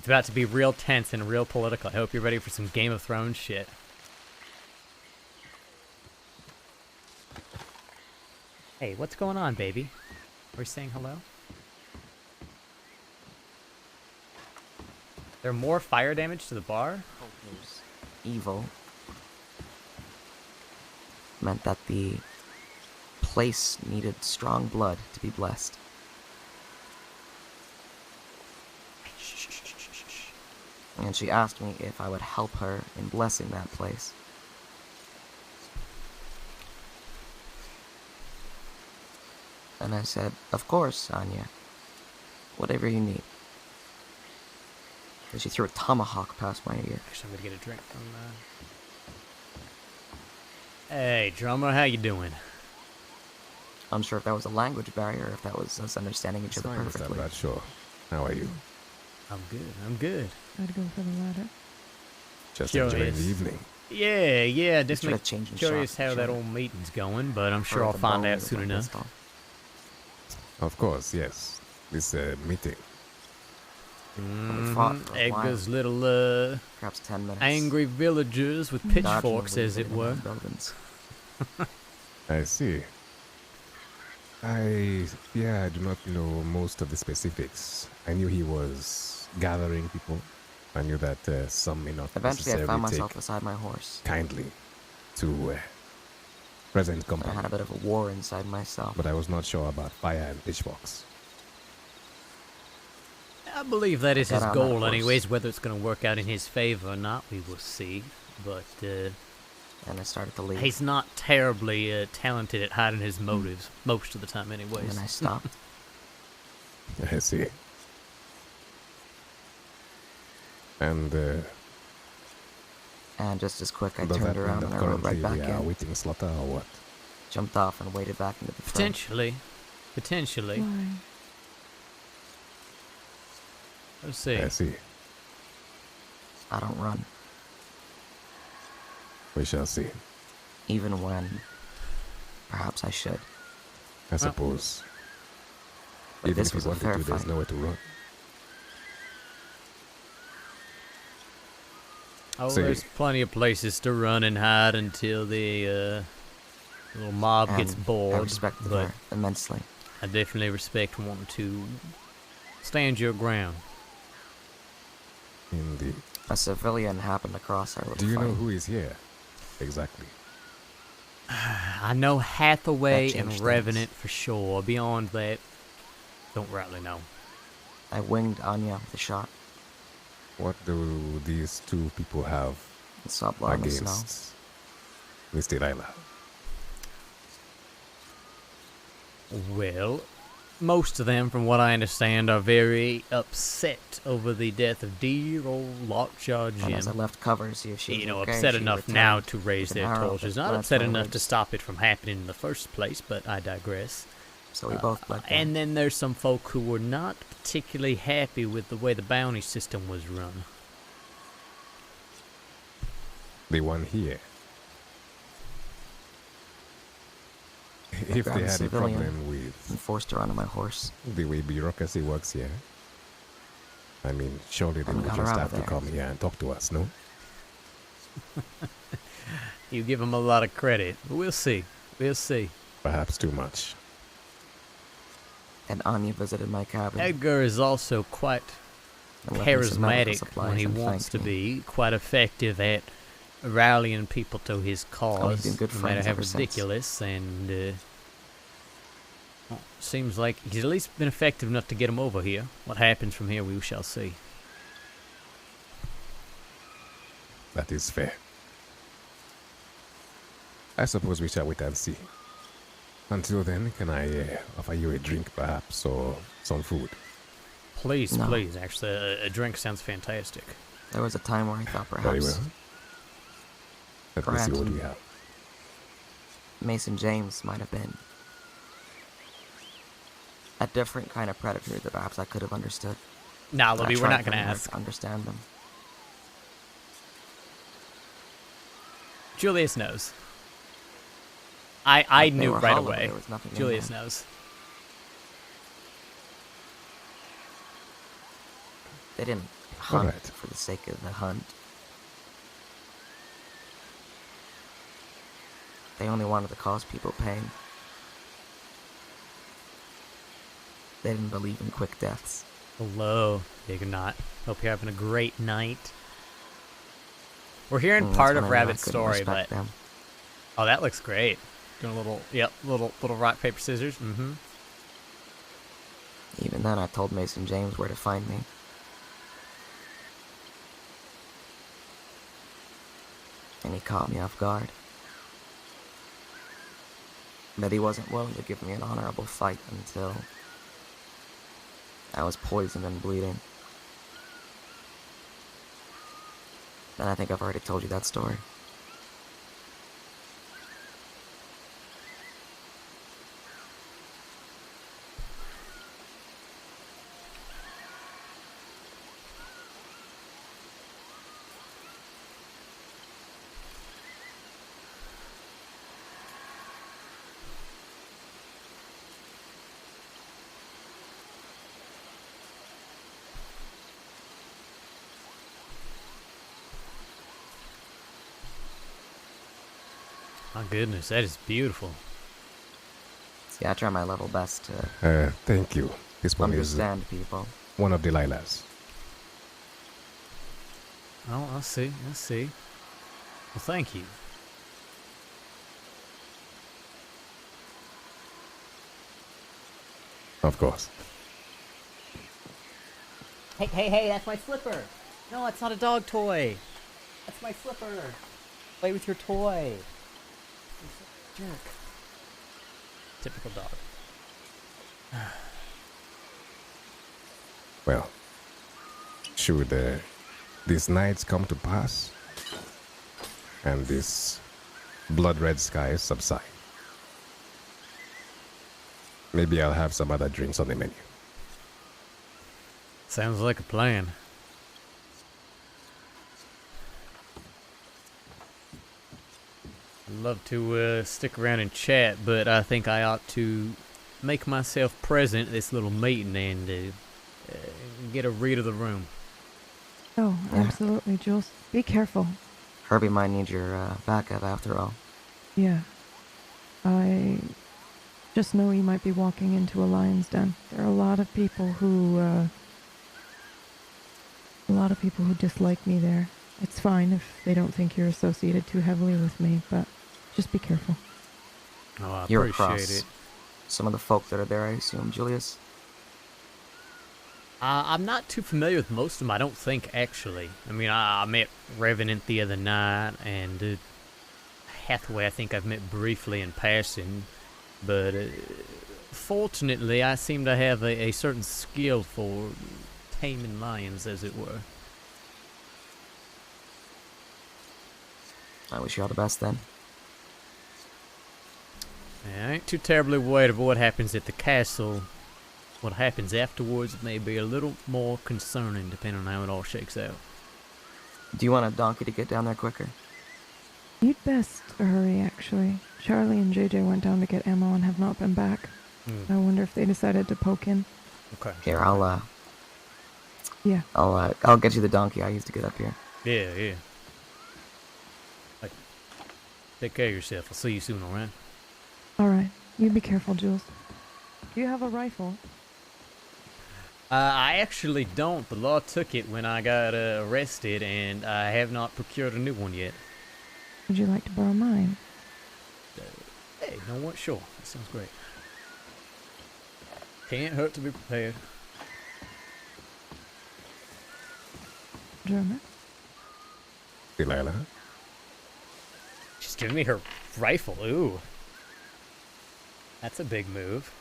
It's about to be real tense and real political. I hope you're ready for some Game of Thrones shit. Hey, what's going on, baby? We're saying hello? There more fire damage to the bar? Evil meant that the place needed strong blood to be blessed. And she asked me if I would help her in blessing that place. And I said, of course, Anya. Whatever you need. And she threw a tomahawk past my ear. Actually, I'm gonna get a drink from, Hey, drummer, how you doing? Unsure if that was a language barrier or if that was us understanding each other perfectly. Bradshaw. How are you? I'm good. I'd go for the latter. Just Curious. enjoying the evening. Yeah, Just definitely changing curious shots how and that shit. old meeting's going, but I'm sure Or I'll the find bone out with soon my enough. pistol. Of course, yes. This meeting. We fought for a while. Edgar's little, Perhaps 10 minutes. angry villagers with Dodging pitchforks, the as it wind were. around buildings. I see. I do not know most of the specifics. I knew he was gathering people. I knew that some may not Eventually, I necessarily found take myself beside my horse. kindly to present I company. had a bit of a war inside myself. But I was not sure about fire and pitchforks. I believe that is Got his on that goal horse. anyways. Whether it's going to work out in his favor or not, we will see. But And I started to leave. he's not terribly talented at hiding his motives most of the time And anyways. then I stopped. I see. And And just as quick, I does turned that mean around that and I rode currently right back we are in. awaiting slaughter or what? Jumped off and waded back into the fray. Potentially. Why? Let's see. I see. I don't run. We shall see. Even when perhaps I should. I suppose. But Even this if you was a wanted fair to, there's fight. nowhere to run. Oh, See. there's plenty of places to run and hide until the little mob gets And bored. I respected but her immensely. I definitely respect wanting to stand your ground. Indeed. A civilian happened across our little Do you know fight. who is here? Exactly. I know Hathaway That and changed Revenant things. for sure. Beyond that, don't rightly know. I winged Anya with a shot What do these two people have and saw blood in the snow. against Miss Delilah? Well, most of them, from what I understand, are very upset over the death of dear old Lockjaw And as I Jim. left cover to see if she was You know, okay, upset she enough returned now to raise with an their arrow torches. that Not glanced upset my enough to ribs. stop it from happening in the first place, but I digress. So we both bled down. And then there's some folk who were not particularly happy with the way the bounty system was run. The one here. If grabbed they a had a civilian problem with and forced her onto my horse. the way bureaucracy works here, I mean, surely they And would got her just out have of to there. come here and talk to us, no? You give them a lot of credit. But we'll see. We'll see. Perhaps too much. And Anya visited my cabin. Edgar is also quite and left me some medical charismatic supplies when he and wants thanked to me. be, quite effective at rallying people to his cause, been good no matter friends how ever since. ridiculous, and well, seems like he's at least been effective enough to get him over here. What happens from here, we shall see. That is fair. I suppose we shall wait and see. Until then, can I offer you a drink, perhaps, or some food? Please, No. please, actually, a drink sounds fantastic. There was a time where I thought Very perhaps well. Let me see what we have. Mason James might have been a different kind of predator that perhaps I could have understood. Nah, But I Libby, we're tried not going to very hard ask. to understand them. Julius knows. I Like, they knew were right hollow, away. there was nothing in Julius them. knows. They didn't hunt Alright. for the sake of the hunt. They only wanted to cause people pain. They didn't believe in quick deaths. Hello, Not. Hope you're having a great night. We're hearing That's part when of I knew I Rabbit's couldn't story, but respect them. oh, that looks great. Doing a little, yep, little rock paper scissors. Mm-hmm. Even then, I told Mason James where to find me. And he caught me off guard. But he wasn't willing to give me an honorable fight until I was poisoned and bleeding. And I think I've already told you that story. My goodness, that is beautiful. See, I try my level best to Thank you. This one is understand people. one of Delilah's. Oh, I see. Well, thank you. Of course. Hey, that's my slipper. No, it's not a dog toy. That's my slipper. Play with your toy. You're such a jerk. Typical dog. Well, should these nights come to pass and this blood-red sky subside, maybe I'll have some other drinks on the menu. Sounds like a plan. I'd love to stick around and chat, but I think I ought to make myself present at this little meeting and get a read of the room. Oh, Yeah. absolutely, Jules. Be careful. Herbie might need your backup after all. Yeah. I just know you might be walking into a lion's den. There are a lot of people who dislike me there. It's fine if they don't think you're associated too heavily with me, but just be careful. Oh, I You're appreciate across it. some of the folk that are there, I assume, Julius? I'm not too familiar with most of them, I don't think, actually. I mean, I met Revenant the other night, and Hathaway I think I've met briefly in passing, but fortunately I seem to have a certain skill for taming lions, as it were. I wish you all the best then. Yeah, I ain't too terribly worried about what happens at the castle. What happens afterwards may be a little more concerning, depending on how it all shakes out. Do you want a donkey to get down there quicker? You'd best hurry, actually. Charlie and JJ went down to get ammo and have not been back. I wonder if they decided to poke in. Okay. Here, Yeah. I'll get you the donkey I used to get up here. Yeah. Like, take care of yourself. I'll see you soon, alright? Alright. You be careful, Jules. Do you have a rifle? I actually don't. The law took it when I got arrested, and I have not procured a new one yet. Would you like to borrow mine? Hey, you know what? Sure. That sounds great. Can't hurt to be prepared. Drummer? Delilah? She's giving me her rifle. Ooh. That's a big move.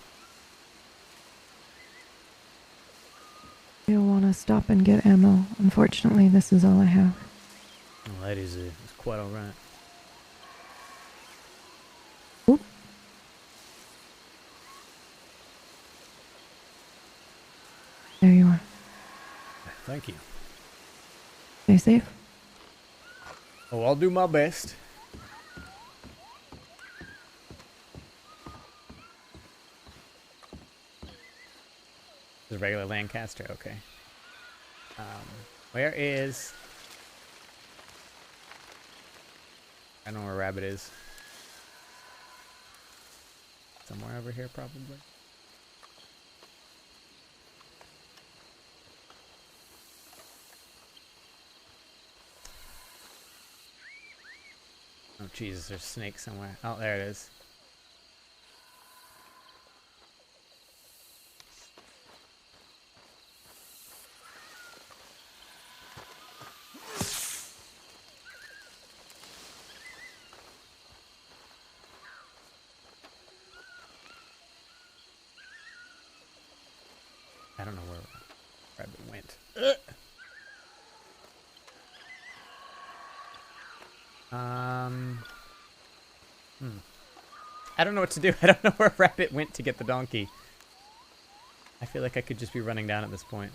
You'll want to stop and get ammo. Unfortunately, this is all I have. Well, that is it's quite alright. Oop. There you are. Thank you. Stay safe. Oh, I'll do my best. The regular Lancaster, okay. Where is... I don't know where Rabbit is. Somewhere over here, probably. Oh, Jesus, there's a snake somewhere. Oh, there it is. I don't know where Rabbit went. I don't know what to do. I don't know where Rabbit went to get the donkey. I feel like I could just be running down at this point.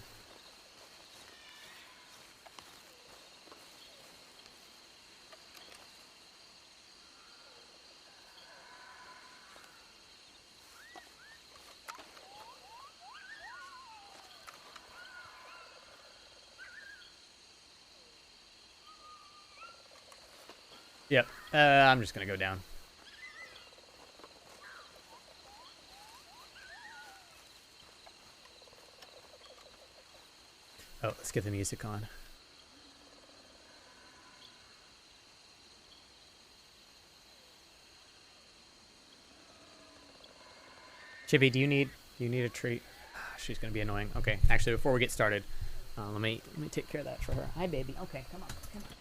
Yep. I'm just gonna go down. Oh, let's get the music on. Chibi, do you need a treat? She's gonna be annoying. Okay, actually, before we get started, let me take care of that for her. Hi, baby. Okay, come on, come on.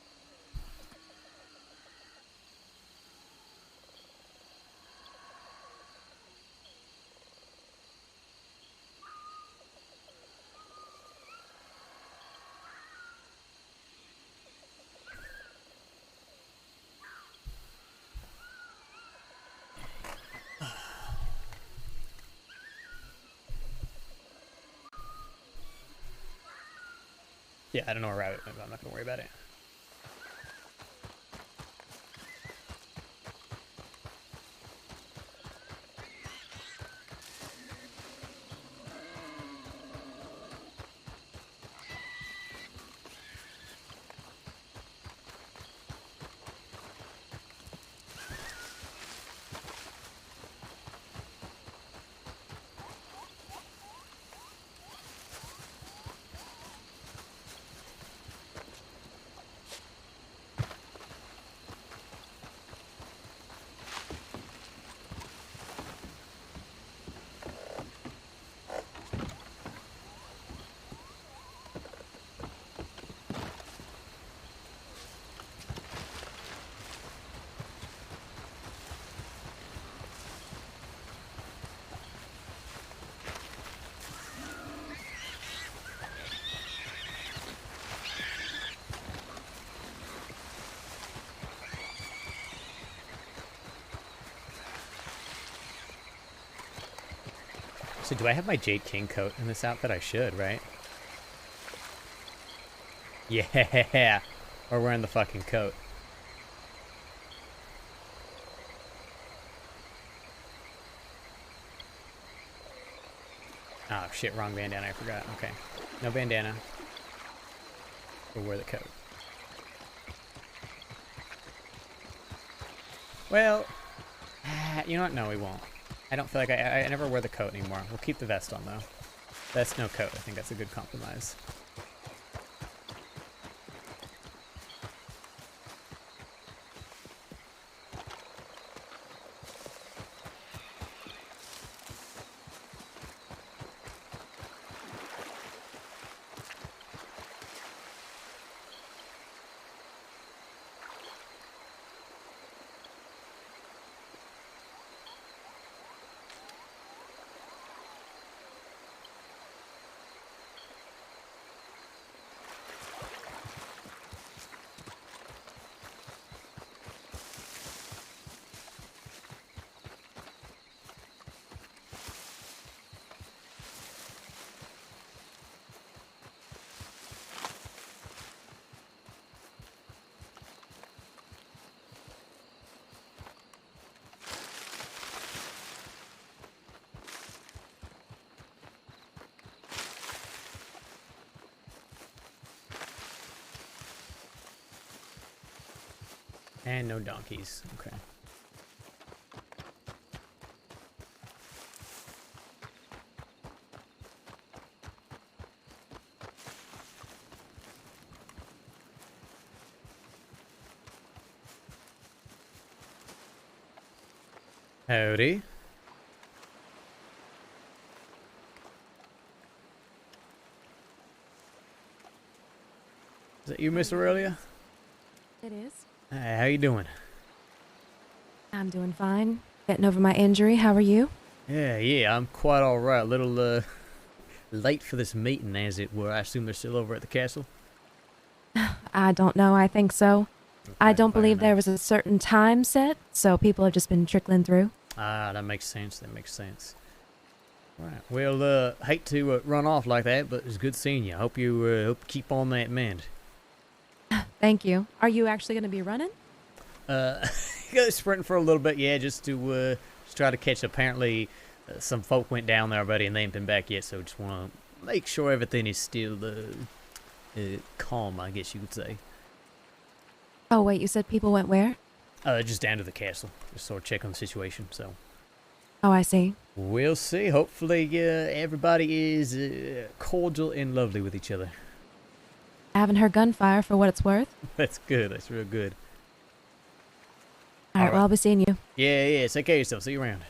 Yeah, I don't know where Rabbit went, but I'm not gonna worry about it. So do I have my Jade King coat in this outfit? I should, right? Yeah! We're wearing the fucking coat. Oh shit, wrong bandana, I forgot. Okay. No bandana. We'll wear the coat. Well, you know what? No, we won't. I don't feel like I never wear the coat anymore. We'll keep the vest on, though. Vest, no coat. I think that's a good compromise. And no donkeys. Okay. Howdy. Is that you, Miss Aurelia? It is. Hey, how you doing? I'm doing fine. Getting over my injury. How are you? Yeah, I'm quite alright. A little, late for this meeting, as it were. I assume they're still over at the castle? I don't know. I think so. I Okay, don't fair believe there enough. was a certain time set, so people have just been trickling through. Ah, that makes sense. That makes sense. Right. Well, hate to run off like that, but it's good seeing you. Hope you keep on that mend. Thank you. Are you actually going to be running? Go sprinting for a little bit, yeah, just to just try to catch. Apparently, some folk went down there already, and they ain't been back yet. So just want to make sure everything is still calm, I guess you could say. Oh, wait, you said people went where? Just down to the castle, just sort of check on the situation. So Oh, I see. we'll see. Hopefully, everybody is cordial and lovely with each other. I haven't heard gunfire for what it's worth. That's good. That's real good. All right, All well, right. I'll be seeing you. Yeah. Take care of yourself. See you around.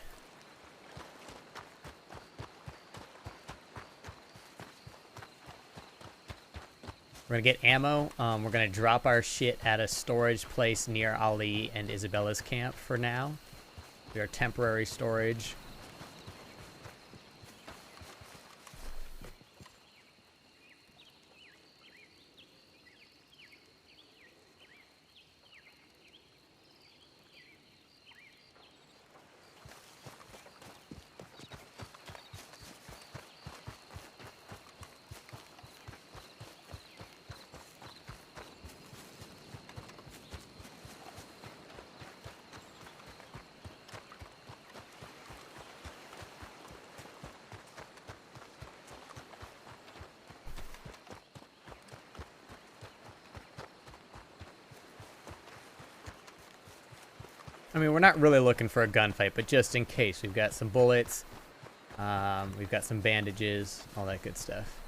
We're gonna get ammo. We're gonna drop our shit at a storage place near Ali and Isabella's camp for now. We are temporary storage. I mean, we're not really looking for a gunfight, but just in case, we've got some bullets, we've got some bandages, all that good stuff.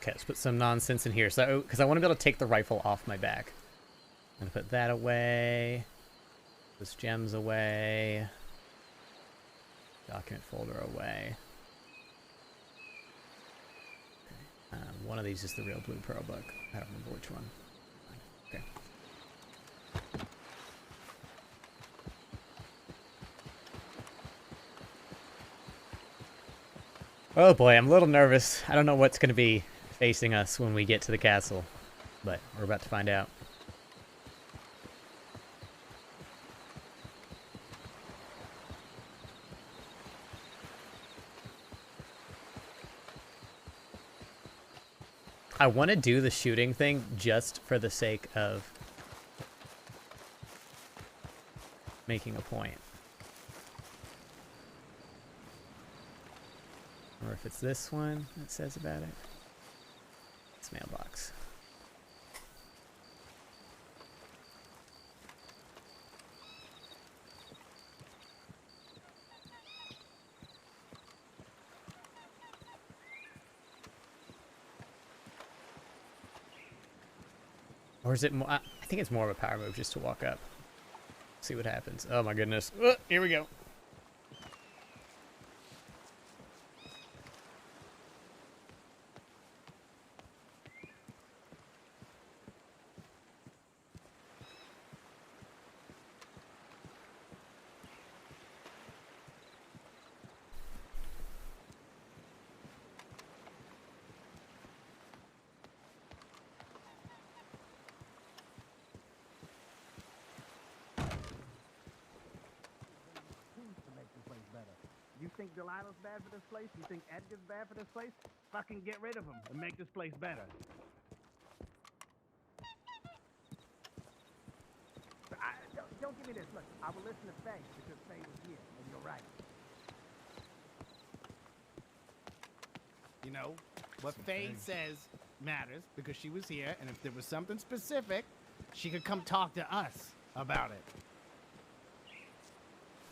Okay, let's put some nonsense in here. So, because I want to be able to take the rifle off my back. I'm gonna put that away. Those gems away. Document folder away. Okay. One of these is the real blue pearl book. I don't remember which one. Okay. Oh boy, I'm a little nervous. I don't know what's going to be facing us when we get to the castle, but we're about to find out. I want to do the shooting thing just for the sake of making a point. Or if it's this one that says about it. It's mailbox. Or is it more? I think it's more of a power move just to walk up. See what happens. Oh my goodness. Here we go. think Delilah's bad for this place? You think Edgar's bad for this place? Fucking get rid of him and make this place better. Don't give me this. Look, I will listen to Faye because Faye was here, and you're right. You know, what Faye says matters because she was here, and if there was something specific, she could come talk to us about it.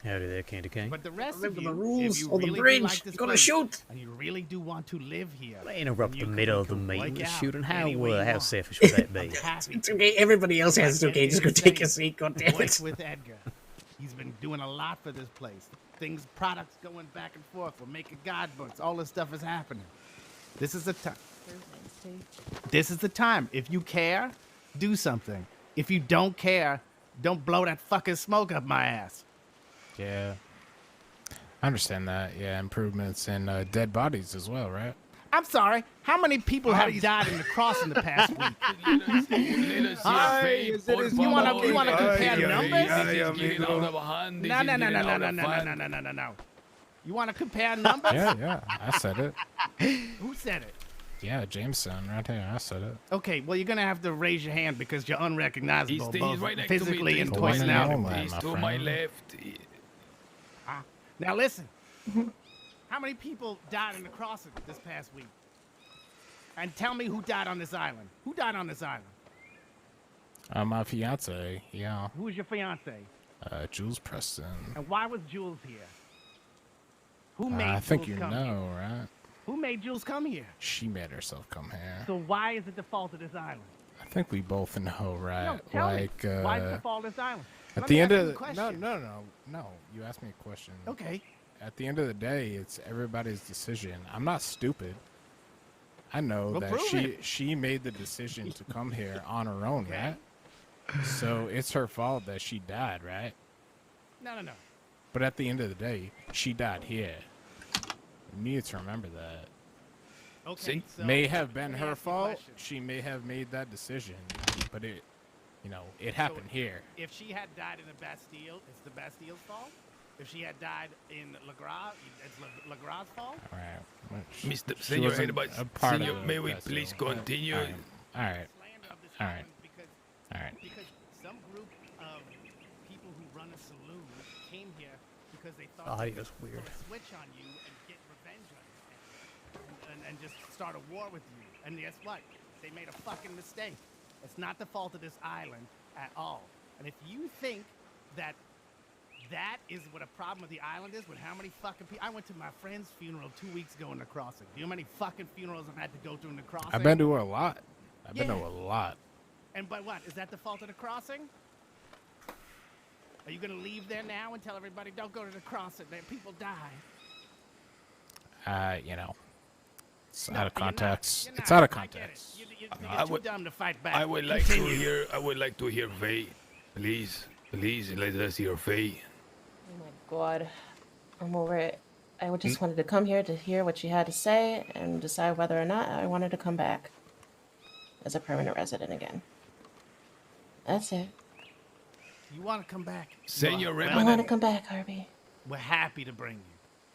Howdy there, Candy Cane. But the rest Remember of the you, rules if you on the really bridge. do like this You're gonna place, shoot. and you really do want to live here, Interrupt then the you middle of the can meeting work with out shooting. any way you How want. selfish would that be? It's okay. Everybody else has it. Okay, just go take a seat. God damn Work it. with Edgar. He's been doing a lot for this place. Products going back and forth. We're making guidebooks. All this stuff is happening. This is the time. This is the time. If you care, do something. If you don't care, don't blow that fucking smoke up my ass. Yeah. I understand that. Yeah, improvements in dead bodies as well, right? I'm sorry. How many people have died in the crossing the past week? You want to compare numbers? No. You want to compare numbers? Yeah. I said it. Who said it? Yeah, Jameson, right here. I said it. Okay, well, you're going to have to raise your hand because you're unrecognizable, He's both right next physically to me. and The one and personality. only, He's my to friend. my left. Now, listen. How many people died in the crossing this past week? And tell me who died on this island. Who died on this island? My fiance, yeah. Who was your fiance? Jules Preston. And why was Jules here? Who made I think Jules you come know, here? right? Who made Jules come here? She made herself come here. So why is it the fault of this island? I think we both know, right? No, tell me. like, Why is it the fault of this island? at Let the me end ask of you a the question. no. You asked me a question. Okay. At the end of the day, it's everybody's decision. I'm not stupid. I know Well, that prove it. she made the decision to come here on her own, Okay. right? So it's her fault that she died, right? No. But at the end of the day, she died here. You need to remember that. Okay. So May have been let me her ask you a fault. question. She may have made that decision, but it happened here. If she had died in the Bastille, it's the Bastille's fault? If she had died in Legras, it's Legras' fault? All right. Mr. She Senor wasn't Edwards, a part Senor, of may we that, please so- continue? All right. Slander of this All right. island because All right. Because some group of people who run a saloon came here because they thought Oh, they that's could weird. switch on you and get revenge on you and just start a war with you. And guess what? They made a fucking mistake. It's not the fault of this island at all. And if you think that is what a problem with the island is, with how many fucking people... I went to my friend's funeral 2 weeks ago in the crossing. Do you know how many fucking funerals I've had to go through in the crossing? I've been to a lot. I've been to Yeah. a lot. And by what? Is that the fault of the crossing? Are you going to leave there now and tell everybody, don't go to the crossing, there people die? It's No, out of you're not. context. You're It's not. out of I get it. context. You're I too would- dumb to fight back. I would like to hear Faye. Please, let us hear Faye. Oh my god. I'm over it. I just wanted to come here to hear what she had to say and decide whether or not I wanted to come back as a permanent resident again. That's it. You want to come back? Senor Well, I Redman. want to come back, Harvey. we're happy to bring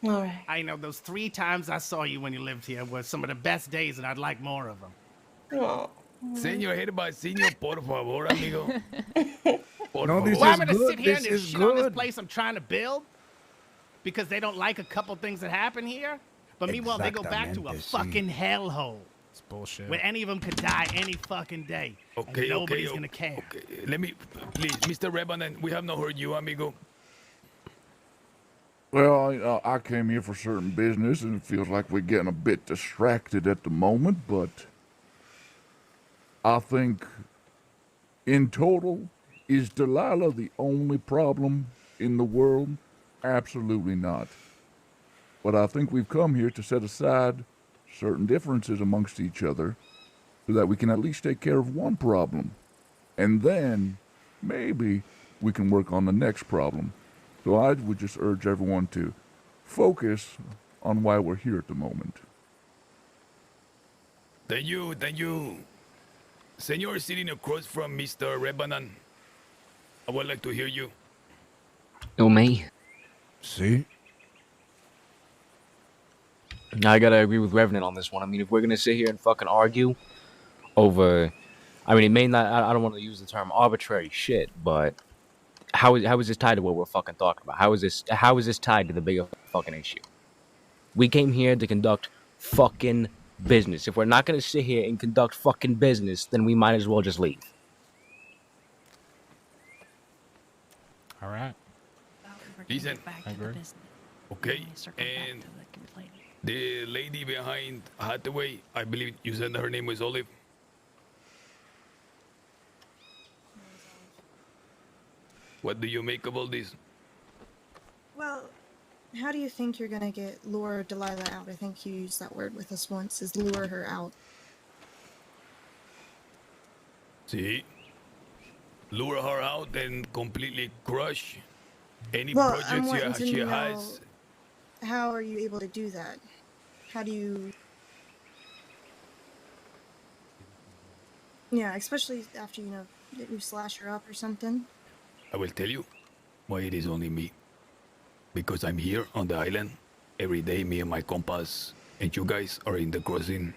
you. All right. I know those 3 times I saw you when you lived here were some of the best days, and I'd like more of them. Oh. Senor Edwards, Senor, por favor, amigo. Por No, this favor. Why is am I going to good. sit here This and is shit on this good. place I'm trying to build? Because they don't like a couple things that happen here? But meanwhile, they go back to a Exactamente, sí. fucking hellhole It's bullshit. where any of them could die any fucking day. Okay, and nobody's okay, going to care. okay. Let me, please, Mr. Redman, we have not heard you, amigo. Well, I came here for certain business, and it feels like we're getting a bit distracted at the moment, but I think in total, is Delilah the only problem in the world? Absolutely not. But I think we've come here to set aside certain differences amongst each other so that we can at least take care of one problem. And then maybe we can work on the next problem. So I would just urge everyone to focus on why we're here at the moment. Thank you. Senor sitting across from Mr. Rebanan. I would like to hear you. Oh, me? See? I gotta agree with Revenant on this one. I mean, if we're gonna sit here and fucking argue over, I mean, it may not. I don't want to use the term arbitrary shit, but how is this tied to what we're fucking talking about? How is this tied to the bigger fucking issue? We came here to conduct fucking business. If we're not gonna sit here and conduct fucking business, then we might as well just leave. All right. Listen. I agree. Okay, and the lady behind Hathaway, I believe you said her name was Olive. What do you make of all this? Well, how do you think you're gonna lure Delilah out? I think you used that word with us once, is lure her out. See? Lure her out and completely crush any Well, I'm projects wanting to she know, has. how are you able to do that? How do you... Yeah, especially after, that you slash her up or something. I will tell you why it is only me. Because I'm here on the island every day, me and my compas, and you guys are in the crossing.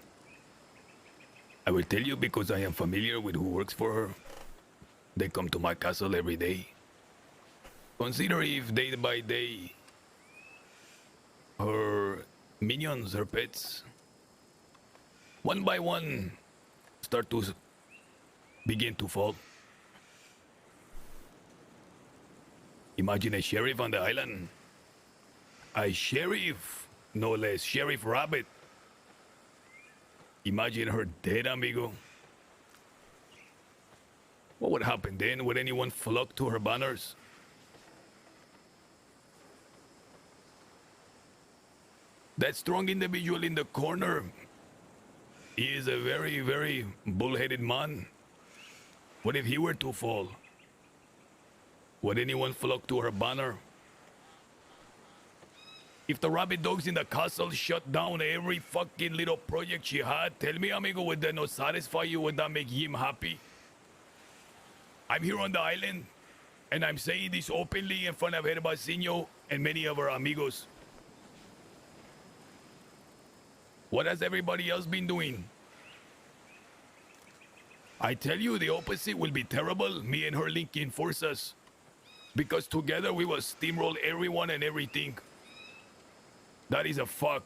I will tell you because I am familiar with who works for her. They come to my castle every day. Consider if day by day her minions, her pets, one by one start to begin to fall. Imagine a sheriff on the island. A sheriff, no less, Sheriff Rabbit. Imagine her dead, amigo. What would happen then? Would anyone flock to her banners? That strong individual in the corner, he is a very, very bull-headed man. What if he were to fall? Would anyone flock to her banner? If the rabbit dogs in the castle shut down every fucking little project she had, tell me, amigo, would that not satisfy you? Would that make him happy? I'm here on the island, and I'm saying this openly in front of Herbasinho and many of our amigos. What has everybody else been doing? I tell you, the opposite will be terrible. Me and her linking forces. Because together we will steamroll everyone and everything. That is a fuck.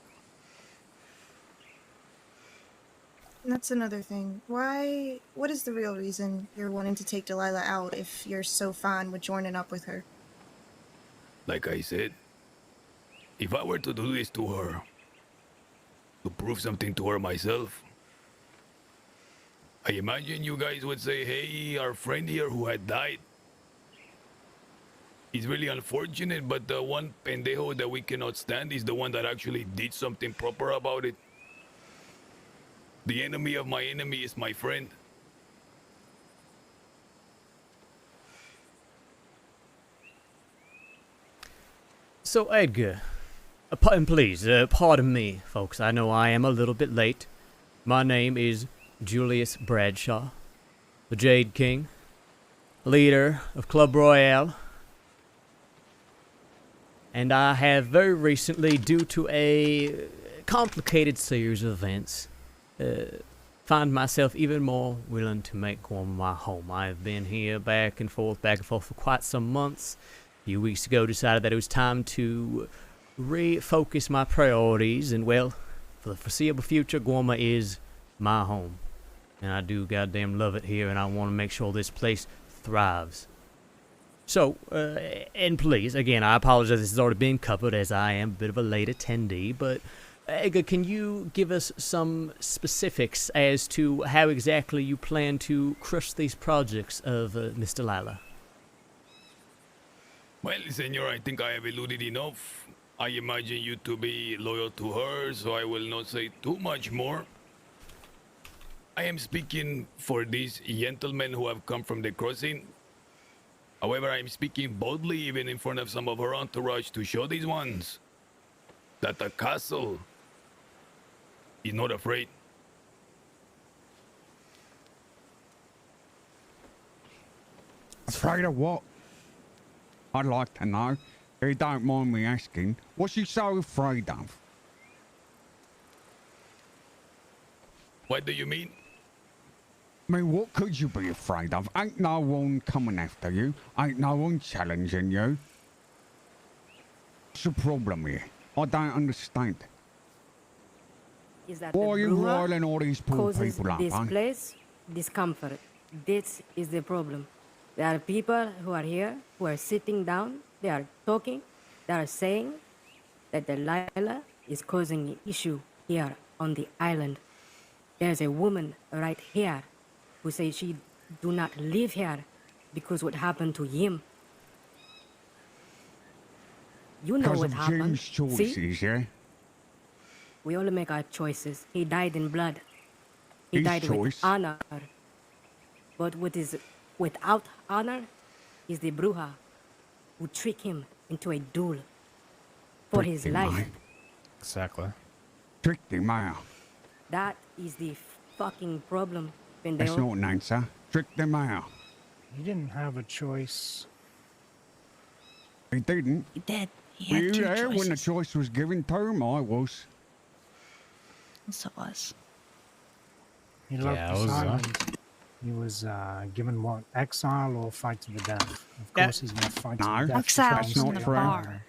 And that's another thing. What is the real reason you're wanting to take Delilah out if you're so fine with joining up with her? Like I said, if I were to do this to her, to prove something to her myself, I imagine you guys would say, hey, our friend here who had died, it's really unfortunate, but the one pendejo that we cannot stand is the one that actually did something proper about it. The enemy of my enemy is my friend. So, Edgar, and please, pardon me, folks. I know I am a little bit late. My name is Julius Bradshaw, the Jade King, leader of Club Royale. And I have very recently, due to a complicated series of events, find myself even more willing to make Guam my home. I have been here back and forth for quite some months. A few weeks ago, decided that it was time to refocus my priorities, and well, for the foreseeable future, Guam is my home. And I do goddamn love it here, and I want to make sure this place thrives. So, and please, again, I apologize, this has already been covered as I am a bit of a late attendee, but Edgar, can you give us some specifics as to how exactly you plan to crush these projects of Miss Delilah? Well, senor, I think I have alluded enough. I imagine you to be loyal to her, so I will not say too much more. I am speaking for these gentlemen who have come from the crossing. However, I am speaking boldly even in front of some of her entourage to show these ones that the castle is not afraid. Afraid of what? I'd like to know. If you don't mind me asking, what's she so afraid of? What do you mean? I mean, what could you be afraid of? Ain't no one coming after you. Ain't no one challenging you. What's the problem here? I don't understand. Is that Why the are you brewer riling all these poor causes people up, this eh? place discomfort. This is the problem. There are people who are here, who are sitting down, they are talking, they are saying that Delilah is causing an issue here on the island. There's a woman right here who says she do not live here because what happened to him. You know Because what of happened. Jim's choices, yeah? We all make our choices. He died in blood. He His died choice. with honor. But what is without honor is the Bruja who trick him into a duel for his Tricked him, life. eh? Exactly. Tricked him out. That is the fucking problem, That's Pendejo. not an answer. Tricked him out. He didn't have a choice. He didn't. He did. He Were had you two there when the choices. choice was given to him? I was. Yes, it was. He loved Yeah, this it was, island. He was given what? Exile or fight to the death? Of course he's gonna fight to No, the death. Exile that's from not the true. bar.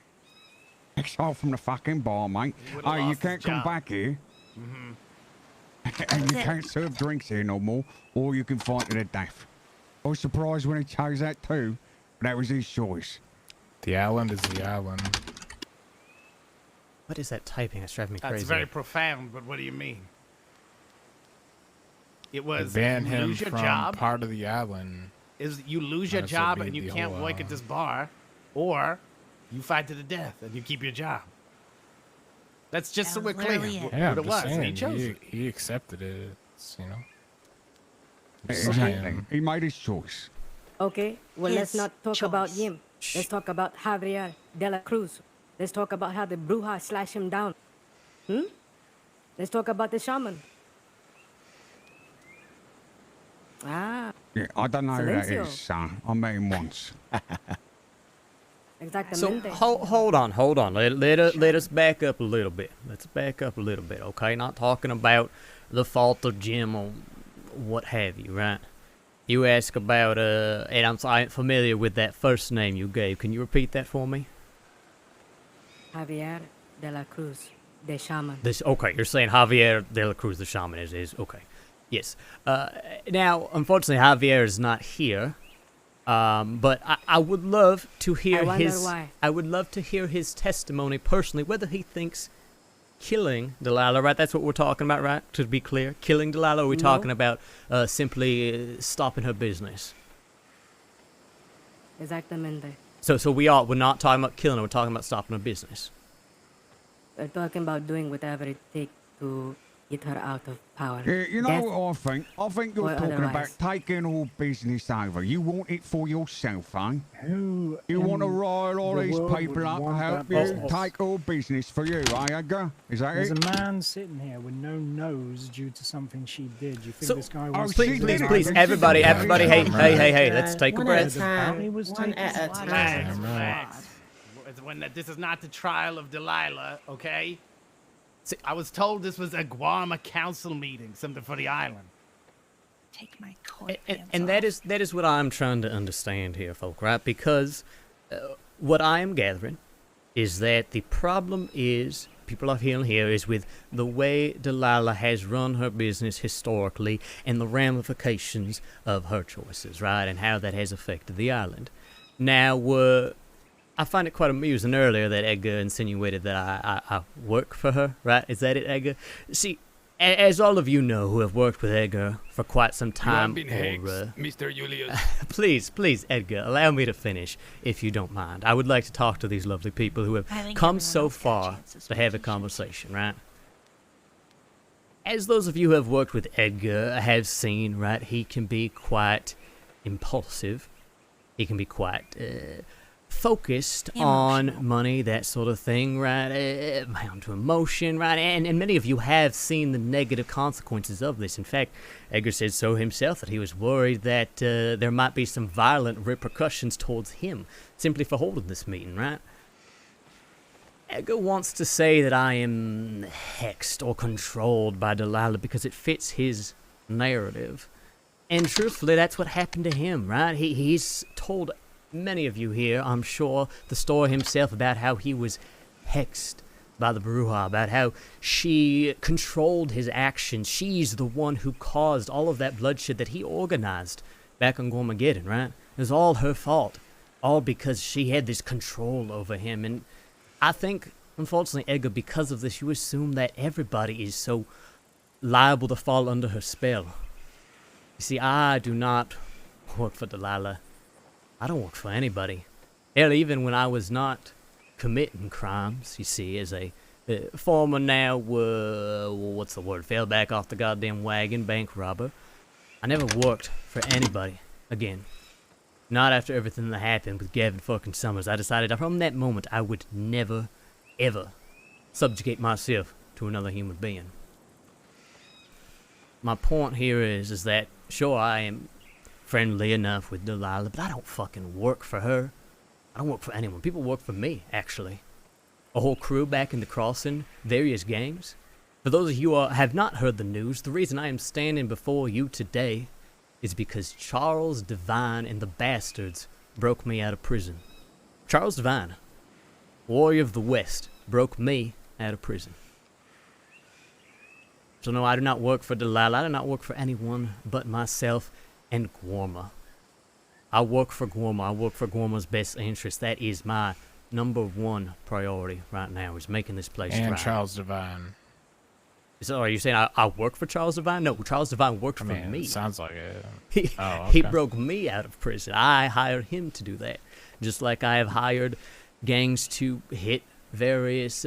Exile from the fucking bar, mate. would've Oh, you lost his can't come job. back here. Mm-hmm. And you That's it. can't serve drinks here no more, or you can fight to the death. I was surprised when he chose that too, but that was his choice. The island is the island. What is that typing? That's driving me That's crazy. very profound, but what do you mean? It They was banned you him lose your from job. part of the island. Is you lose your Might as well job be and you the can't whole work at this bar, or you fight to the death and you keep your job. That's just so That we're was clear literally it. Yeah, what I'm it just was, and he saying, chose it. he accepted it. It's, you know. Exactly. Saying- He made his choice. Okay, well, let's His not talk about choice. him. Let's talk about Javier de la Cruz. Let's talk about how the Bruja slashed him down. Let's talk about the shaman. Ah, Yeah, I don't know who that Silencio. is, son. I met him once. So exactamente. hold on. Let us back up a little bit. Let's back up a little bit, okay? Not talking about the fault of Jim or what have you, right? You ask about and I'm familiar with that first name you gave. Can you repeat that for me? Javier de la Cruz, the shaman. This okay? You're saying Javier de la Cruz, the shaman, is okay. Yes. Now, unfortunately, Javier is not here. But I would love to hear wonder his. why. I would love to hear his testimony personally, whether he thinks killing Delilah, right? That's what we're talking about, right? To be clear, killing Delilah. Or are we No. talking about simply stopping her business? Exactamente. So we're not talking about killing her. We're talking about stopping her business. We're talking about doing whatever it takes to get her out of power. Yeah, you know Death what I think? I think you're or talking about otherwise. taking all business over. You want it for yourself, eh? Who You want to in rile all the these world people would up, want help that you, business? take all business for you, eh, Edgar? Is that There's it? a man sitting here with no nose due to something she did. You think So- this guy Oh, wants please, to please, do please, that? everybody, hey, let's take a One breath. at a time. He was One taking at a his time. Relax, Damn right. relax. This is not the trial of Delilah, okay? See- I was told this was a Guarma council meeting, something for the island. Take my coat And that is what I'm trying to understand here, folk, right? Because what I am gathering is that the problem is, people are feeling here, is with the way Delilah has run her business historically and the ramifications of her choices, right? And how that has affected the island. Now, I find it quite amusing earlier that Edgar insinuated that I work for her, right? Is that it, Edgar? See, as all of you know who have worked with Edgar for quite some You have time, been or, hexed, Mr. Julius. please, Edgar, allow me to finish, if you don't mind. I would like to talk to these lovely people who I have think come everyone so else got a far chance this to week. have a conversation, right? As those of you who have worked with Edgar have seen, right, he can be quite impulsive. He can be quite focused on money, that sort of thing, right? Bound to emotion, right? And many of you have seen the negative consequences of this. In fact, Edgar said so himself, that he was worried that there might be some violent repercussions towards him simply for holding this meeting, right? Edgar wants to say that I am hexed or controlled by Delilah because it fits his narrative. And truthfully, that's what happened to him, right? He's told many of you here, I'm sure, the story himself about how he was hexed by the Bruja, about how she controlled his actions. She's the one who caused all of that bloodshed that he organized back on Gormageddon, right? It was all her fault. All because she had this control over him. And I think, unfortunately, Edgar, because of this, you assume that everybody is so liable to fall under her spell. You see, I do not work for Delilah. I don't work for anybody. Hell, even when I was not committing crimes, you see, as a former now, what's the word, fell back off the goddamn wagon, bank robber, I never worked for anybody again. Not after everything that happened with Gavin fucking Summers. I decided from that moment I would never, ever subjugate myself to another human being. My point here is that, sure, I am friendly enough with Delilah, but I don't fucking work for her. I don't work for anyone. People work for me, actually. A whole crew back in the crossing, various gangs. For those of you who have not heard the news, the reason I am standing before you today is because Charles Devine and the bastards broke me out of prison. Charles Devine, warrior of the West, broke me out of prison. So no, I do not work for Delilah. I do not work for anyone but myself and Gorma. I work for Gorma. I work for Gorma's best interest. That is my #1 priority right now, is making this place and thrive. Charles Devine. So are you saying I work for Charles Devine? No, Charles Devine worked for me. It sounds like it. He broke me out of prison. I hired him to do that. Just like I have hired gangs to hit various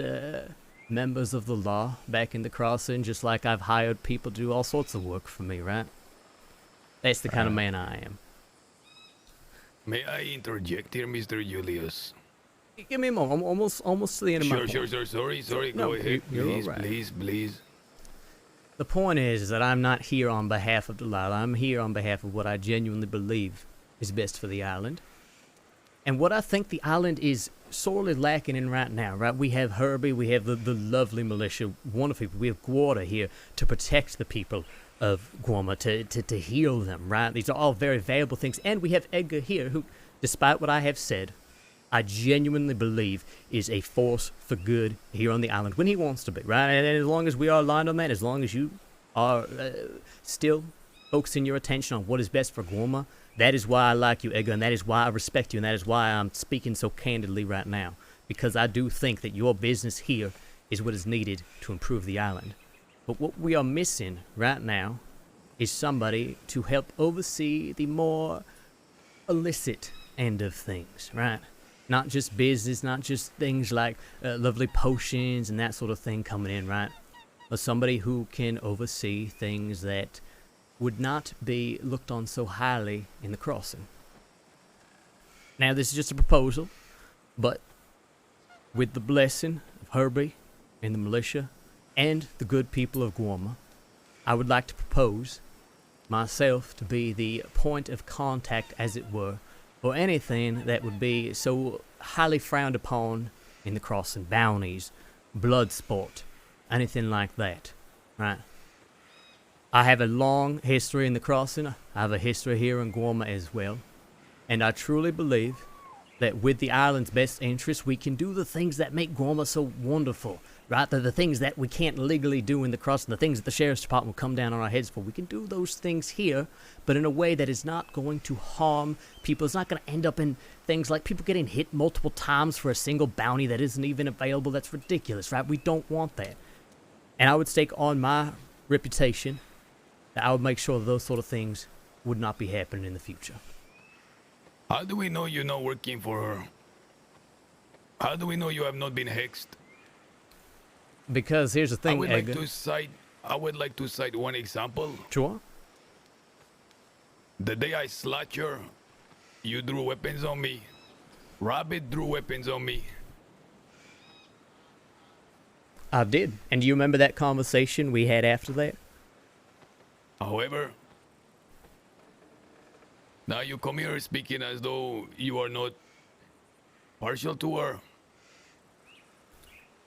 members of the law back in the crossing. Just like I've hired people to do all sorts of work for me, right? That's the kind of man I am. May I interject here, Mr. Julius? Give me a moment. I'm almost to the end of my point. Sure. Sorry. No, Go ahead. you're Please, all right. please. The point is that I'm not here on behalf of Delilah. I'm here on behalf of what I genuinely believe is best for the island. And what I think the island is sorely lacking in right now, right? We have Herbie, we have the lovely militia, wonderful people. We have Guarda here to protect the people of Gorma, to heal them, right? These are all very valuable things. And we have Edgar here, who, despite what I have said, I genuinely believe is a force for good here on the island when he wants to be, right? And as long as we are aligned on that, as long as you are still focusing your attention on what is best for Gorma, that is why I like you, Edgar, and that is why I respect you, and that is why I'm speaking so candidly right now. Because I do think that your business here is what is needed to improve the island. But what we are missing right now is somebody to help oversee the more illicit end of things, right? Not just business, not just things like lovely potions and that sort of thing coming in, right? But somebody who can oversee things that would not be looked on so highly in the crossing. Now, this is just a proposal, but with the blessing of Herbie and the militia and the good people of Gorma, I would like to propose myself to be the point of contact, as it were, for anything that would be so highly frowned upon in the crossing. Bounties, blood sport, anything like that, right? I have a long history in the crossing. I have a history here in Gorma as well. And I truly believe that with the island's best interests, we can do the things that make Gorma so wonderful, right? The things that we can't legally do in the crossing, the things that the sheriff's department will come down on our heads for. We can do those things here, but in a way that is not going to harm people. It's not going to end up in things like people getting hit multiple times for a single bounty that isn't even available. That's ridiculous, right? We don't want that. And I would stake on my reputation that I would make sure that those sort of things would not be happening in the future. How do we know you're not working for her? How do we know you have not been hexed? Because here's the thing, Edgar. I would like to cite one example. Sure. The day I slapped her, you drew weapons on me. Rabbit drew weapons on me. I did. And do you remember that conversation we had after that? However, now you come here speaking as though you are not partial to her.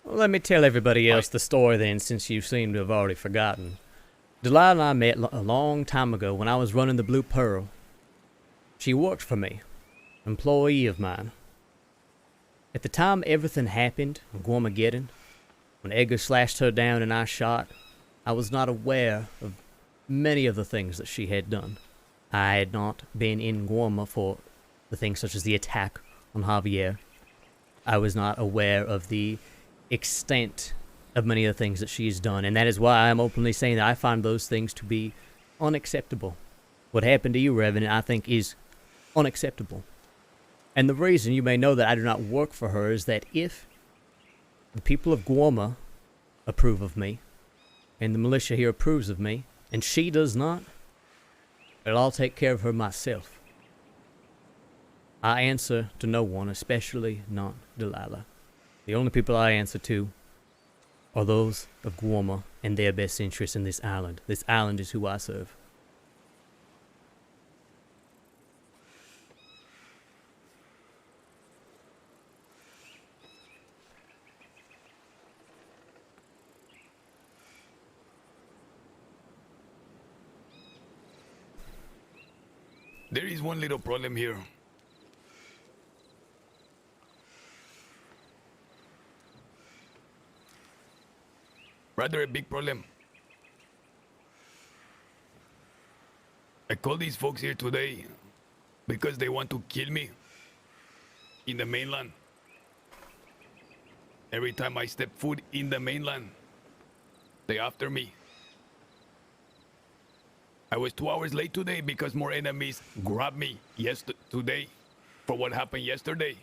Well, let me tell everybody else the story then, since you seem to have already forgotten. Delilah and I met a long time ago when I was running the Blue Pearl. She worked for me, employee of mine. At the time everything happened on Gormageddon, when Edgar slashed her down and I shot, I was not aware of many of the things that she had done. I had not been in Gorma for the things such as the attack on Javier. I was not aware of the extent of many of the things that she has done, and that is why I'm openly saying that I find those things to be unacceptable. What happened to you, Revenant, I think is unacceptable. And the reason you may know that I do not work for her is that if the people of Gorma approve of me, and the militia here approves of me, and she does not, I'll take care of her myself. I answer to no one, especially not Delilah. The only people I answer to are those of Gorma and their best interests in this island. This island is who I serve. There is one little problem here. Rather a big problem. I called these folks here today because they want to kill me in the mainland. Every time I step foot in the mainland, they after me. I was 2 hours late today because more enemies grabbed me today for what happened yesterday.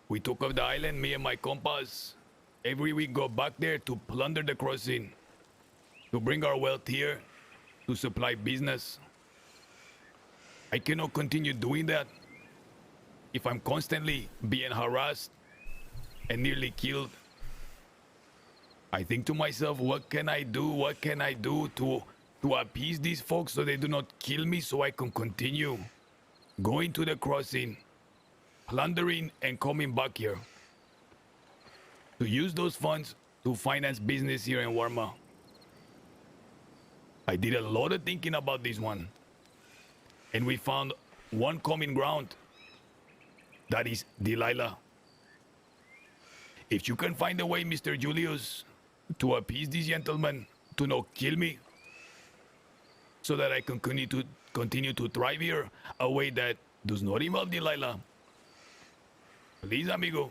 We took off the island, me and my compas. Every week go back there to plunder the crossing, to bring our wealth here, to supply business. I cannot continue doing that if I'm constantly being harassed and nearly killed. I think to myself, what can I do? What can I do to appease these folks so they do not kill me, so I can continue going to the crossing, plundering and coming back here to use those funds to finance business here in Warma. I did a lot of thinking about this one, and we found one common ground. That is Delilah. If you can find a way, Mr. Julius, to appease these gentlemen to not kill me, so that I can continue to thrive here, a way that does not involve Delilah. Please, amigo,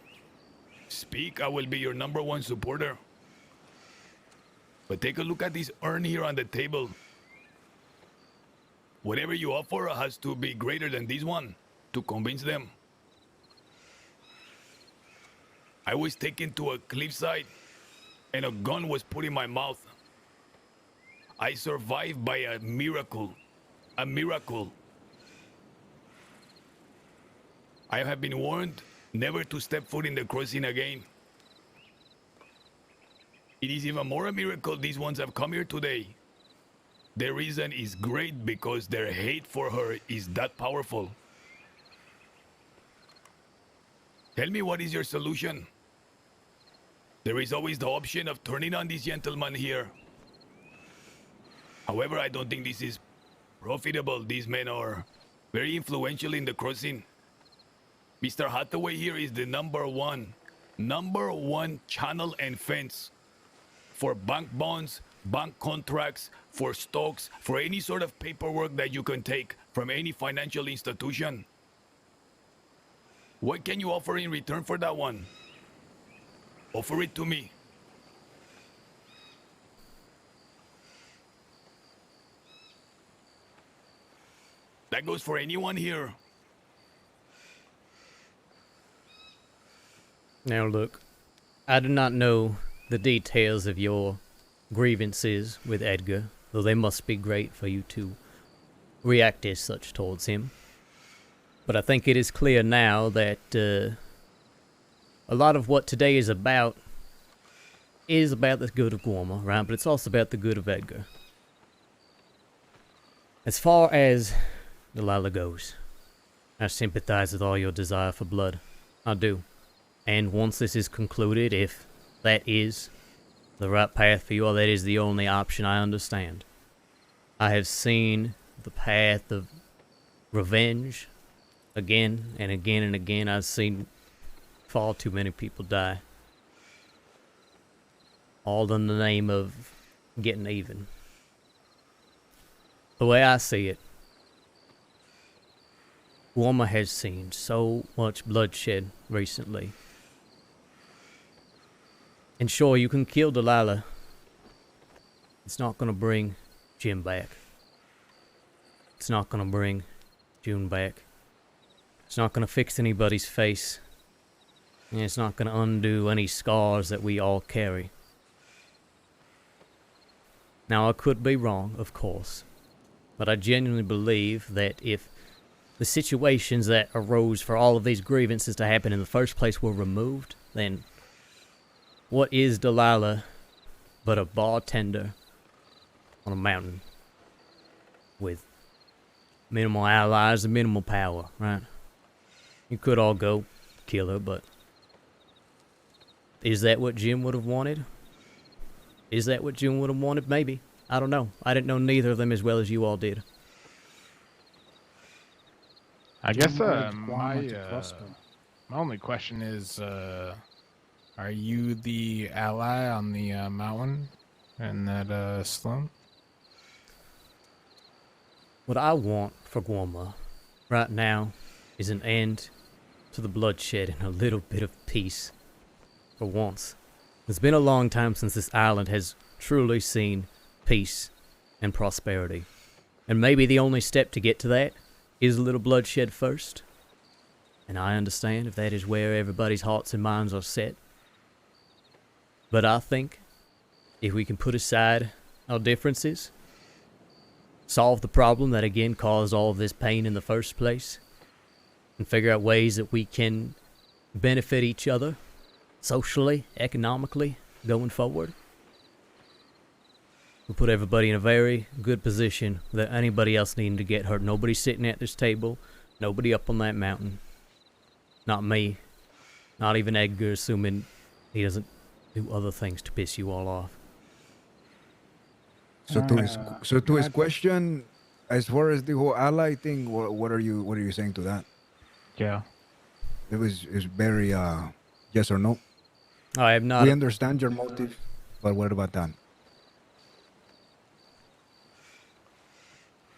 speak. I will be your #1 supporter. But take a look at this urn here on the table. Whatever you offer has to be greater than this one to convince them. I was taken to a cliffside and a gun was put in my mouth. I survived by a miracle. A miracle. I have been warned never to step foot in the crossing again. It is even more a miracle these ones have come here today. Their reason is great because their hate for her is that powerful. Tell me, what is your solution? There is always the option of turning on these gentlemen here. However, I don't think this is profitable. These men are very influential in the crossing. Mr. Hathaway here is the number one channel and fence for bank bonds, bank contracts, for stocks, for any sort of paperwork that you can take from any financial institution. What can you offer in return for that one? Offer it to me. That goes for anyone here. Now look, I do not know the details of your grievances with Edgar, though they must be great for you to react as such towards him. But I think it is clear now that a lot of what today is about the good of Gorma, right? But it's also about the good of Edgar. As far as Delilah goes, I sympathize with all your desire for blood. I do. And once this is concluded, if that is the right path for you, or that is the only option, I understand. I have seen the path of revenge again and again and again. I've seen far too many people die. All in the name of getting even. The way I see it, Guarma has seen so much bloodshed recently. And sure, you can kill Delilah. It's not gonna bring Jim back. It's not gonna bring June back. It's not gonna fix anybody's face. And it's not gonna undo any scars that we all carry. Now, I could be wrong, of course, but I genuinely believe that if the situations that arose for all of these grievances to happen in the first place were removed, then what is Delilah but a bartender on a mountain with minimal allies and minimal power, right? You could all go kill her, but is that what Jim would have wanted? Is that what Jim would have wanted? Maybe. I don't know. I didn't know neither of them as well as you all did. I guess my only question is, are you the ally on the mountain in that slum? What I want for Guarma right now is an end to the bloodshed and a little bit of peace. For once. It's been a long time since this island has truly seen peace and prosperity. And maybe the only step to get to that is a little bloodshed first. And I understand if that is where everybody's hearts and minds are set. But I think if we can put aside our differences, solve the problem that again caused all of this pain in the first place, and figure out ways that we can benefit each other socially, economically, going forward, we'll put everybody in a very good position without anybody else needing to get hurt. Nobody sitting at this table, nobody up on that mountain. Not me. Not even Edgar, assuming he doesn't do other things to piss you all off. So to his question, as far as the whole ally thing, what are you saying to that? Yeah. It's very yes or no. I have not. We understand your motive, but what about that?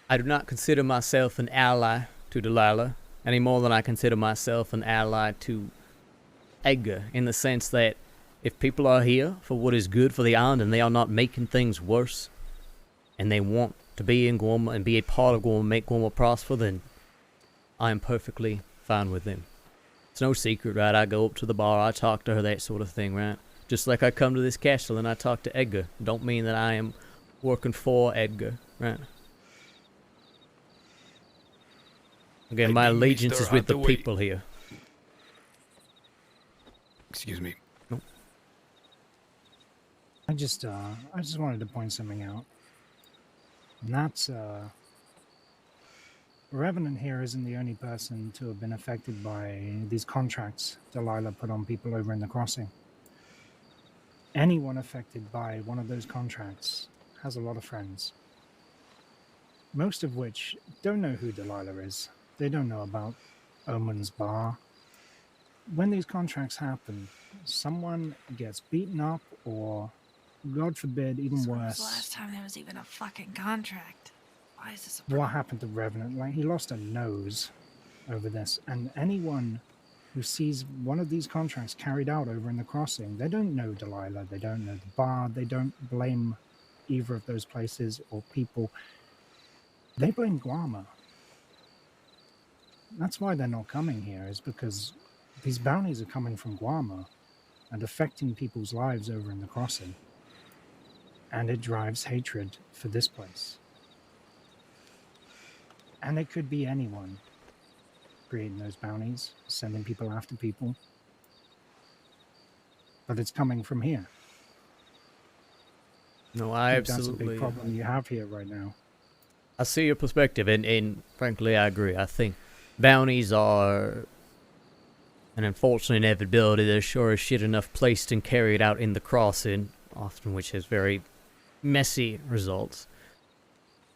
I do not consider myself an ally to Delilah any more than I consider myself an ally to Edgar, in the sense that if people are here for what is good for the island and they are not making things worse, and they want to be in Guarma and be a part of Guarma, make Guarma prosper, then I am perfectly fine with them. It's no secret, right? I go up to the bar, I talk to her, that sort of thing, right? Just like I come to this castle and I talk to Edgar. Don't mean that I am working for Edgar, right? Again, my allegiance is with the people here. Excuse me. No. I just wanted to point something out. And that's, Revenant here isn't the only person to have been affected by these contracts Delilah put on people over in the crossing. Anyone affected by one of those contracts has a lot of friends. Most of which don't know who Delilah is. They don't know about Omen's Bar. When these contracts happen, someone gets beaten up or, God forbid, even This was worse. the last time there was even a fucking contract. Why is this a What happened to Revenant? Like, he lost a nose over this. And anyone who sees one of these contracts carried out over in the crossing, they don't know Delilah, they don't know the bar, they don't blame either of those places or people. They blame Guarma. That's why they're not coming here, is because these bounties are coming from Guarma and affecting people's lives over in the crossing. And it drives hatred for this place. And it could be anyone creating those bounties, sending people after people. But it's coming from here. No, I think absolutely... That's a big problem you have here right now. I see your perspective, and frankly, I agree. I think bounties are an unfortunate inevitability. There's sure as shit enough placed and carried out in the crossing, often which has very messy results.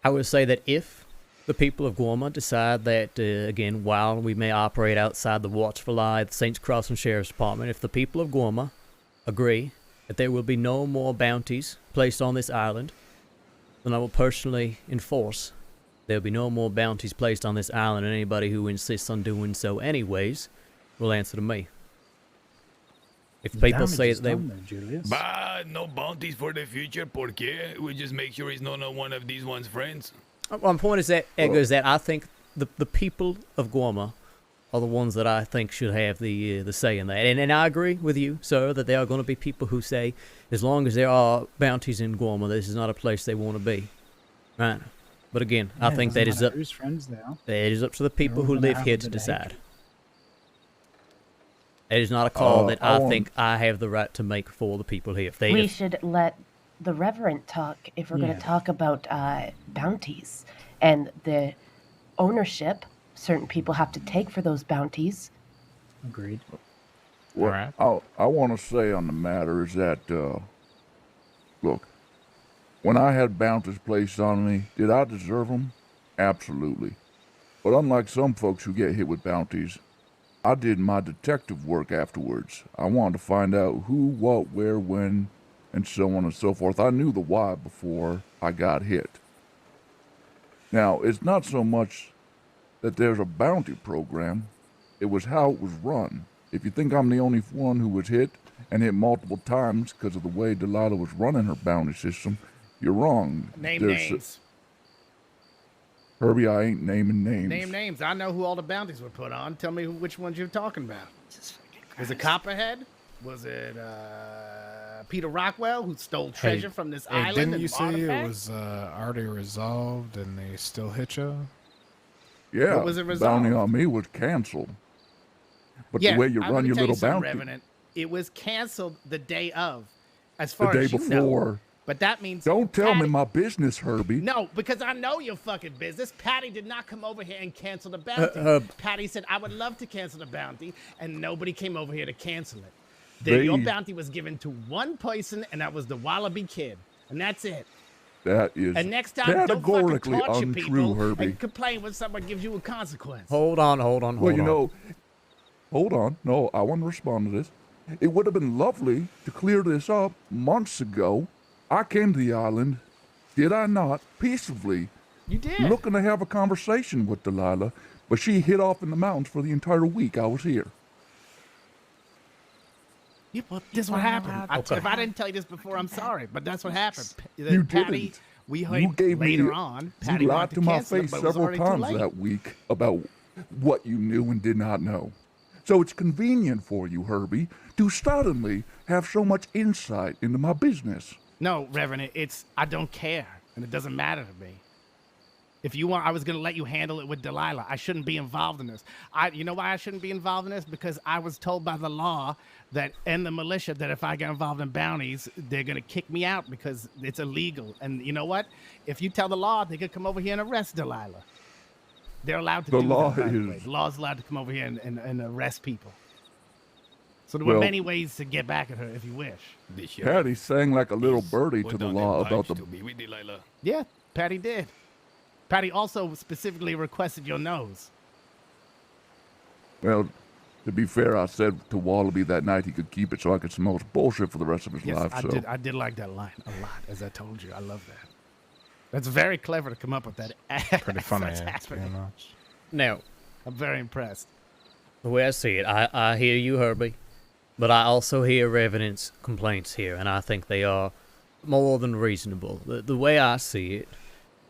I would say that if the people of Guarma decide that, again, while we may operate outside the watchful eye of the Saints Crossing Sheriff's Department, if the people of Guarma agree that there will be no more bounties placed on this island, then I will personally enforce there will be no more bounties placed on this island, and anybody who insists on doing so anyways will answer to me. If people say that they... But no bounties for the future, ¿por qué? We just make sure he's not one of these one's friends. My point is that, Edgar, is that I think the people of Guarma are the ones that I think should have the say in that. And I agree with you, sir, that there are going to be people who say, as long as there are bounties in Guarma, this is not a place they want to be. Right? But again, I think that is up. Who's friends now? It is up to the people who live here to decide. It is not a call that I think I have the right to make for the people here. If they We should let the Reverend talk if we're going to talk about bounties and the ownership certain people have to take for those bounties. Agreed. What I want to say on the matter is that, look, when I had bounties placed on me, did I deserve them? Absolutely. But unlike some folks who get hit with bounties, I did my detective work afterwards. I wanted to find out who, what, where, when, and so on and so forth. I knew the why before I got hit. Now, it's not so much that there's a bounty program, it was how it was run. If you think I'm the only one who was hit, and hit multiple times because of the way Delilah was running her bounty system, you're wrong. Name names. Herbie, I ain't naming names. Name names. I know who all the bounties were put on. Tell me which ones you're talking about. Was it Copperhead? Was it Peter Rockwell, who stole treasure from this island? Didn't and you say artifacts? it was already resolved and they still hit you? Yeah, What was it the bounty resolved? on me was canceled. But Yeah, the way you I'm run gonna your tell you little something, bounty, Revenant. It was canceled the day of, as the far day as you before. know. But that means Don't tell me Patty- my business, Herbie. No, because I know your fucking business. Patty did not come over here and cancel the bounty. Patty said, I would love to cancel the bounty, and nobody came over here to cancel it. Your bounty was given to one person, and that was the Wallaby Kid. And that's it. That is And next time, don't fucking categorically torture untrue, people Herbie. and complain when someone gives you a consequence. Hold on. Well, you know, hold on. No, I want to respond to this. It would have been lovely to clear this up months ago. I came to the island, did I not, peacefully, You did. looking to have a conversation with Delilah, but she hid off in the mountains for the entire week I was here. Yeah, well, this is what happened. If I didn't tell you this before, I'm sorry, but that's what happened. You Patty, didn't. we You heard gave later me, on. Patty you lied wanted to my cancel it, face but it was several already too times late. that week about what you knew and did not know. So it's convenient for you, Herbie, to suddenly have so much insight into my business. No, Reverend, I don't care, and it doesn't matter to me. If you want, I was going to let you handle it with Delilah. I shouldn't be involved in this. You know why I shouldn't be involved in this? Because I was told by the law that and the militia that if I get involved in bounties, they're going to kick me out because it's illegal. And you know what? If you tell the law, they could come over here and arrest Delilah. They're allowed to The do law that, by the way. is- The law's allowed to come over here and arrest people. So there were Well- many ways to get back at her if you wish. Patty sang like a little birdie to the law about the... Yeah, Patty did. Patty also specifically requested your nose. Well, to be fair, I said to Wallaby that night he could keep it so I could smell his bullshit for the rest of his Yes, life. I So did. I did like that line a lot, as I told you. I love that. That's very clever to come up with that. Pretty funny, That's to be happening. honest. Now, I'm very impressed. the way I see it, I hear you, Herbie, but I also hear Revenant's complaints here, and I think they are more than reasonable. The way I see it,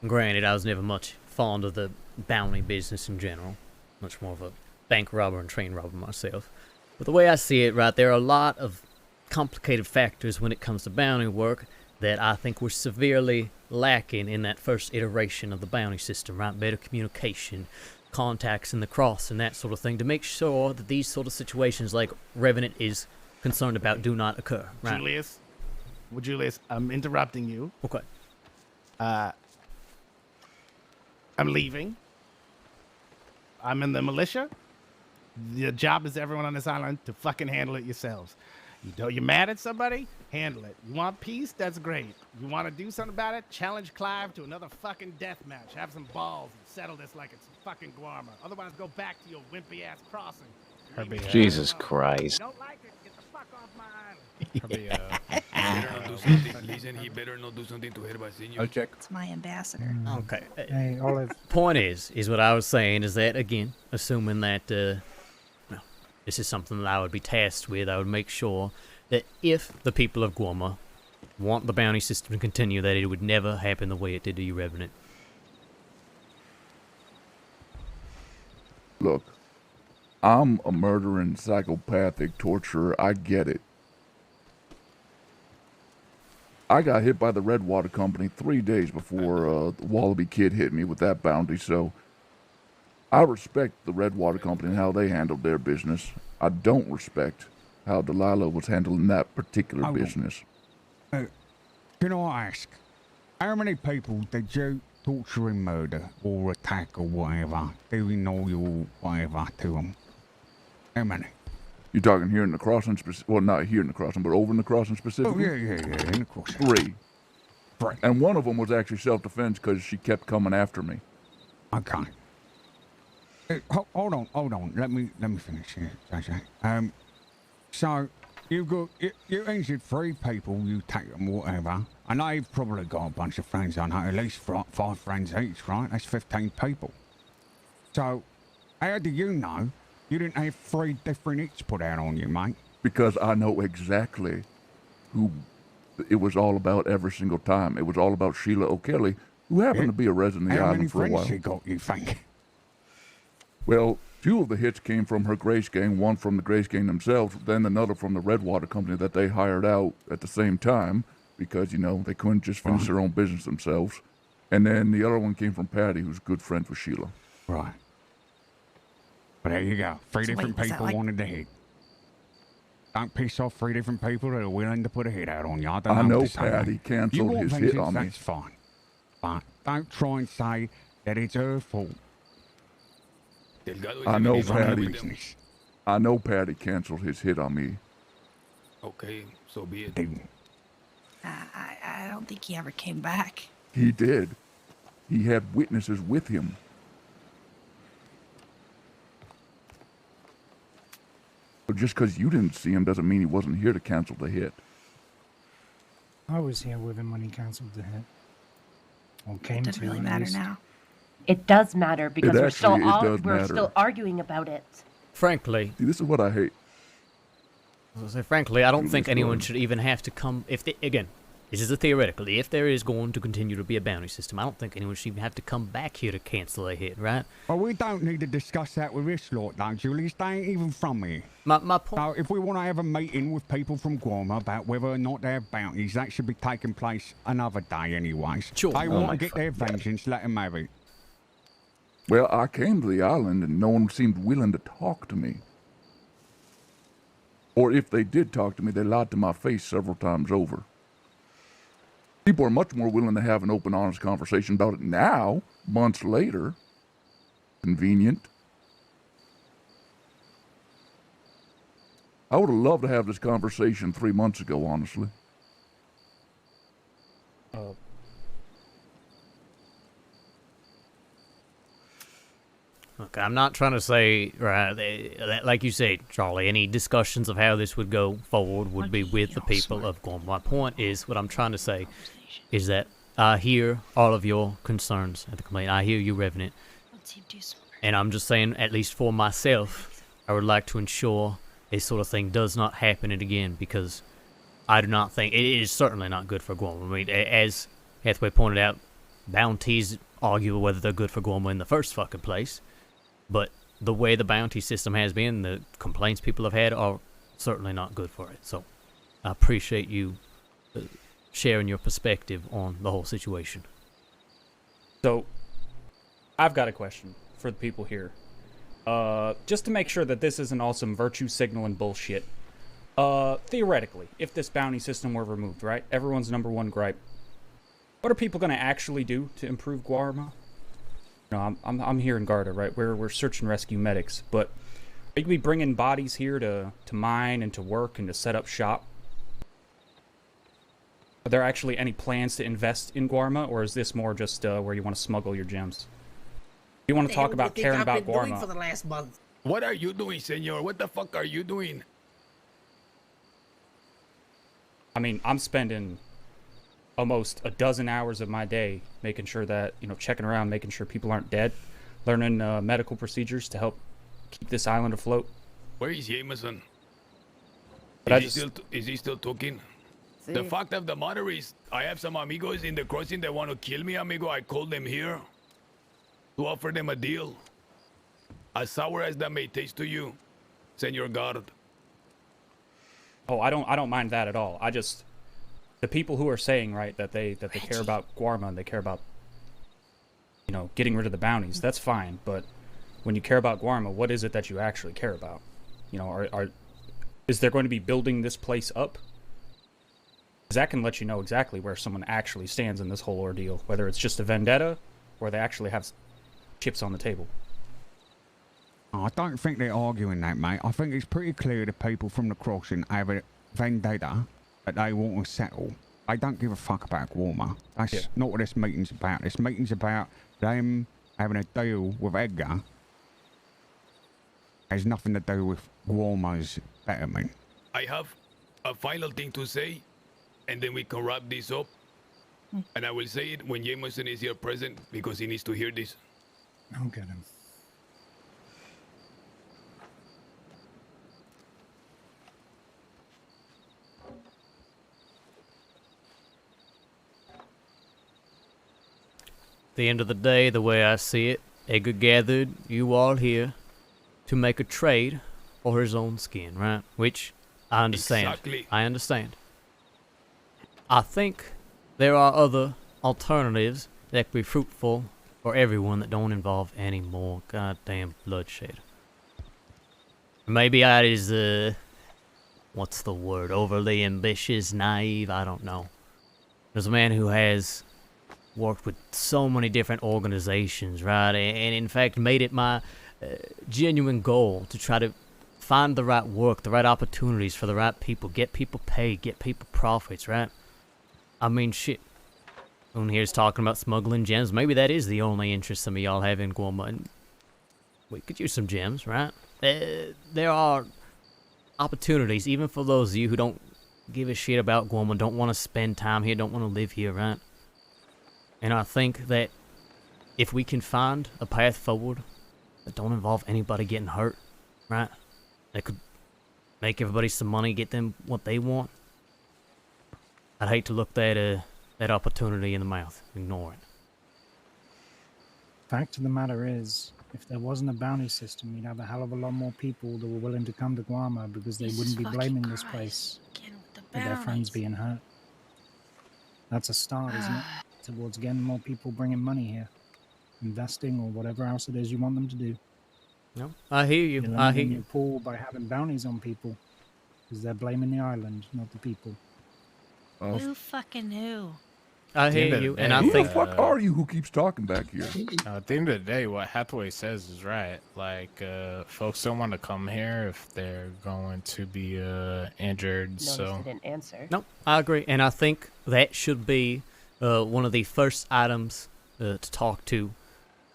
granted, I was never much fond of the bounty business in general, much more of a bank robber and train robber myself, but the way I see it, right, there are a lot of complicated factors when it comes to bounty work that I think were severely lacking in that first iteration of the bounty system, right? Better communication, contacts in the cross, and that sort of thing, to make sure that these sort of situations like Revenant is concerned about do not occur, right? Julius, I'm interrupting you. Okay. I'm leaving. I'm in the militia. The job is everyone on this island to fucking handle it yourselves. You're mad at somebody? Handle it. You want peace? That's great. You want to do something about it? Challenge Clive to another fucking death match. Have some balls and settle this like it's fucking Guarma. Otherwise, go back to your wimpy ass crossing. Jesus Christ. Don't like it? Get the fuck off my island. Better not do something. Listen, he better not do something to Herbasinho. I'll check. It's my ambassador. Okay. Hey, Olive. Point is what I was saying is that, again, assuming that, well, this is something that I would be tasked with, I would make sure that if the people of Guarma want the bounty system to continue, that it would never happen the way it did to you, Revenant. Look, I'm a murdering, psychopathic torturer. I get it. I got hit by the Redwater Company 3 days before the Wallaby Kid hit me with that bounty, so I respect the Redwater Company and how they handled their business. I don't respect how Delilah was handling that particular business. Can I ask, how many people did you torture and murder or attack or whatever, doing all your whatever to them? How many? You're talking here in the crossing, well, not here in the crossing, but over in the crossing specifically? Oh, yeah, in the crossing. 3. Right. And one of them was actually self-defense because she kept coming after me. Okay. Hold on. Let me finish here, JJ. So you injured 3 people. You take them, whatever. I know you've probably got a bunch of friends. I know at least 5 friends each, right? That's 15 people. So how do you know you didn't have 3 different hits put out on you, mate? Because I know exactly who it was all about every single time. It was all about Sheila O'Kelly, who happened to be a resident of the island for a while. How many friends she got, you think? Well, 2 of the hits came from her Grace Gang, one from the Grace Gang themselves, then another from the Redwater Company that they hired out at the same time because, you know, they couldn't just finish their own business themselves. And then the other one came from Patty, who's good friends with Sheila. Right. But there you go. 3 different people wanted to hit. Don't piss off 3 different people that are willing to put a hit out on you. I know Patty canceled his hit on me. That's fine. But don't try and say that it's her fault. I know Patty canceled his hit on me. Okay, so be it. I don't think he ever came back. He did. He had witnesses with him. But just because you didn't see him doesn't mean he wasn't here to cancel the hit. I was here with him when he cancelled the hit. Or came It doesn't really matter now. It does matter because we're matter. still arguing about it. Frankly, see, this is what I hate. Frankly, I don't think anyone should even have to come. Again, this is a theoretical. If there is going to continue to be a bounty system, I don't think anyone should even have to come back here to cancel a hit, right? Well, we don't need to discuss that with this lot, though, Julius. They ain't even from here. My point. So if we want to have a meeting with people from Guarma about whether or not they have bounties, that should be taking place another day, anyways. Sure. They want to get their vengeance. Let them have it. Well, I came to the island and no one seemed willing to talk to me. Or if they did talk to me, they lied to my face several times over. People are much more willing to have an open, honest conversation about it now, months later. Convenient. I would have loved to have this conversation 3 months ago, honestly. Look, I'm not trying to say, right, like you say, Charlie, any discussions of how this would go forward would be with the people of Guarma. My point is, what I'm trying to say is that I hear all of your concerns at the complaint. I hear you, Revenant. And I'm just saying, at least for myself, I would like to ensure this sort of thing does not happen again, because I do not think, it is certainly not good for Guarma. I mean, as Hathaway pointed out, bounties argue whether they're good for Guarma in the first fucking place. But the way the bounty system has been, the complaints people have had are certainly not good for it. So I appreciate you sharing your perspective on the whole situation. So I've got a question for the people here. Just to make sure that this isn't all some virtue signaling bullshit. Theoretically, if this bounty system were removed, right? Everyone's #1 gripe. What are people going to actually do to improve Guarma? No, I'm here in Garda, right? We're search and rescue medics, but Are you be bringing bodies here to mine and to work and to set up shop? Are there actually any plans to invest in Guarma, or is this more just where you want to smuggle your gems? You want to talk about caring about Guarma? For the last month. What are you doing, senor? What the fuck are you doing? I mean, I'm spending almost a dozen hours of my day making sure that, checking around, making sure people aren't dead, learning medical procedures to help keep this island afloat. Where is Jameson? But Is he still talking? See? The fact of the matter is, I have some amigos in the crossing that want to kill me, amigo. I called them here to offer them a deal. As sour as that may taste to you, Senor Guard. Oh, I don't mind that at all. The people who are saying, right, that they care about Guarma and they care about, getting rid of the bounties, that's fine. But when you care about Guarma, what is it that you actually care about? Is there going to be building this place up? Because that can let you know exactly where someone actually stands in this whole ordeal, whether it's just a vendetta or they actually have chips on the table. I don't think they're arguing that, mate. I think it's pretty clear the people from the crossing have a vendetta that they want to settle. They don't give a fuck about Guarma. That's not what this meeting's about. This meeting's about them having a deal with Edgar. Has nothing to do with Guarma's betterment. I have a final thing to say, and then we can wrap this up. And I will say it when Jameson is here present, because he needs to hear this. I'll get him. At the end of the day, the way I see it, Edgar gathered you all here to make a trade for his own skin, right? Which I understand. Exactly. I understand. I think there are other alternatives that could be fruitful for everyone that don't involve any more goddamn bloodshed. Maybe I is, what's the word? Overly ambitious, naive, I don't know. There's a man who has worked with so many different organizations, right? And in fact made it my genuine goal to try to find the right work, the right opportunities for the right people, get people paid, get people profits, right? I mean, shit. When here's talking about smuggling gems, maybe that is the only interest some of y'all have in Guarma, and we could use some gems, right? There are opportunities, even for those of you who don't give a shit about Guarma, don't want to spend time here, don't want to live here, right? And I think that if we can find a path forward that don't involve anybody getting hurt, right? That could make everybody some money, get them what they want. I'd hate to look that opportunity in the mouth, ignore it. Fact of the matter is, if there wasn't a bounty system, you'd have a hell of a lot more people that were willing to come to Guarma because they wouldn't be blaming this place for their friends being hurt. That's a start, isn't it? Towards getting more people bringing money here, investing or whatever else it is you want them to do. No, I hear you. You're I hear limiting you. your pool by having bounties on people because they're blaming the island, not the people. Who fucking knew? I hear you, and I Who think. the fuck are you who keeps talking back here? At the end of the day, what Hathaway says is right. Like, folks don't want to come here if they're going to be injured. Notice So I didn't answer. No, I agree, and I think that should be one of the first items to talk to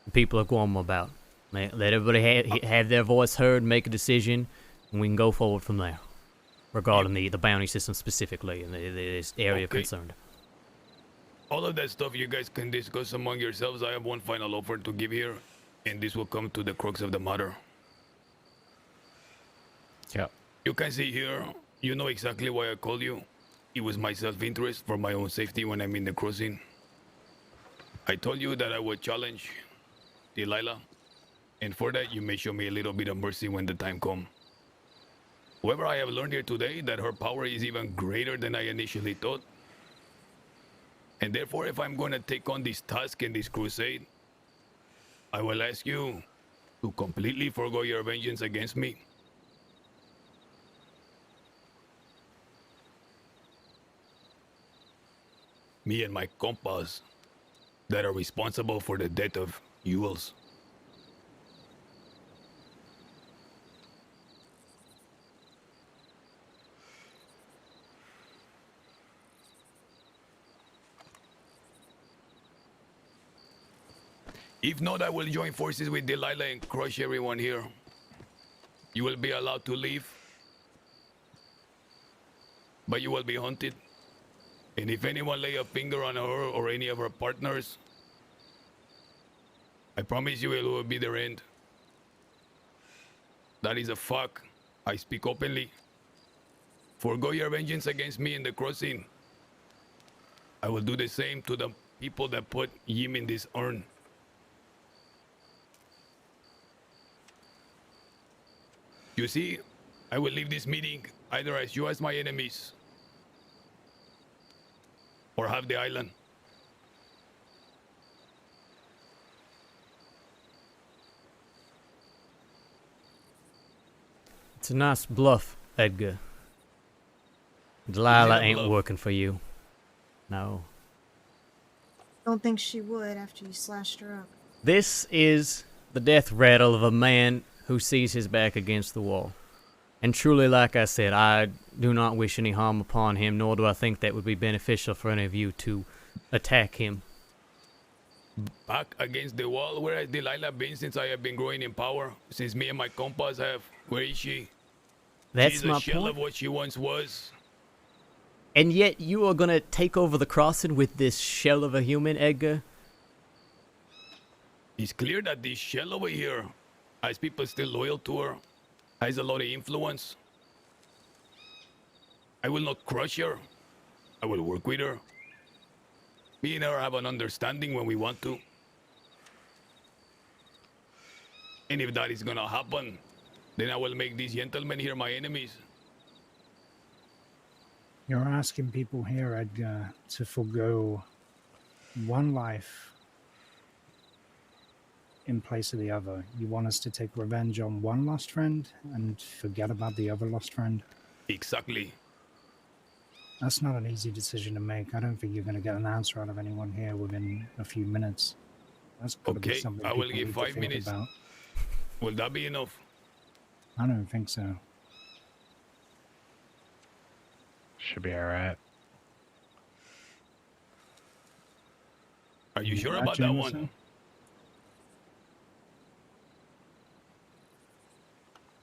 the people of Guarma about. Let everybody have their voice heard, make a decision, and we can go forward from there regarding the bounty system specifically and this area concerned. All of that stuff you guys can discuss among yourselves. I have one final offer to give here, and this will come to the crux of the matter. Yeah. You can see here, you know exactly why I called you. It was my self-interest for my own safety when I'm in the crossing. I told you that I would challenge Delilah, and for that you may show me a little bit of mercy when the time comes. However, I have learned here today that her power is even greater than I initially thought. And therefore, if I'm going to take on this task and this crusade, I will ask you to completely forgo your vengeance against me. Me and my compas that are responsible for the death of Julius. If not, I will join forces with Delilah and crush everyone here. You will be allowed to leave, but you will be hunted. And if anyone lay a finger on her or any of her partners, I promise you it will be their end. That is a fuck. I speak openly. Forgo your vengeance against me in the crossing. I will do the same to the people that put him in this urn. You see, I will leave this meeting either as you as my enemies or have the island. It's a nice bluff, Edgar. Delilah ain't working for you. No. Don't think she would after you slashed her up. This is the death rattle of a man who sees his back against the wall. And truly, like I said, I do not wish any harm upon him, nor do I think that would be beneficial for any of you to attack him. Back against the wall? Where has Delilah been since I have been growing in power? Since me and my compas have? Where is she? That's She's my a shell point. of what she once was. And yet you are going to take over the crossing with this shell of a human, Edgar? It's clear that this shell over here has people still loyal to her, has a lot of influence. I will not crush her. I will work with her. Me and her have an understanding when we want to. And if that is gonna happen, then I will make these gentlemen here my enemies. You're asking people here, Edgar, to forgo one life in place of the other. You want us to take revenge on one lost friend and forget about the other lost friend? Exactly. That's not an easy decision to make. I don't think you're going to get an answer out of anyone here within a few minutes. That's got to be Okay, something I will people give need to 5 think minutes. about. Will that be enough? I don't think so. Should be alright. Are you sure Right, about that Jameson? one?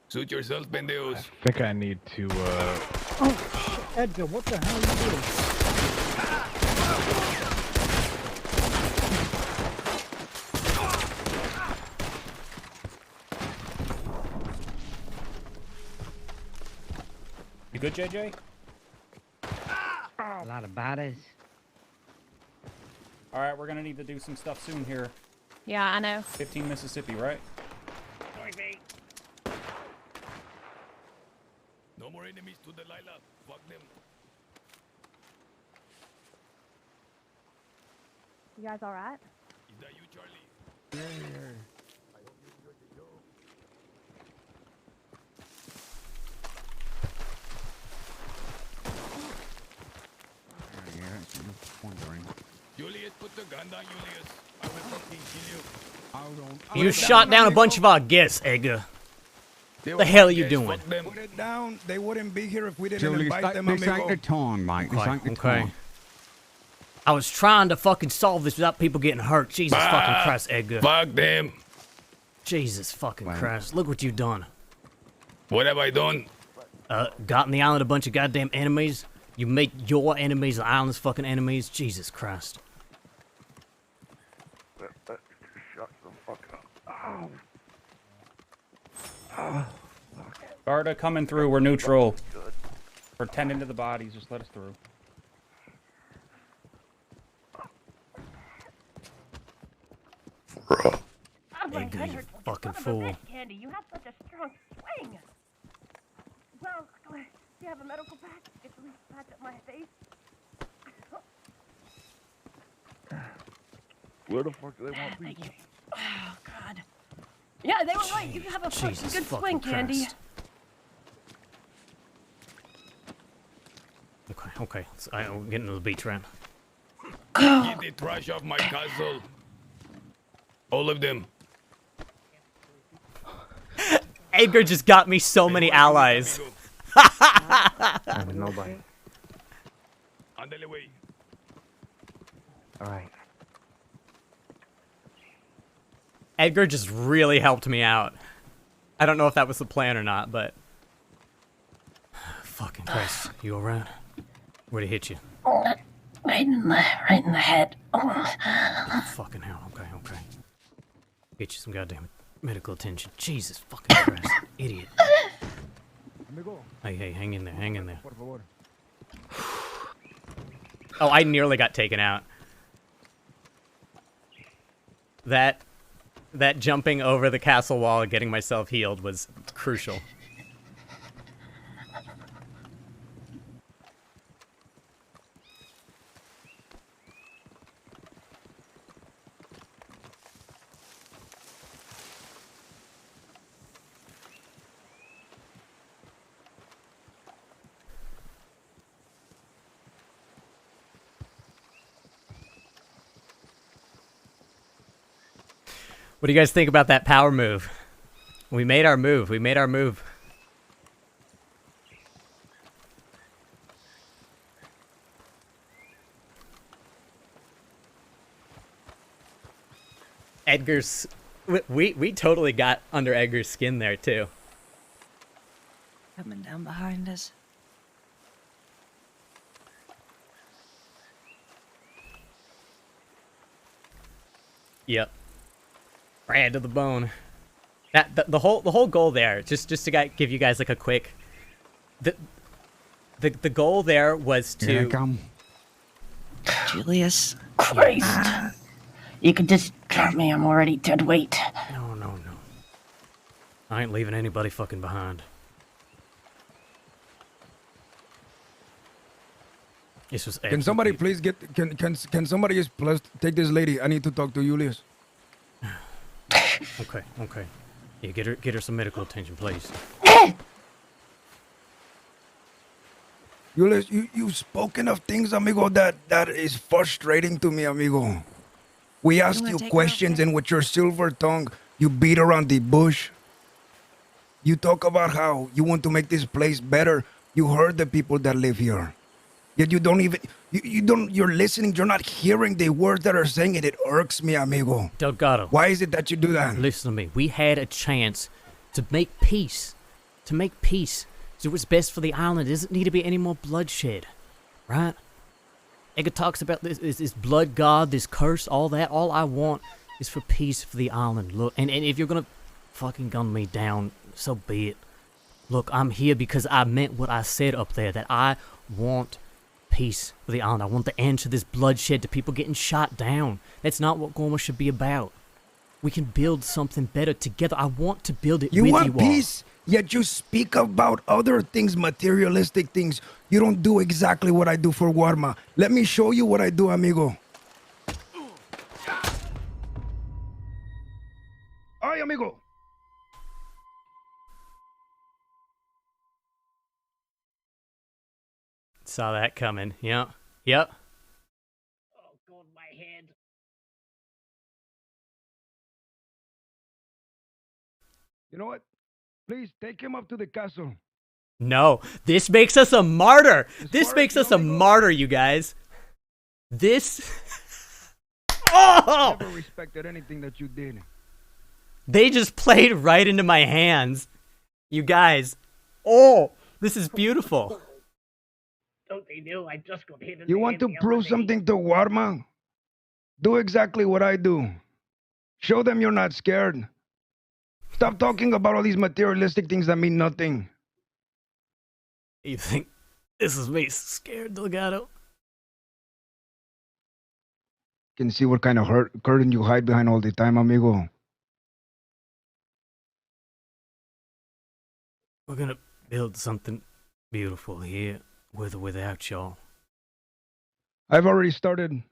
Suit yourself, pendejos. I think I need to, Oh, shit, Edgar, what the hell are you doing? You good, JJ? A lot of bodies. All right, we're gonna need to do some stuff soon here. Yeah, I know. 15 Mississippi, right? No more enemies to Delilah. Fuck them. You guys all right? Is that you, Charlie? Julius, put the gun down, Julius. I will fucking kill you. You shot down a bunch of our guests, Edgar. What the hell are you doing? Put it down. They wouldn't be here if we didn't Julius, invite them, this ain't amigo. the time, mate. This ain't the Okay. time. I was trying to fucking solve this without people getting hurt. Jesus fucking Christ, Edgar. Fuck them. Jesus fucking Christ. Look what you've done. What have I done? Got in the island a bunch of goddamn enemies. You make your enemies the island's fucking enemies. Jesus Christ. Shut the fuck up. Ow. Garda coming through. We're neutral. We're tending to the bodies. Just let us through. Oh my Edgar, God, you you're fucking son of a fool. bitch, Candy, you have such a strong swing. Well, do you have a medical pack? Get at least patch up my face. Where the fuck do they want me? Thank you. Oh God. Yeah, they were right. You have a fucking Jesus good fucking swing, Candy. Christ. Okay. I'm getting to the beach round. Get the trash off my castle. All of them. Edgar just got me so many allies. Nobody. Andale, way. All right. Edgar just really helped me out. I don't know if that was the plan or not, but... Fucking Christ. You alright? Where'd it hit you? Right in the head. Fucking hell. Okay. Get you some goddamn medical attention. Jesus fucking Christ. Idiot. Hey, hang in there. Oh, I nearly got taken out. That jumping over the castle wall and getting myself healed was crucial. What do you guys think about that power move? We made our move. Edgar's... We totally got under Edgar's skin there, too. Coming down behind us. Yep. Brand to the bone. The whole goal there, just to give you guys like a quick... The goal there was to... Here I come. Julius. Christ. You could just drop me. I'm already dead weight. No. I ain't leaving anybody fucking behind. This was... Can somebody please get... Can somebody just please take this lady? I need to talk to Julius. Okay. Yeah, get her some medical attention, please. Julius, you've spoken of things, amigo, that is frustrating to me, amigo. We asked you questions, and with your silver tongue, you beat around the bush. You talk about how you want to make this place better. You heard the people that live here. Yet you don't even... You're listening, you're not hearing the words that are saying it. It irks me, amigo. Delgado. Why is it that you do that? Listen to me. We had a chance to make peace. Do what's best for the island. There doesn't need to be any more bloodshed. Right? Edgar talks about this blood god, this curse, all that. All I want is for peace for the island. Look, and if you're gonna fucking gun me down, so be it. Look, I'm here because I meant what I said up there, that I want peace for the island. I want the end to this bloodshed, to people getting shot down. That's not what Gorma should be about. We can build something better together. I want to build it with you all. You want peace, yet you speak about other things, materialistic things. You don't do exactly what I do for Warma. Let me show you what I do, amigo. Ay, amigo. Saw that coming. Yep. Oh, God, my head. You know what? Please take him up to the castle. No, this makes us a martyr. This makes us a martyr, you guys. This... Oh! Never respected anything that you did. They just played right into my hands. You guys. Oh, this is beautiful. Don't they know I just got hit in You the want head to the prove other day? something to Warma? Do exactly what I do. Show them you're not scared. Stop talking about all these materialistic things that mean nothing. You think this is me scared, Delgado? Can see what kind of curtain you hide behind all the time, amigo. We're gonna build something beautiful here, with or without y'all. I've already started.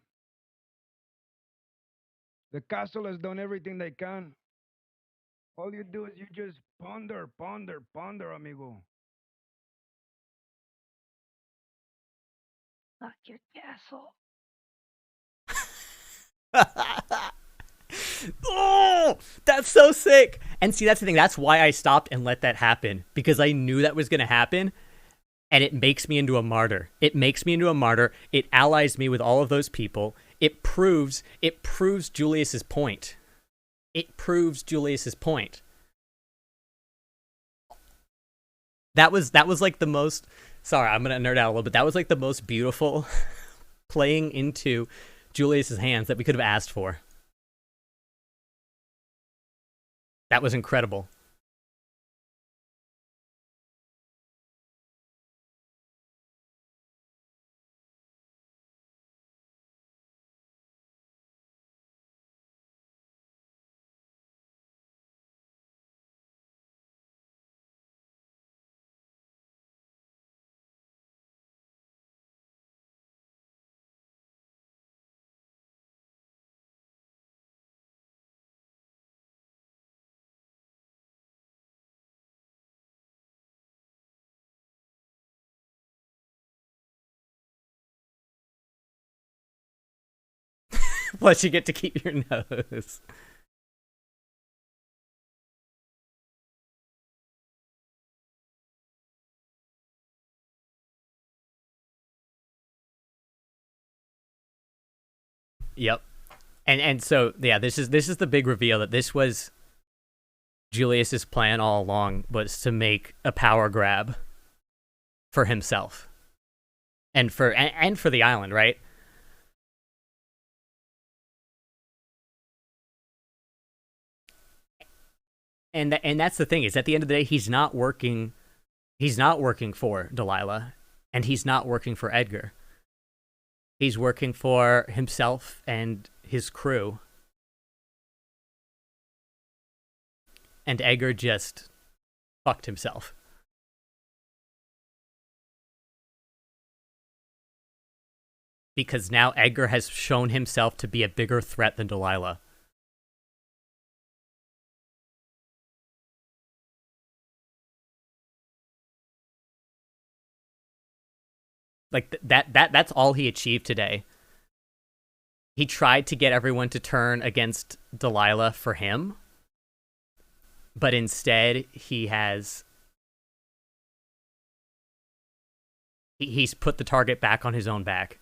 The castle has done everything they can. All you do is you just ponder, amigo. Lock your castle. Oh, that's so sick. And see, that's the thing. That's why I stopped and let that happen, because I knew that was going to happen, and it makes me into a martyr. It makes me into a martyr. It allies me with all of those people. It proves Julius's point. it proves Julius's point. That was like the most. Sorry, I'm gonna nerd out a little bit. That was like the most beautiful playing into Julius's hands that we could have asked for. That was incredible. Plus, you get to keep your nose. Yep. And so yeah, this is the big reveal that this was Julius's plan all along, was to make a power grab for himself and for the island, right? And that's the thing, is at the end of the day, he's not working for Delilah, and he's not working for Edgar. He's working for himself and his crew. And Edgar just fucked himself. Because now Edgar has shown himself to be a bigger threat than Delilah. Like, that's all he achieved today. He tried to get everyone to turn against Delilah for him, but instead he's put the target back on his own back.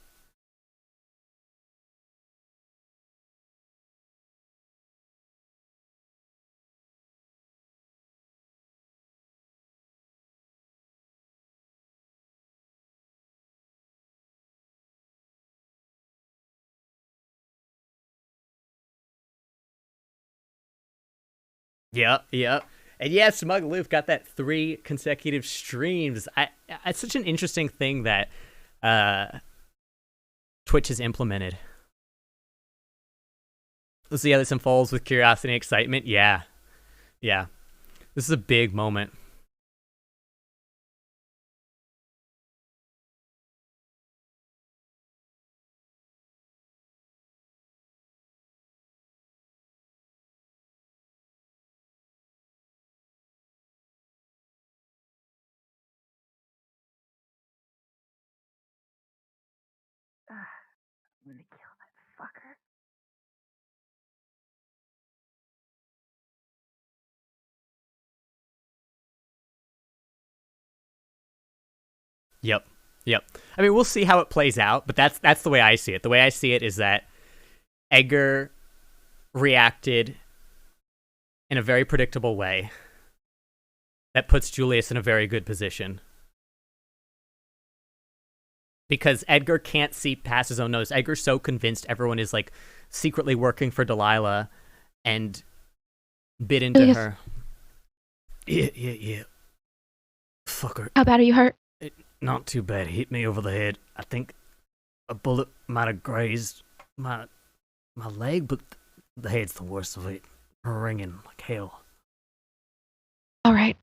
Yep. And yeah, Smug Loof got that 3 consecutive streams. It's such an interesting thing that Twitch has implemented. Let's see how this unfolds with curiosity and excitement. Yeah. This is a big moment. I'm gonna kill that fucker. Yep. I mean, we'll see how it plays out, but that's the way I see it. The way I see it is that Edgar reacted in a very predictable way that puts Julius in a very good position. Because Edgar can't see past his own nose. Edgar's so convinced everyone is, like, secretly working for Delilah and bit into Julius. her. Yeah. Fucker. How bad are you hurt? Not too bad. It hit me over the head. I think a bullet might have grazed my leg, but the head's the worst of it. Ringing like hell. All right.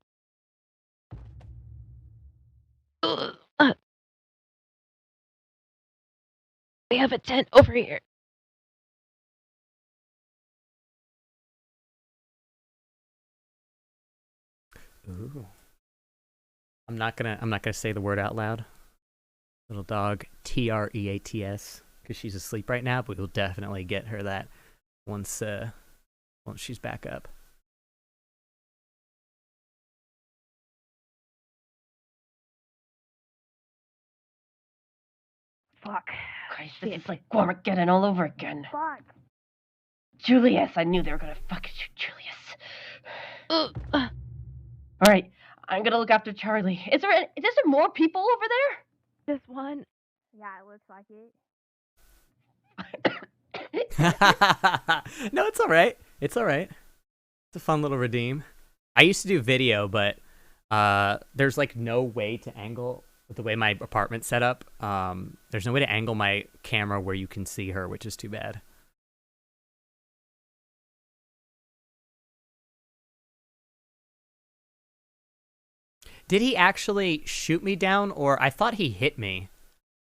We have a tent over here. Ooh. I'm not gonna say the word out loud. Little dog, Treats, because she's asleep right now, but we'll definitely get her that once she's back up. Fuck. Christ, this is like Gormageddon all over again. Fuck. Julius, I knew they were gonna fucking shoot Julius. All right, I'm gonna look after Charlie. Is there more people over there? Just one. Yeah, it looks like it. No, it's all right. It's all right. It's a fun little redeem. I used to do video, but there's like no way to angle with the way my apartment's set up. There's no way to angle my camera where you can see her, which is too bad. Did he actually shoot me down, or I thought he hit me?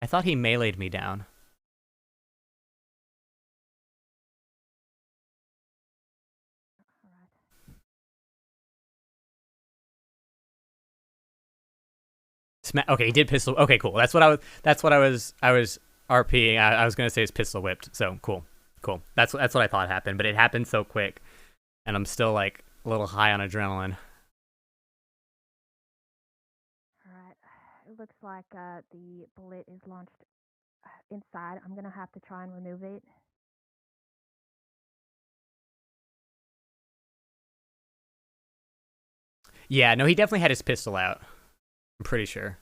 I thought he meleeed me down. Okay, he did pistol. Okay, cool. That's what I was RPing. I was gonna say it's pistol whipped. So cool. That's what I thought happened, but it happened so quick, and I'm still like a little high on adrenaline. All right. It looks like the bullet is launched inside. I'm gonna have to try and remove it. Yeah, no, he definitely had his pistol out. I'm pretty sure.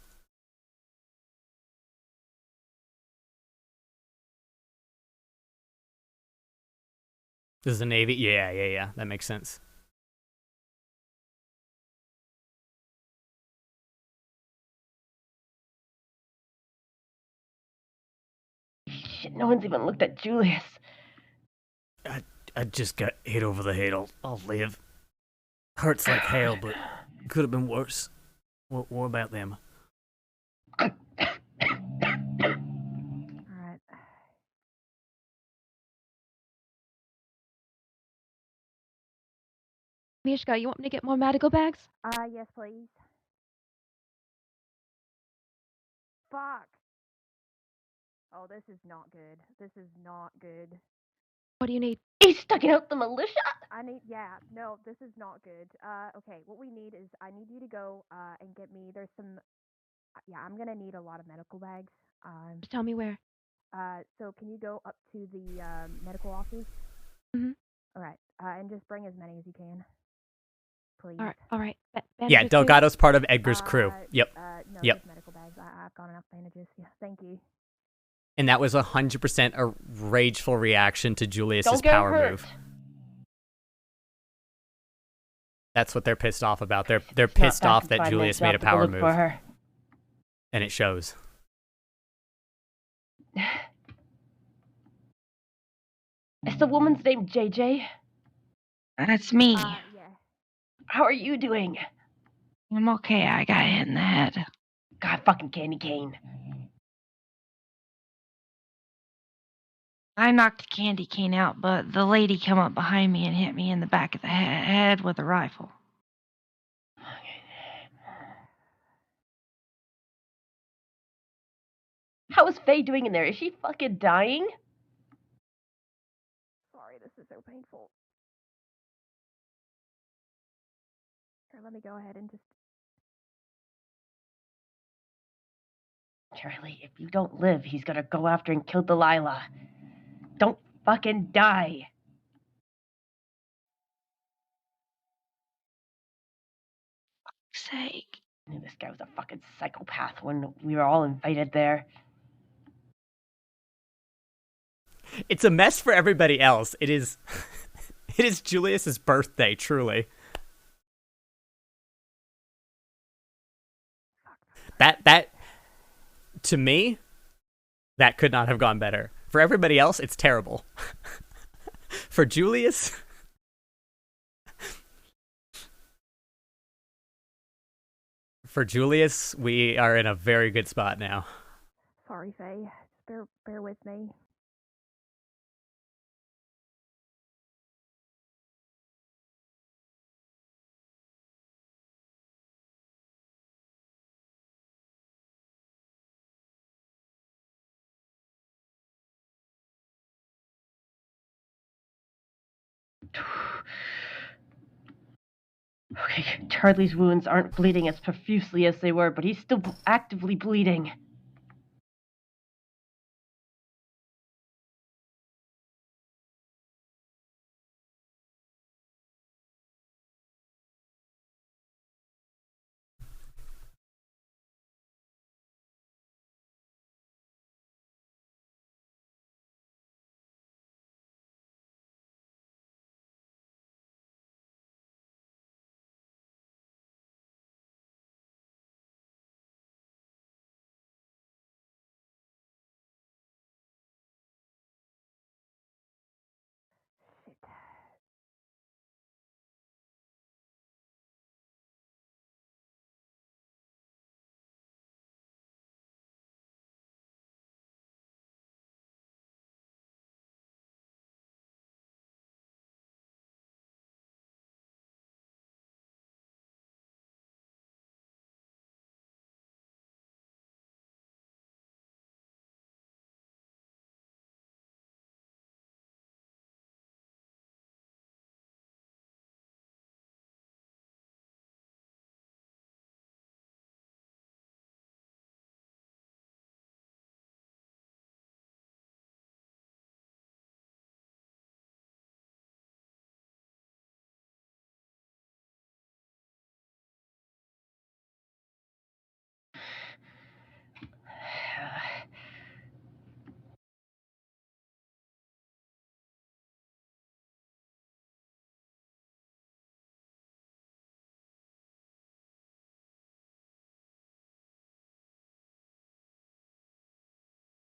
This is the Navy? Yeah. That makes sense. Shit, no one's even looked at Julius. I just got hit over the head. I'll live. Hurts like hell, but could have been worse. What about them? All right. Mishka, you want me to get more medical bags? Yes, please. Fuck. Oh, this is not good. This is not good. What do you need? He's stuck out the militia? No, this is not good. Okay, what we need is I need you to go and get me, there's some, I'm gonna need a lot of medical bags. Just tell me where. So can you go up to the medical office? Mm-hmm. All right, and just bring as many as you can, please. All right. Yeah, Delgado's part of Edgar's crew. Yep. No, Yep. just medical bags. I've got enough bandages. Yeah, thank you. And that was 100% a rageful reaction to Julius's Don't get power hurt. move. That's what they're pissed off about. They're pissed off that Julius made a power move. And it shows. Is the woman's name JJ? That's me. Yeah. How are you doing? I'm okay. I got hit in the head. God, fucking candy cane. I knocked the candy cane out, but the lady come up behind me and hit me in the back of the head with a rifle. How is Faye doing in there? Is she fucking dying? Sorry, this is so painful. Here, let me go ahead and just... Charlie, if you don't live, he's gonna go after and kill Delilah. Don't fucking die. Fuck's sake. I knew this guy was a fucking psychopath when we were all invited there. It's a mess for everybody else. It is it is Julius's birthday, truly. That to me, that could not have gone better. For everybody else, it's terrible. For Julius, we are in a very good spot now. Sorry, Faye. Just bear with me. Okay, Charlie's wounds aren't bleeding as profusely as they were, but he's still actively bleeding.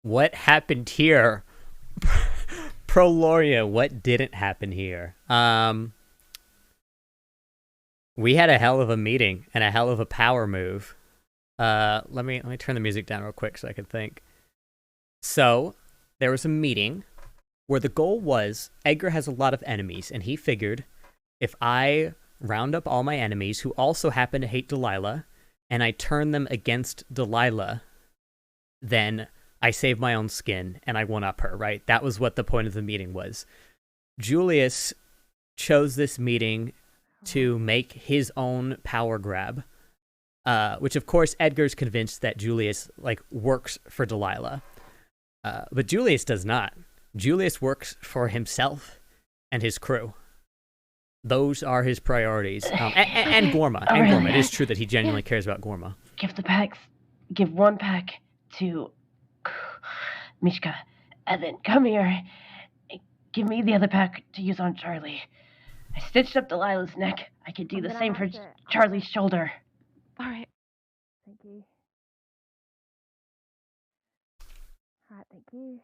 What happened here? Proloria, what didn't happen here? We had a hell of a meeting and a hell of a power move. Let me turn the music down real quick so I can think. So, there was a meeting where the goal was Edgar has a lot of enemies, and he figured if I round up all my enemies who also happen to hate Delilah, and I turn them against Delilah, then I save my own skin and I one-up her, right? That was what the point of the meeting was. Julius chose this meeting to make his own power grab, which of course Edgar's convinced that Julius works for Delilah. But Julius does not. Julius works for himself and his crew. Those are his priorities. And Gorma. And Gorma. It is true that he genuinely cares about Gorma. Give one pack to Mishka, and then come here. Give me the other pack to use on Charlie. I stitched up Delilah's neck. I could do the same for Charlie's shoulder. All right. Thank you. All right, thank you.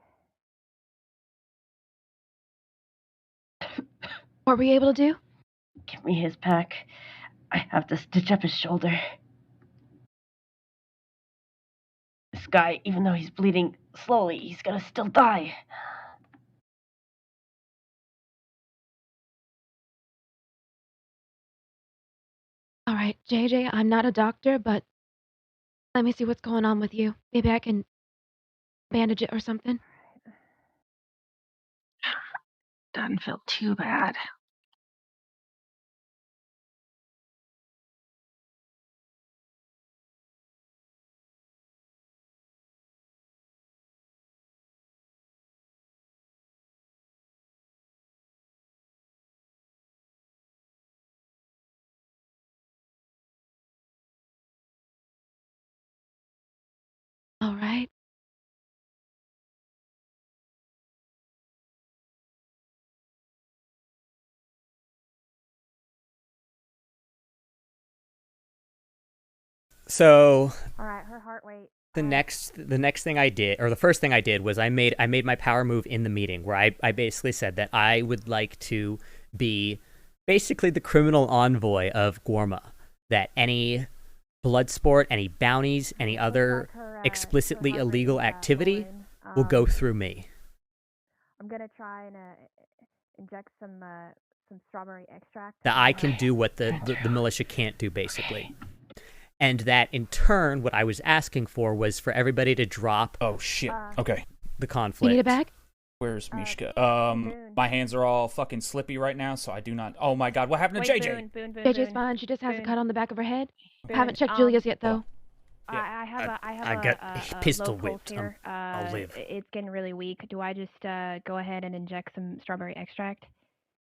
What were you able to do? Give me his pack. I have to stitch up his shoulder. This guy, even though he's bleeding slowly, he's gonna still die. All right, JJ, I'm not a doctor, but let me see what's going on with you. Maybe I can bandage it or something. Doesn't feel too bad. All right. So All right, her heart rate. the next thing I did, or the first thing I did, was I made my power move in the meeting where I basically said that I would like to be basically the criminal envoy of Gorma. That any blood sport, any bounties, any other explicitly illegal activity will go through me. I'm gonna try and inject some strawberry extract. That I can do what the militia can't do, basically. And that, in turn, what I was asking for was for everybody to drop... Oh, shit. Okay. ...the conflict. You need a bag? Where's Mishka? My hands are all fucking slippy right now, so I do not... Oh, my God. What happened to JJ? JJ's fine. She just has a cut on the back of her head. I haven't checked Julius yet, though. I have a pistol low pulse whipped. here. I'll live. It's getting really weak. Do I just go ahead and inject some strawberry extract?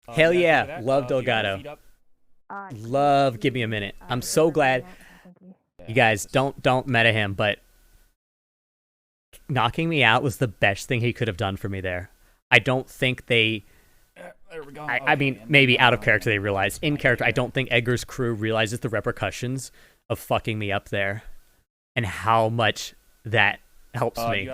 Hell yeah. Love Delgado. Love Give Me a Minute. I'm so glad... You guys, don't meta him, but knocking me out was the best thing he could have done for me there. I don't think they... There we go. I mean, maybe out of character they realize. In character, I don't think Edgar's crew realizes the repercussions of fucking me up there and how much that helps me.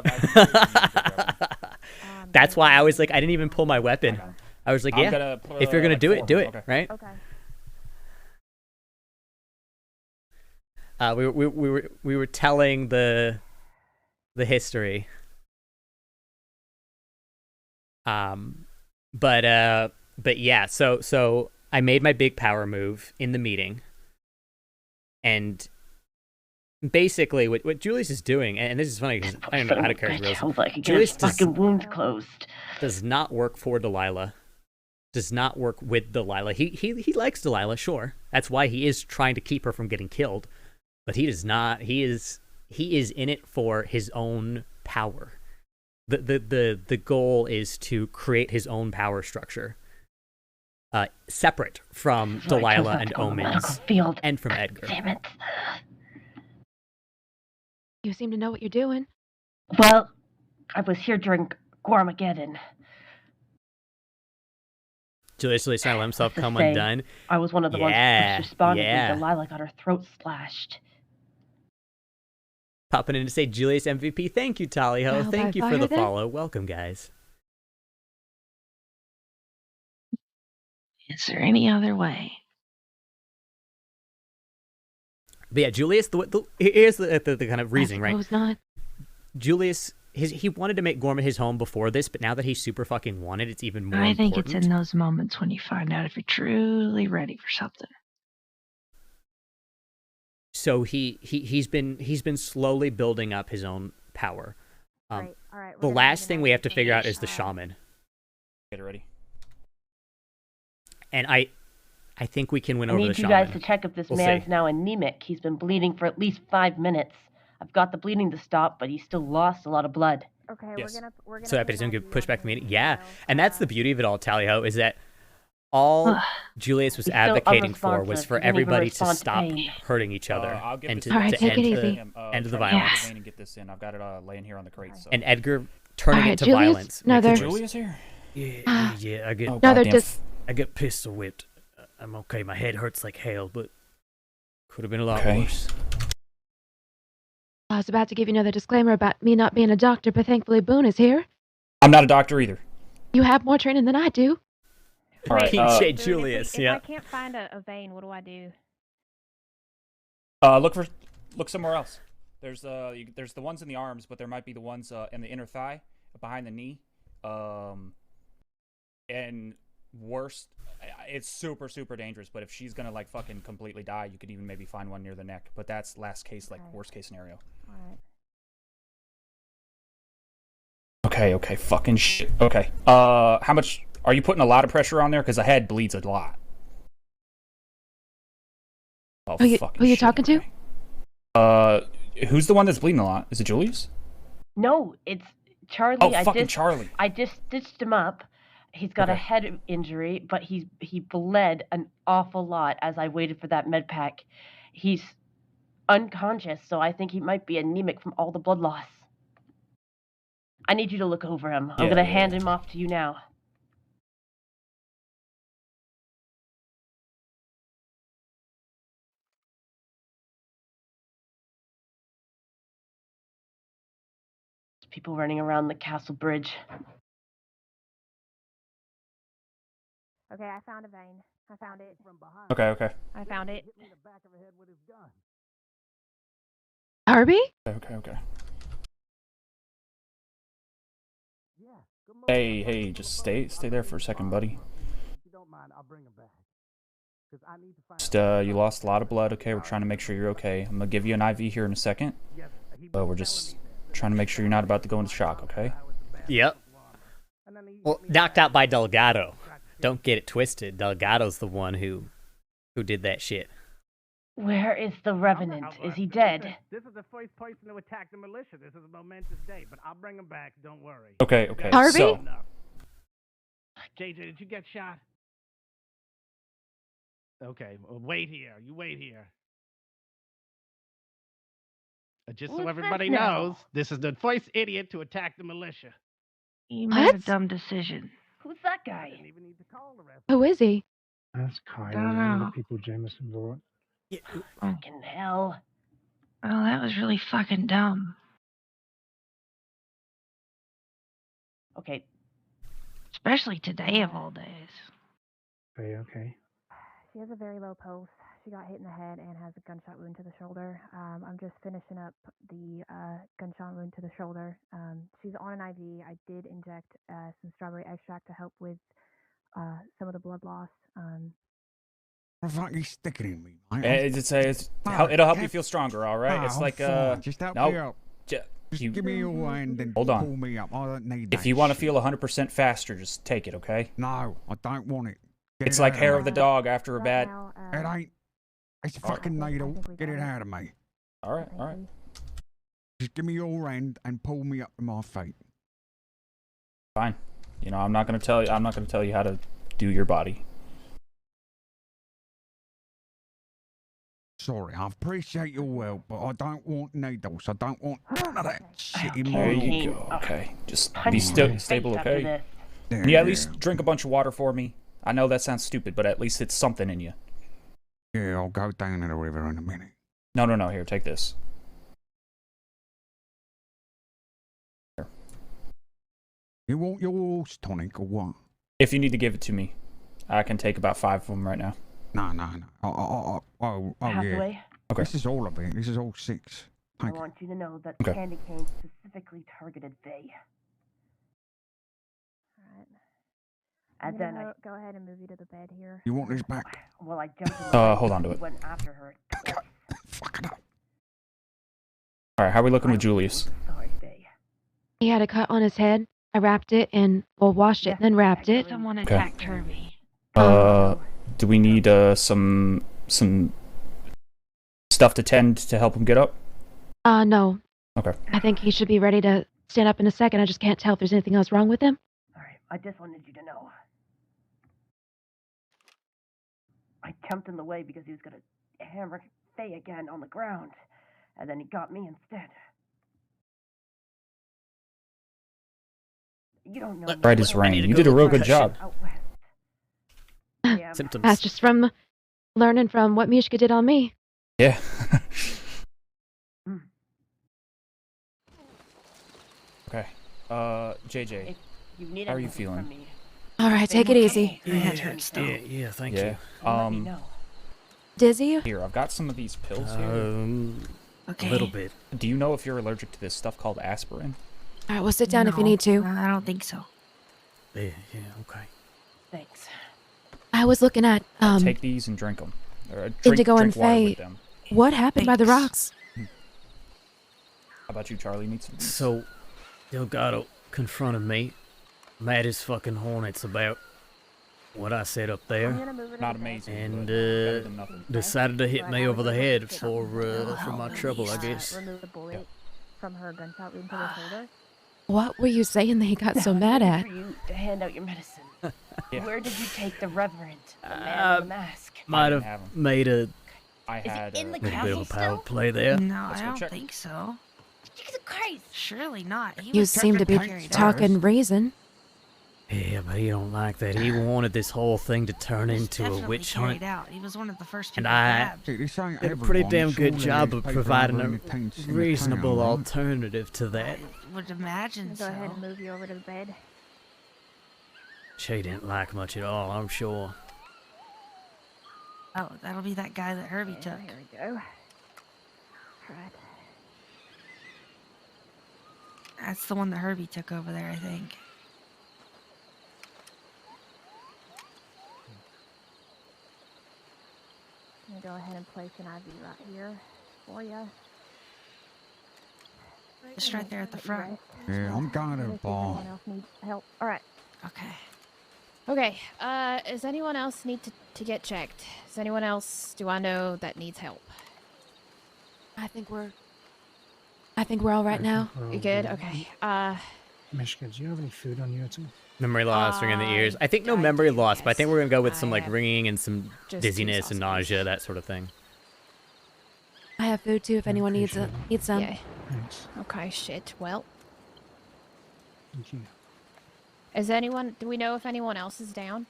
That's why I was like, I didn't even pull my weapon. Okay. I was like, yeah, if you're going to do it, do it, right? Okay. We were telling the history. But yeah, so I made my big power move in the meeting, and basically what Julius is doing, and this is funny because I don't know how to characterize Julius. Fucking wounds closed. Does not work for Delilah. Does not work with Delilah. He likes Delilah, sure. That's why he is trying to keep her from getting killed. But he does not. He is in it for his own power. The goal is to create his own power structure, separate from Delilah and Omens, and from Edgar. Damn it! You seem to know what you're doing. Well, I was here during Gormageddon. Julius really let himself come say, undone. I was one of the ones who first responded when Delilah got her throat slashed. Popping in to say Julius MVP. Thank you, Tally-Ho. Trial Thank by you for fire, the then? follow. Welcome, guys. Is there any other way? But yeah, Julius, here's the kind of reasoning, right? I suppose not. Julius, he wanted to make Gorman his home before this, but now that he's super fucking wanted, it's even more I think important. it's in those moments when you find out if you're truly ready for something. So he's been slowly building up his own power. All right. The last thing we have to figure out is the shaman. Get it ready. And I think we can win I over the need you shaman. guys to check if this We'll man's see. now anemic. He's been bleeding for at least 5 minutes. I've got the bleeding to stop, but he's still lost a lot of blood. Okay, Yes. we're gonna So happy to give pushback the meeting. Yeah, and that's the beauty of it all, Tally-Ho, is that all Julius was He's still advocating for was unresponsive. for He didn't even everybody to respond to stop pain. hurting each other I'll give and this to, All right, to take end it the easy. end of the Charlie, violence. I'll and get this in. I've got it laying here on the crate. So. And Edgar turning All right, it to Julius? violence. No, makes it they're- worse. Julius here? Yeah, I get. Oh, No, they're goddamn. just. I get pistol whipped. I'm okay. My head hurts like hell, but could have been a lot Okay. worse. I was about to give you another disclaimer about me not being a doctor, but thankfully Boone is here. I'm not a doctor either. You have more training than I do. All right. PJ Boone, Julius, if yeah. I can't find a vein, what do I do? Look somewhere else. There's the ones in the arms, but there might be the ones in the inner thigh, behind the knee, and worst. It's super dangerous. But if she's gonna like fucking completely die, you could even maybe find one near the neck. But that's last case, like worst case scenario. All right. Okay, fucking shit. Okay. How much are you putting a lot of pressure on there? Because the head bleeds a lot. Oh, Who you fucking shit. talking to? Who's the one that's bleeding a lot? Is it Julius? No, it's Charlie. Oh, fucking Charlie. I just stitched him up. He's got a head injury, but he bled an awful lot as I waited for that med pack. He's unconscious, so I think he might be anemic from all the blood loss. I need you to look over him. I'm gonna hand him off to you now. There's people running around the castle bridge. Okay, I found a vein. I found it from behind. Okay. I found it. Harvey? Okay. Hey, just stay there for a second, buddy. Just, you lost a lot of blood. Okay, we're trying to make sure you're okay. I'm gonna give you an IV here in a second, but we're just trying to make sure you're not about to go into shock. Okay? Yep. Well, knocked out by Delgado. Don't get it twisted. Delgado's the one who did that shit. Where is the Revenant? Is he dead? This is the first person to attack the militia. This is a momentous day, but I'll bring him back. Don't worry. Okay. Harvey? So, JJ, did you get shot? Okay, well, wait here. You wait here. Just so What's everybody this now? knows, this is the first idiot to attack the militia. You made a dumb decision. Who's that guy? Who is he? That's kind Don't of one of know. the people Jameson brought. Fucking hell. Oh, that was really fucking dumb. Okay. Especially today of all days. Okay. She has a very low pulse. She got hit in the head and has a gunshot wound to the shoulder. I'm just finishing up the gunshot wound to the shoulder. She's on an IV. I did inject some strawberry extract to help with some of the blood loss. What the fuck are you sticking in me, mate? it'll help you feel stronger. All right. It's like just help me up. Just You, give me your hand and hold on. pull me up. I don't need that. If you want to shit. feel 100% faster, just take it. Okay? No, I don't want it. Get It's it like out hair me. of the dog after a bad. It ain't. It's a fucking needle. Get it out of me. All right. Just give me your hand and pull me up to my feet. Fine. I'm not gonna tell you how to do your body. Sorry, I appreciate your help, but I don't want needles. I don't want none of that shit in my There you life. go. Okay. Just Punch be me in the stable. face after Okay. this. Can you at least drink a bunch of water for me? I know that sounds stupid, but at least it's something in you. Yeah, I'll go down to the river in a minute. No. Here, take this. You want your horse tonic or what? If you need to give it to me, I can take about 5 of them right now. No. Oh, yeah. Hathaway, Okay. This is all of it. This is all 6. I want you to know that Okay. candy cane specifically targeted Faye. I'm And then gonna go ahead and move you to the bed here. You want this back? well, I jumped in the way Hold on to and it. went after her. All right, how are we looking with Julius? Sorry, Faye. He had a cut on his head. I wrapped it and, well, washed it, then wrapped it. Someone Okay. attacked Herbie. Do we need some stuff to tend to help him get up? No. Okay. I think he should be ready to stand up in a second. I just can't tell if there's anything else wrong with him. Alright, I just wanted you to know. I jumped in the way because he was gonna hammer Faye again on the ground. And then he got me instead. You don't know. Right as rain. You did a real good job. Symptoms. That's just from learning from what Mishka did on me. Yeah. Okay. JJ, how are you feeling? All right, take it easy. Yeah, thank you. Dizzy? Here, I've got some of these pills here. Okay. A little bit. Do you know if you're allergic to this stuff called aspirin? All right, we'll sit down if you need to. I don't think so. Yeah, okay. Thanks. I was looking at, Take these and drink them. Indigo and water with Faye. them. What happened by the rocks? How about you, Charlie? Need some? So, Delgado confronted me, mad as fucking hornets about what I said up there, Not amazing. and better than nothing. decided to hit me over the head for my trouble, I guess. Remove the bullet from her gunshot wound to the shoulder. What were you saying that he got so mad at? For you to hand out your medicine. Yeah. Where did you take the Reverend, the man in the mask? Might have made a I had in the little bit of castle a power still? play there. No, Let's I go don't check. think so. Jesus Christ! Surely not. He You was seem to be carried out. talking reason. Yeah, but he don't like that. He wanted this whole thing to turn He was into a definitely witch carried hunt. out. He was one of the first And people I grabbed. This ain't did a pretty everyone. damn good Surely job there's of people providing over in a the tents in the reasonable town, right? alternative to that. I would imagine Go so. ahead and move you over to the bed. She didn't like much at all, I'm sure. Oh, that'll be that guy that Herbie took. Here we go. Right. That's the one that Herbie took over there, I think. I'm gonna go ahead and place an IV right here for you. Just right there at the front. Yeah, I'm going to the bar. Anyone else needs help? All right. Okay. Okay. Does anyone else need to get checked? Does anyone else do I know that needs help? I think we're all right now. You good? Okay. Mishka, do you have any food on you at all? Memory loss, ringing in the ears. I think no memory loss, but I think we're gonna go with some like ringing and some just dizziness two and nausea, that sort of thing. I have food too if anyone needs some. Yeah. Thanks. Okay. Shit. Well, Thank you. do we know if anyone else is down?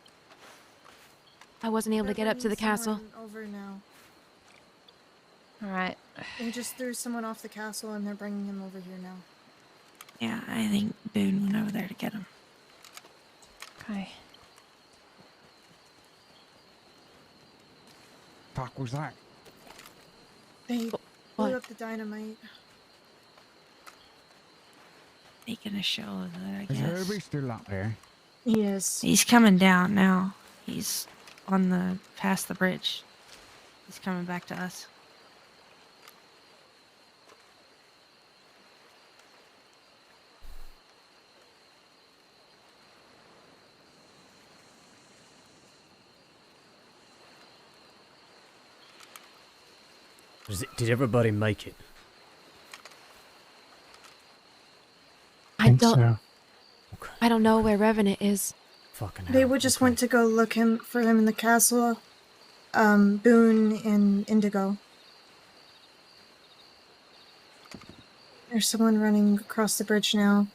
I wasn't able to get up to the castle. Over now. All right. They just threw someone off the castle and they're bringing him over here now. Yeah, I think Boone went over there to get him. Okay. Fuck was that? They What? blew up the dynamite. Making a show of it, I Is guess. Herbie still up there? He is. He's coming down now. He's on past the bridge. He's coming back to us. Did everybody make it? I Think don't so. I don't know where Revenant is. Fucking They would just went to go look for him in the castle. Boone and Indigo. There's someone running across the bridge now.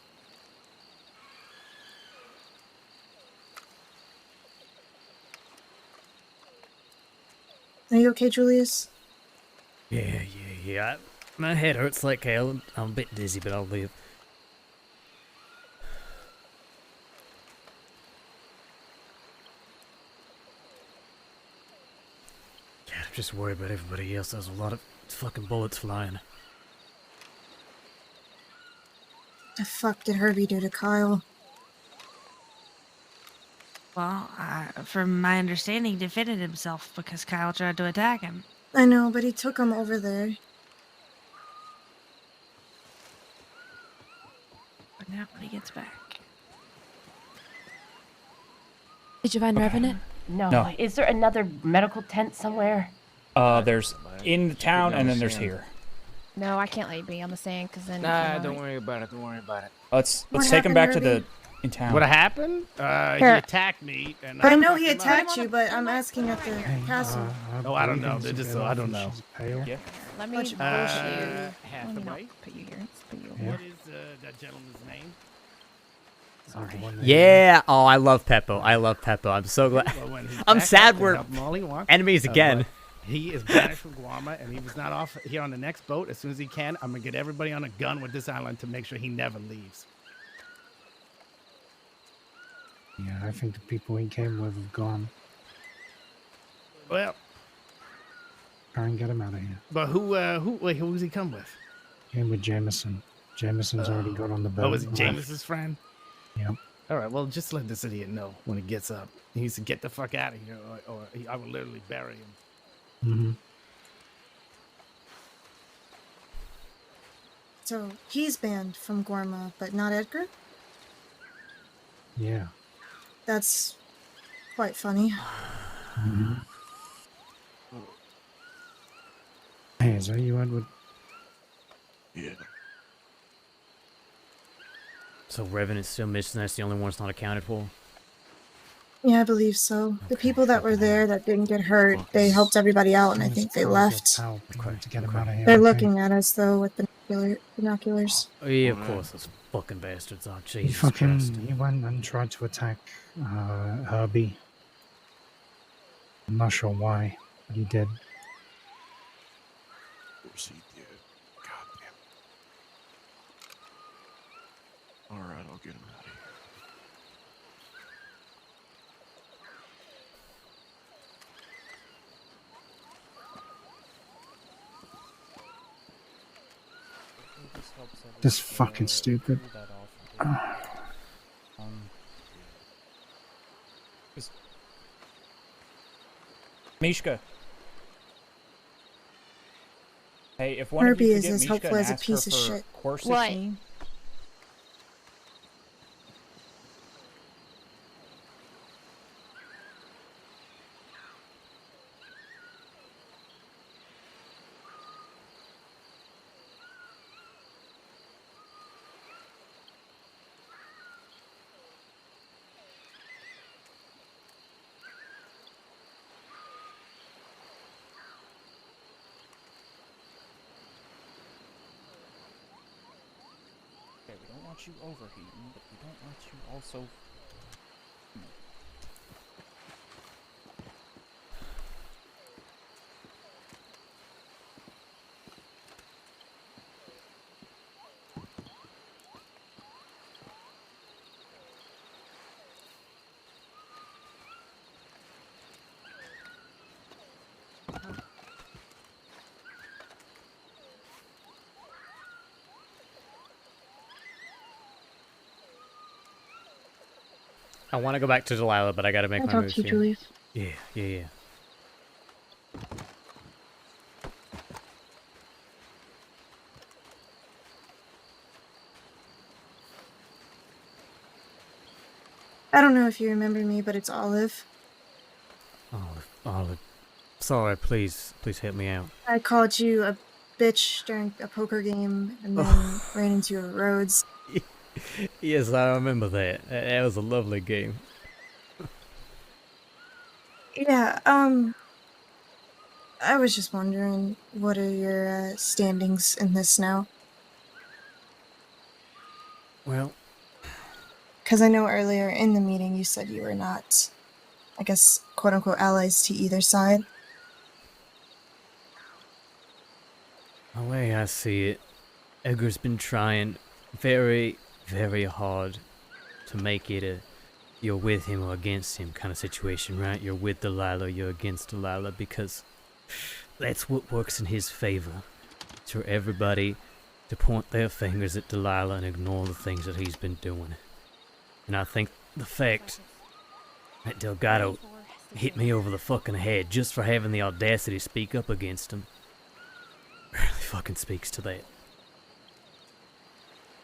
Are you okay, Julius? Yeah. My head hurts like hell. I'm a bit dizzy, but I'll live. just worried about everybody else. There's a lot of fucking bullets flying. The fuck did Herbie do to Kyle? Well, from my understanding, he defended himself because Kyle tried to attack him. I know, but he took him over there. But not when he gets back. Did you find Revenant? No. No. Is there another medical tent somewhere? There's in the town, and then there's here. No, I can't let you be on the sand because then. Nah, don't worry about it. Don't worry about it. Let's What take him happened, back to Herbie? the in town. What happened? He Here. attacked me, and I know he fucked him up. attacked you, but I'm asking at the castle. Oh, I don't know. They're just I don't know. Yeah. Let me Bunch push of bullshit. you. Let me Hathaway. not put you here. Let's put you What over. is that gentleman's name? Yeah. Oh, I love Peppo. I love Peppo. I'm so glad. Well, when he's I'm back sad up, we're help him all he wants. enemies again. but he is banished from Guarma, and he was not off here on the next boat. As soon as he can, I'm gonna get everybody on a gun with this island to make sure he never leaves. Yeah, I think the people he came with have gone. Well, Try and get him out of here. but who's he come with? Came with Jameson. Jameson's already got on the boat. Oh, was it and James's friend? Yep. All right, well, just let this idiot know when he gets up. He needs to get the fuck out of here, or I will literally bury him. Mm-hmm. So he's banned from Gorma, but not Edgar? Yeah. That's quite funny. Mm-hmm. Hey, is that you, Edward? Yeah. So Revenant's still missing. That's the only one that's not accounted for. Yeah, I believe so. The people that were there that didn't get hurt, they helped everybody out, and I think they left. To get him out of here. They're okay? looking at us, though, with binoculars. Oh, yeah, of course. Those fucking bastards. Oh, He Jesus Christ. he went and tried to attack Herbie. I'm not sure why, but he did. Of course he did. Goddamn. All right, I'll get him out of here. This fucking stupid. Mishka. Hey, if one Herbie of you is could get as Mishka helpful and as a ask her piece of for shit. Corsic What? name. Okay, we don't want you overheating, but we don't want you also. I want to go back to Delilah, but I gotta make I'll my talk moves to you, here. Julius. Yeah, yeah, yeah. I don't know if you remember me, but it's Olive. Olive. Sorry, please help me out. I called you a bitch during a poker game and then ran into your roads. Yes, I remember that. That was a lovely game. Yeah, I was just wondering, what are your standings in this now? Well, Because I know earlier in the meeting you said you were not, I guess, quote-unquote allies to either side. the way I see it, Edgar's been trying very, very hard to make it a you're with him or against him kind of situation, right? You're with Delilah, you're against Delilah, because That's what works in his favor. It's for everybody to point their fingers at Delilah and ignore the things that he's been doing. And I think the fact that Delgado hit me over the fucking head just for having the audacity to speak up against him really fucking speaks to that.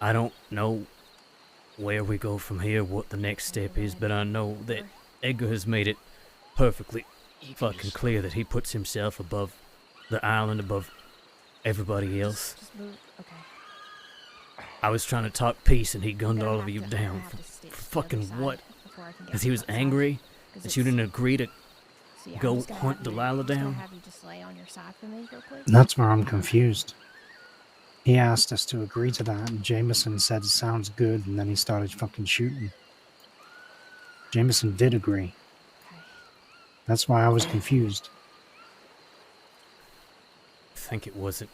I don't know where we go from here, what the next step is, but I know that Edgar has made it perfectly fucking clear that he puts himself above the island, above everybody else. Just move. Okay. I was trying to talk peace and he gunned all of you down for fucking what? Because he was angry that you didn't agree to go hunt Delilah down? Have you just lay on your side for me real quick? That's where I'm confused. He asked us to agree to that, and Jameson said it sounds good, and then he started fucking shooting. Jameson did agree. That's why I was confused. I think it wasn't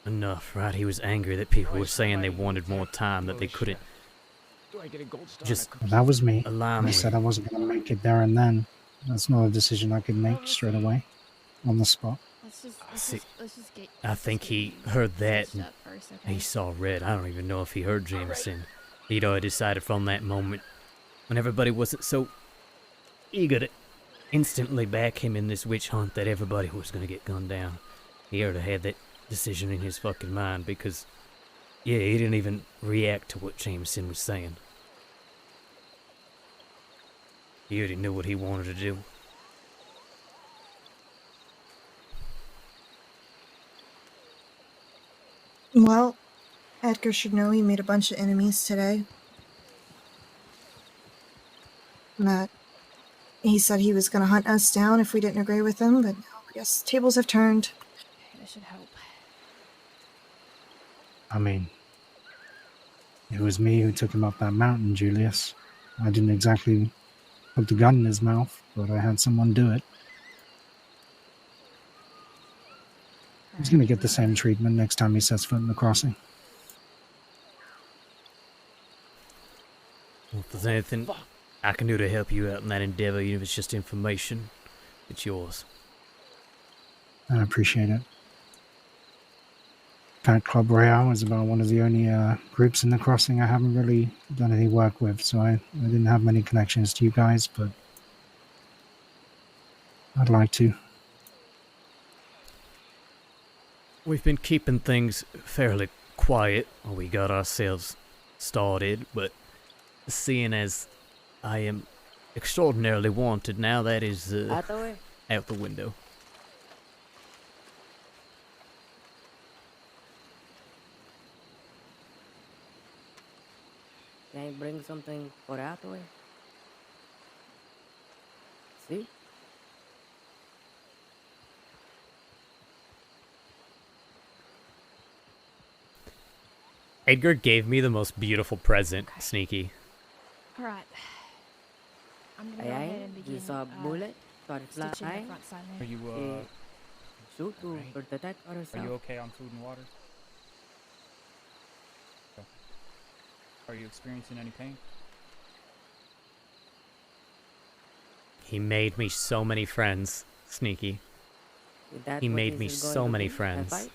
enough, right? He was angry that people were saying they wanted more time, that they couldn't just That was me. allow I me. said I wasn't going to make it there and then. That's not a decision I could make straight away, on the spot. I think he heard that and he saw red. I don't even know if he heard Jameson. He'd already decided from that moment, when everybody wasn't so eager to instantly back him in this witch hunt, that everybody was going to get gunned down. He already had that decision in his fucking mind because, yeah, he didn't even react to what Jameson was saying. He already knew what he wanted to do. Well, Edgar should know he made a bunch of enemies today. That he said he was going to hunt us down if we didn't agree with him, but I guess tables have turned. That should help. I mean, it was me who took him up that mountain, Julius. I didn't exactly put the gun in his mouth, but I had someone do it. He's going to get the same treatment next time he sets foot in the crossing. Well, if there's anything I can do to help you out in that endeavor, even if it's just information, it's yours. I appreciate it. Fat Club Royale is about one of the only groups in the crossing I haven't really done any work with, so I didn't have many connections to you guys, but I'd like to. We've been keeping things fairly quiet while we got ourselves started, but seeing as I am extraordinarily wanted now, that is Out the way. out the window. Can I bring something for out the way? See? Edgar gave me the most beautiful present, Sneaky. All right. I'm gonna go ahead and begin You saw a bullet start stitching the flying. front side Are there. you Shoot to protect ourselves. Are you okay on food and water? Okay. Are you experiencing any pain? He made me so many friends, Sneaky. Is that He what made this me is going so to many be, a friends. fight?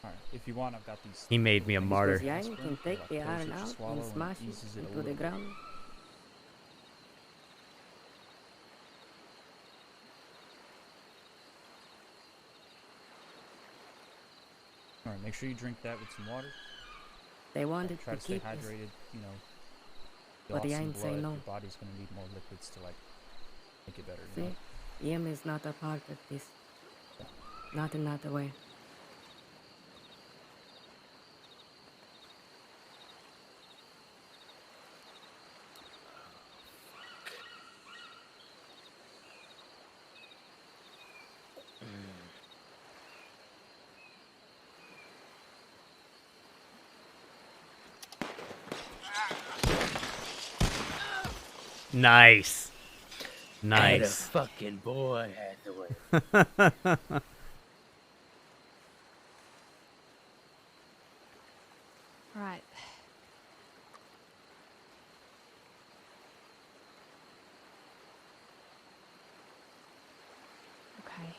Alright, if you want, I've got these. He made me a martyr. Because Yang can take the iron out swallow and and smash eases it it a into the little. ground. Alright, make sure you drink that with some water. They wanted Try to to stay keep us, hydrated, you know. but the lost some Yang say blood, no. Your body's gonna need more liquids to like make it better. You See, know? Yim is not a part of this. Not in that way. Nice. Atta Nice. fucking boy, Hathaway. All right. Okay.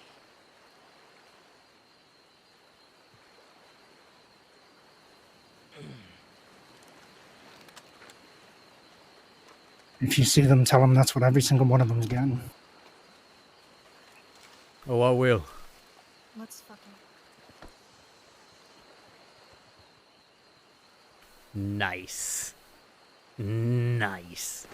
If you see them, tell them that's what every single one of them's getting. Oh, I will. Let's fucking. Nice. Nice.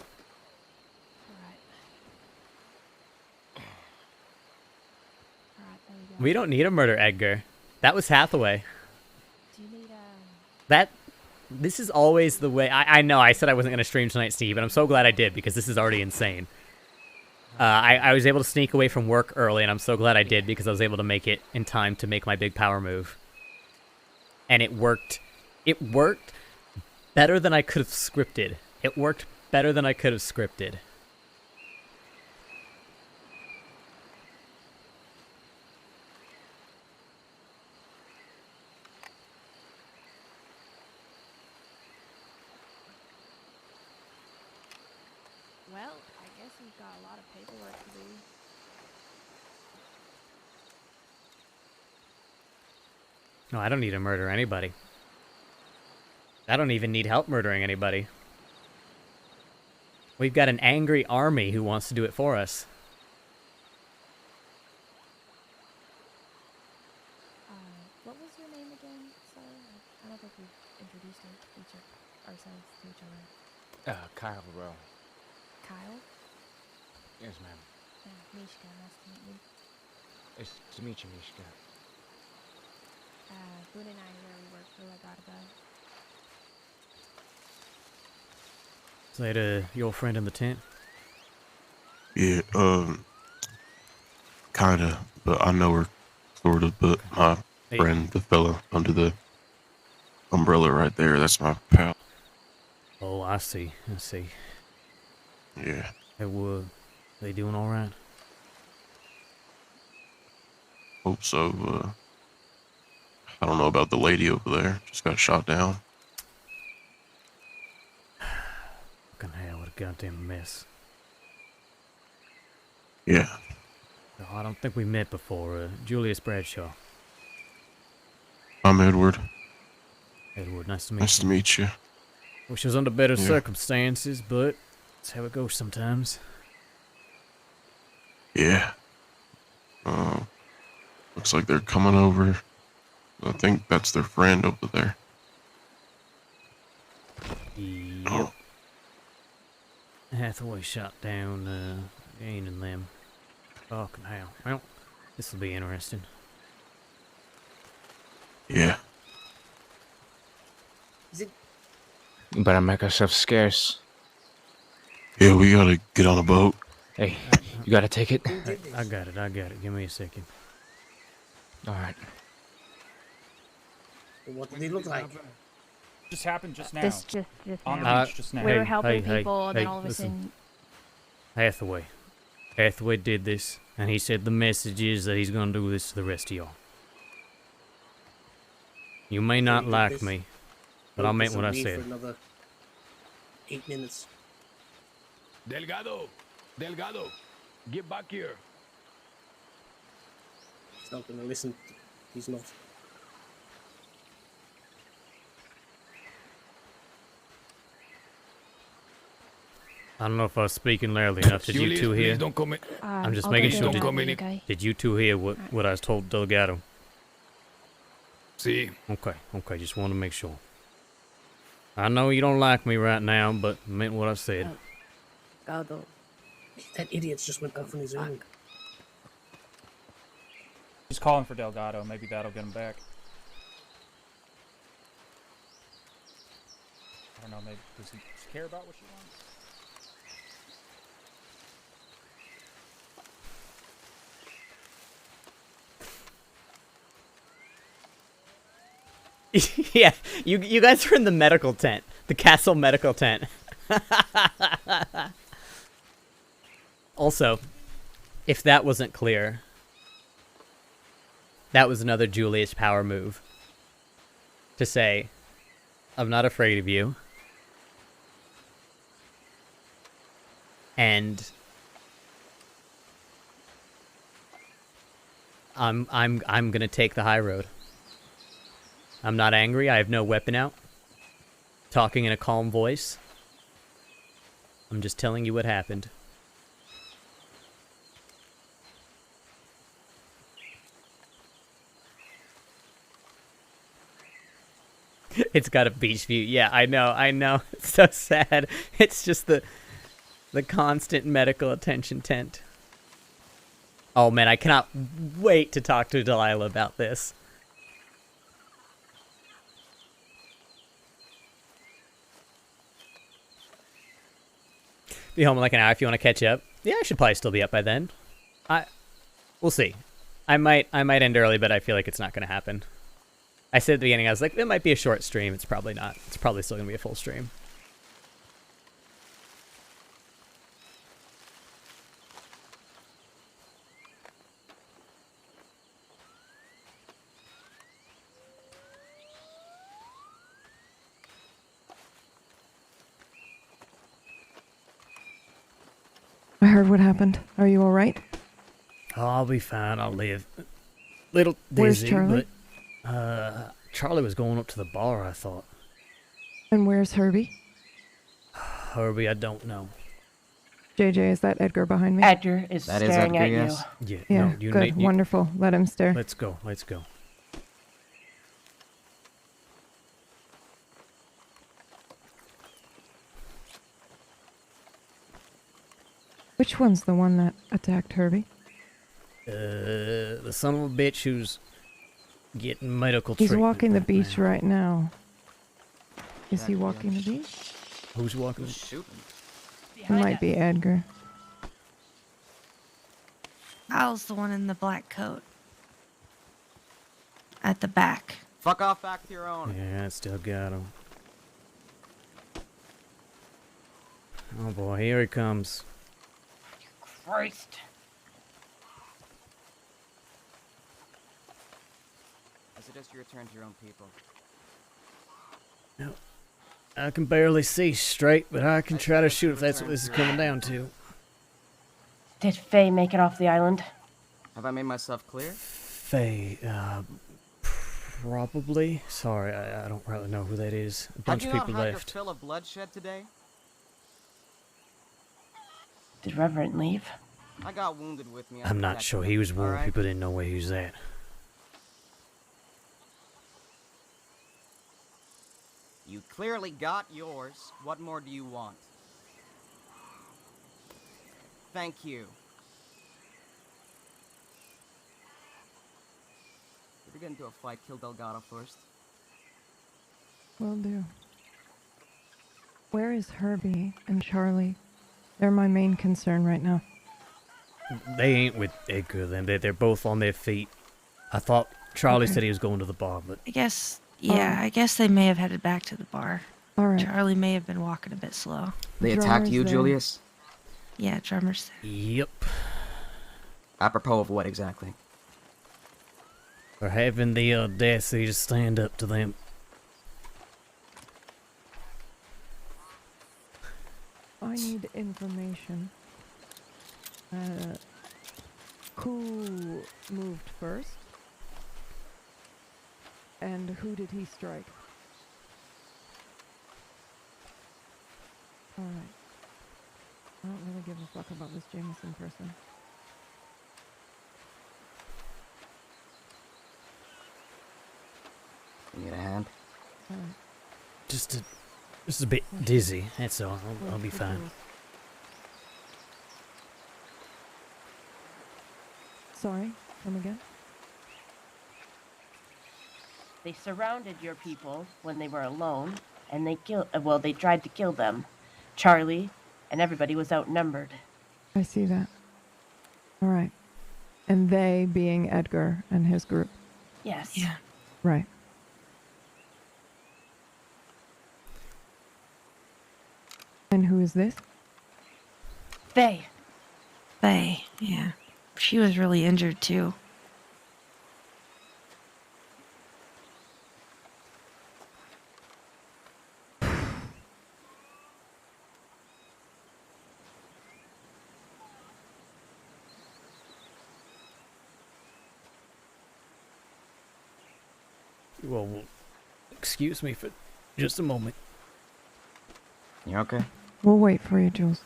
We don't need a murder, Edgar. That was Hathaway. Do you need This is always the way. I know I said I wasn't going to stream tonight, Steve, but I'm so glad I did because this is already insane. I was able to sneak away from work early, and I'm so glad I did because I was able to make it in time to make my big power move. And it worked. It worked better than I could have scripted. It worked better than I could have scripted. Well, I guess you've got a lot of paperwork to do. No, I don't need to murder anybody. I don't even need help murdering anybody. We've got an angry army who wants to do it for us. What was your name again? Sorry, I don't think we've introduced ourselves to each other. Kyle Burrell. Kyle? Yes, ma'am. Mishka, nice to meet you. It's to meet you, Mishka. Boone and I really work for Legato. Is that your friend in the tent? Yeah, kinda, but I know her, sort of, but my friend, the fella under the umbrella right there, that's my pal. Oh, I see. I see. Yeah. They doing all right? Hope so, I don't know about the lady over there, just got shot down. Fucking hell, what a goddamn mess. Yeah. No, I don't think we met before. Julius Bradshaw. I'm Edward. Edward, nice to meet you. Nice to meet you. Wish it was under better Yeah. circumstances, but that's how it goes sometimes. Yeah. Looks like they're coming over. I think that's their friend over there. Yep. Hathaway shot down, Jane and them. Fucking hell. Well, this will be interesting. Yeah. You better make ourselves scarce. Yeah, we gotta get on a boat. Hey, you gotta take it? I got it. Give me a second. Alright. What did he look like? Just happened just now. This just On the now. beach just now. We were helping people, and then all of a listen. sudden. Hathaway did this, and he said the message is that he's gonna do this to the rest of y'all. You may not like me, but I meant what I said. For another 8 minutes. Delgado! Delgado! Get back here! He's not gonna listen. He's not. I don't know if I was speaking loudly enough. Did you Julius, two hear? please don't come in. I'm just I'll making go sure. get Don't come it, in. okay? Did you two hear what I was told Delgado? See. Okay, just want to make sure. I know you don't like me right now, but I meant what I said. Gado. That idiot's just went off on his own. He's calling for Delgado. Maybe that'll get him back. I don't know. Maybe does he care about what she wants? Yeah, you guys are in the medical tent, the castle medical tent. Also, if that wasn't clear, that was another Julius power move. To say, I'm not afraid of you. And I'm gonna take the high road. I'm not angry. I have no weapon out. Talking in a calm voice. I'm just telling you what happened. It's got a beach view. Yeah, I know. It's so sad. It's just the constant medical attention tent. Oh man, I cannot wait to talk to Delilah about this. Be home in like an hour if you want to catch up. Yeah, I should probably still be up by then. We'll see. I might end early, but I feel like it's not going to happen. I said at the beginning, I was like, it might be a short stream. It's probably not. It's probably still going to be a full stream. I heard what happened. Are you alright? Oh, I'll be fine. I'll live. Little Where's dizzy, Charlie? but Charlie was going up to the bar, I thought. And where's Herbie? Herbie, I don't know. JJ, is that Edgar behind me? Edgar is That is staring Edgar, at yes. you. Yeah, Yeah, no, you good, need- wonderful. Let him stare. Let's go. Let's go. Which one's the one that attacked Herbie? The son of a bitch who's getting medical He's treatment. walking the right beach now. right now. Is he walking the beach? Who's walking? Shooting. It might be Edgar. Al's the one in the black coat. At the back. Fuck off back to your own. Yeah, I still got him. Oh boy, here he comes. Christ. I suggest you return to your own people. Yep. I can barely see straight, but I can try to shoot if that's what this is coming down to. Did Faye make it off the island? Have I made myself clear? Faye, probably. Sorry, I don't really know who that is. A bunch Have of you people not had left. your fill of bloodshed today? Did Reverend leave? I got wounded with me. I I'm not protected sure. him, He was wounded. alright? People didn't know where he was at. You clearly got yours. What more do you want? Thank you. If we get into a fight, kill Delgado first. Will do. Where is Herbie and Charlie? They're my main concern right now. They ain't with Edgar, then. They're both on their feet. I thought Charlie said he was going to the bar, but I guess, yeah, I guess they may have headed back to the bar. Alright. Charlie may have been walking a bit slow. They attacked you, Julius? Yeah, Drummer's there. Yep. Apropos of what exactly? For having the audacity to stand up to them. I need information. Who moved first? And who did he strike? Alright. I don't really give a fuck about this Jameson person. You need a hand? Alright. Just a bit dizzy, that's all. I'll be fine. Sorry, come again? They surrounded your people when they were alone, and they they tried to kill them. Charlie and everybody was outnumbered. I see that. Alright. And they being Edgar and his group. Yes. Yeah. Right. And who is this? Faye. Faye, yeah. She was really injured too. Well, excuse me for just a moment. You okay? We'll wait for you, Jules.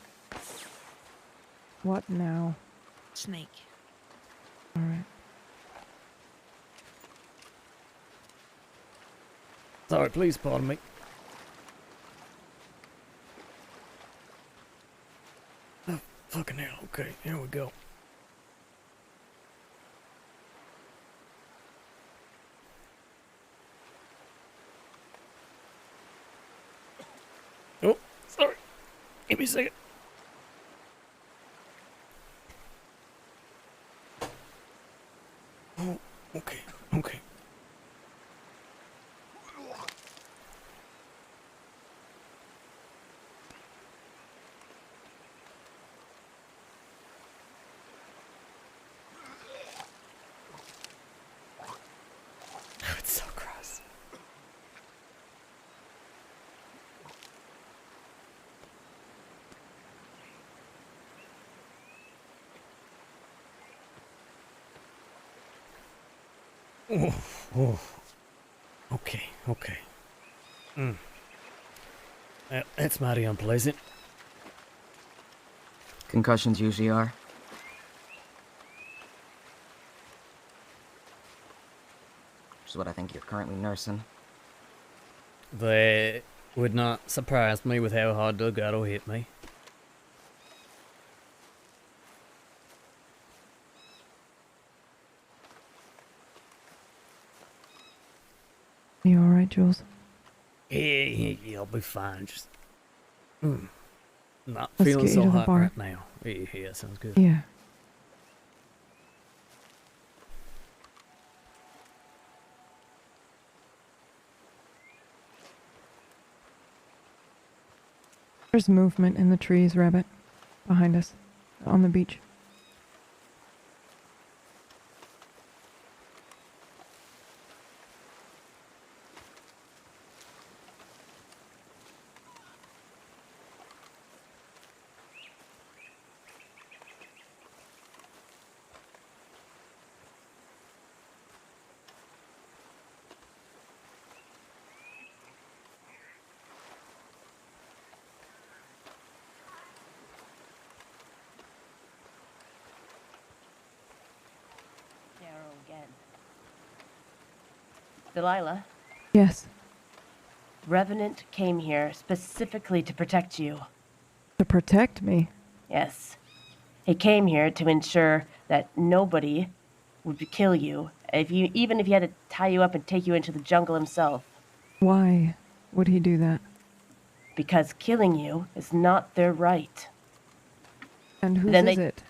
What now? Snake. All right. Sorry, please pardon me. Oh, fucking hell. Okay, here we go. Oh, sorry. Give me a second. Oh, okay, okay. It's so gross. Oh, oh. Okay, okay. That's mighty unpleasant. Concussions usually are. Which is what I think you're currently nursing. That would not surprise me with how hard Delgado hit me. You all right, Jules? Yeah, I'll be fine. Just not Let's feeling get you so to the hot bar. right now. Yeah, sounds good. Yeah. There's movement in the trees, Rabbit. Behind us. On the beach. Again. Delilah, Yes. Revenant came here specifically to protect you. To protect me. Yes. He came here to ensure that nobody would kill you, even if he had to tie you up and take you into the jungle himself. Why would he do that? Because killing you is not their right. And whose Then is they- it?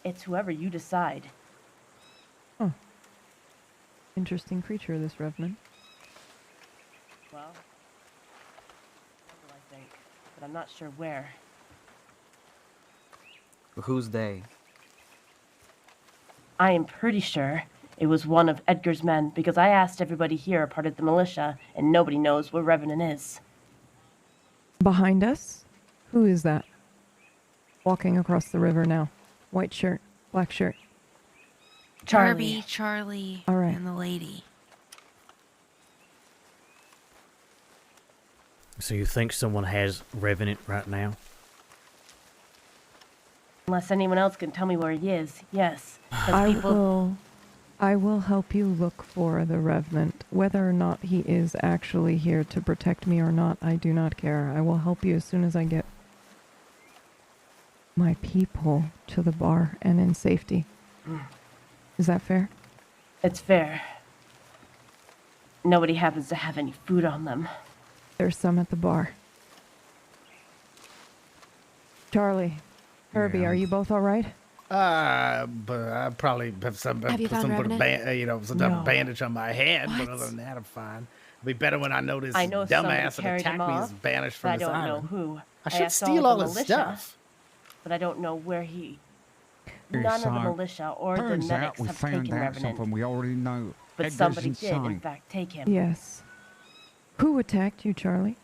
It's whoever you decide. Oh. Interesting creature, this Revenant. Well, I think, but I'm not sure where. Who's they? I am pretty sure it was one of Edgar's men, because I asked everybody here a part of the militia, and nobody knows where Revenant is. Behind us? Who is that? Walking across the river now. White shirt, black shirt. Charlie. Charlie, All right. and the lady. So you think someone has Revenant right now? Unless anyone else can tell me where he is, yes. 'Cause I will help you look for the Revenant. Whether or not he is actually here to protect me or not, I do not care. I will help you as soon as I get my people to the bar and in safety. Is that fair? It's fair. Nobody happens to have any food on them. There's some at the bar. Charlie, Herbie, Yeah. are you both all right? But I probably have some Have you found put a Revenant? some type No. of bandage on my head. What? But other than that, I'm fine. It'll be better when I know this I know somebody dumbass that carried attacked him me off, is banished but from I this don't know island. who. I should asked steal of all the his militia, stuff. but I don't know where he. Yes, None of the so, militia or the turns out medics we have found taken out Revenant, something we already know. but Edgar's somebody did, in insane. fact, take him. Yes. Who attacked you, Charlie?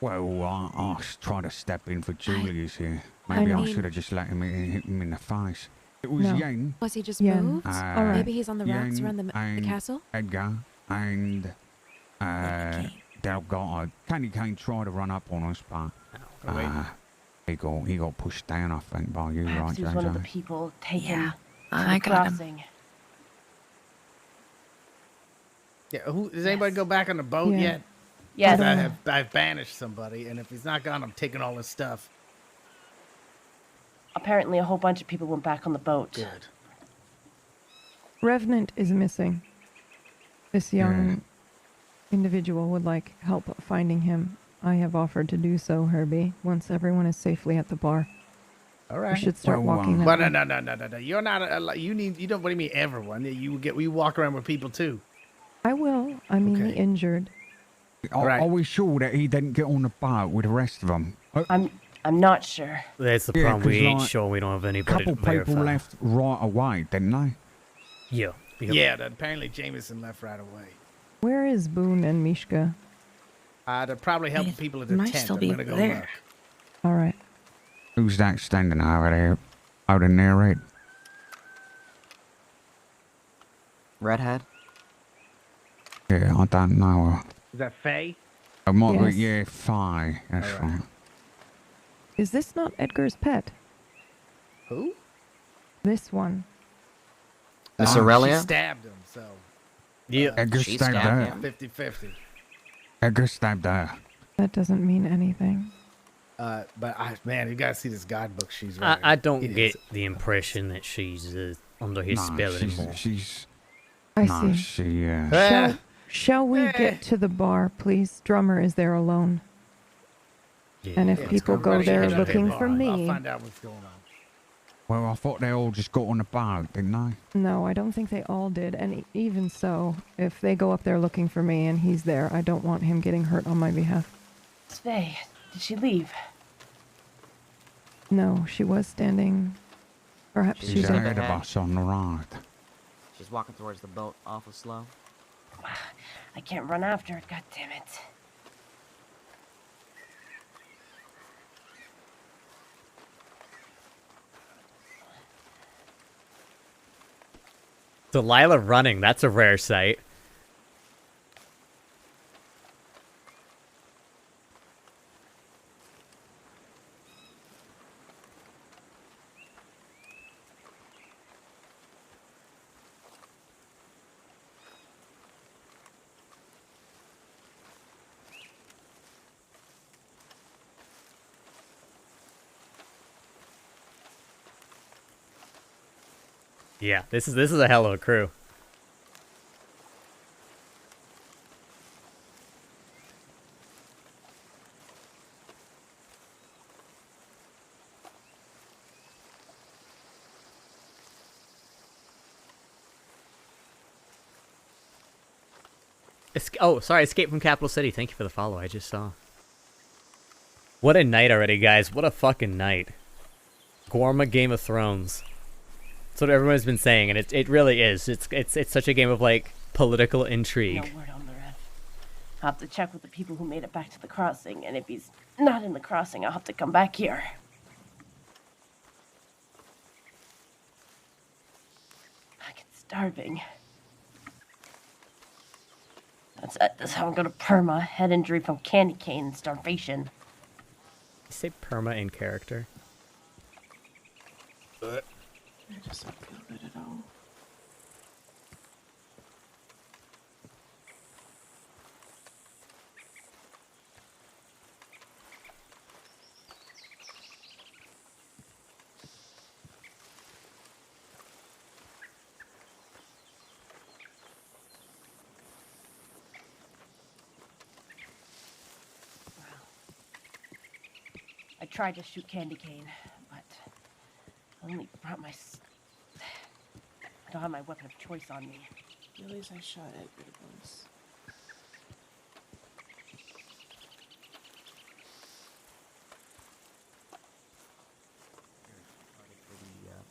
Well, I tried to step in for Julius here. Maybe I mean- should have just let him hit him in the face. It was No. Yen. Was he just Yeah. moved? All right. Maybe he's on the rocks Yen around the and castle? Edgar and Delgado. Candy Cane tried to run up on us, but he got pushed down, I think, by you, Perhaps right, he was one of the JJ? people taken Yeah, to I the got him. crossing. Yeah, does anybody go back on the boat Yeah. yet? Yes. 'Cause I've banished somebody, and if he's not gone, I'm taking all his stuff. Apparently, a whole bunch of people went back on the boat. Good. Revenant is missing. This young individual would like help finding him. I have offered to do so, Herbie, once everyone is safely at the bar. All right. We should start walking that Well, way. no. You're not. You don't. What do you mean, everyone? We walk around with people too. I will. I mean the Okay. injured. Are we sure that he didn't get on the boat with the rest of them? I'm not sure. That's the Yeah, problem. 'cause, We ain't like, sure. We don't have anybody couple to verify. people left right away, didn't they? Yeah. Yeah. Apparently Jameson left right away. Where is Boone and Mishka? They're probably helping people at the might tent. still I'm be gonna go there. look. All right. Who's that standing over there, out in there, red? Redhead? Yeah, I don't know. Is that Faye? I might Yes. be, yeah, Fi. That's All right. right. Is this not Edgar's pet? Who? This one. Miss She Aurelia? stabbed him, so. Yeah. Edgar She stabbed stabbed her. him. 50-50. Edgar stabbed her. That doesn't mean anything. But man, you gotta see this guidebook she's I, writing. I don't It get is- the impression that she's under his No, spell anymore. I no, see. Shall we get to the bar, please? Drummer is there alone. And if Yeah, people go everybody there head to the looking bar. for I'll me, find out what's going on. Well, I thought they all just got on the boat, didn't they? no, I don't think they all did. And even so, if they go up there looking for me and he's there, I don't want him getting hurt on my behalf. Svay, did she leave? No, she was standing. Perhaps she She's did. ahead of us on the right. She's walking towards the boat awful slow. I can't run after her, god damn it. Delilah running, that's a rare sight. Yeah, this is a hell of a crew. Escape from Capital City. Thank you for the follow. I just saw. What a night already, guys. What a fucking night. Gorma Game of Thrones. That's what everyone's been saying, and it really is. It's such a game of, like, political intrigue. No word on the ref. I'll have to check with the people who made it back to the crossing, and if he's not in the crossing, I'll have to come back here. Fucking starving. That's how I'm gonna perma. Head injury from candy cane and starvation. You say perma in character. I just don't feel good at all. I tried to shoot candy cane, but I only brought my. I don't have my weapon of choice on me. At least I shot Edgar once.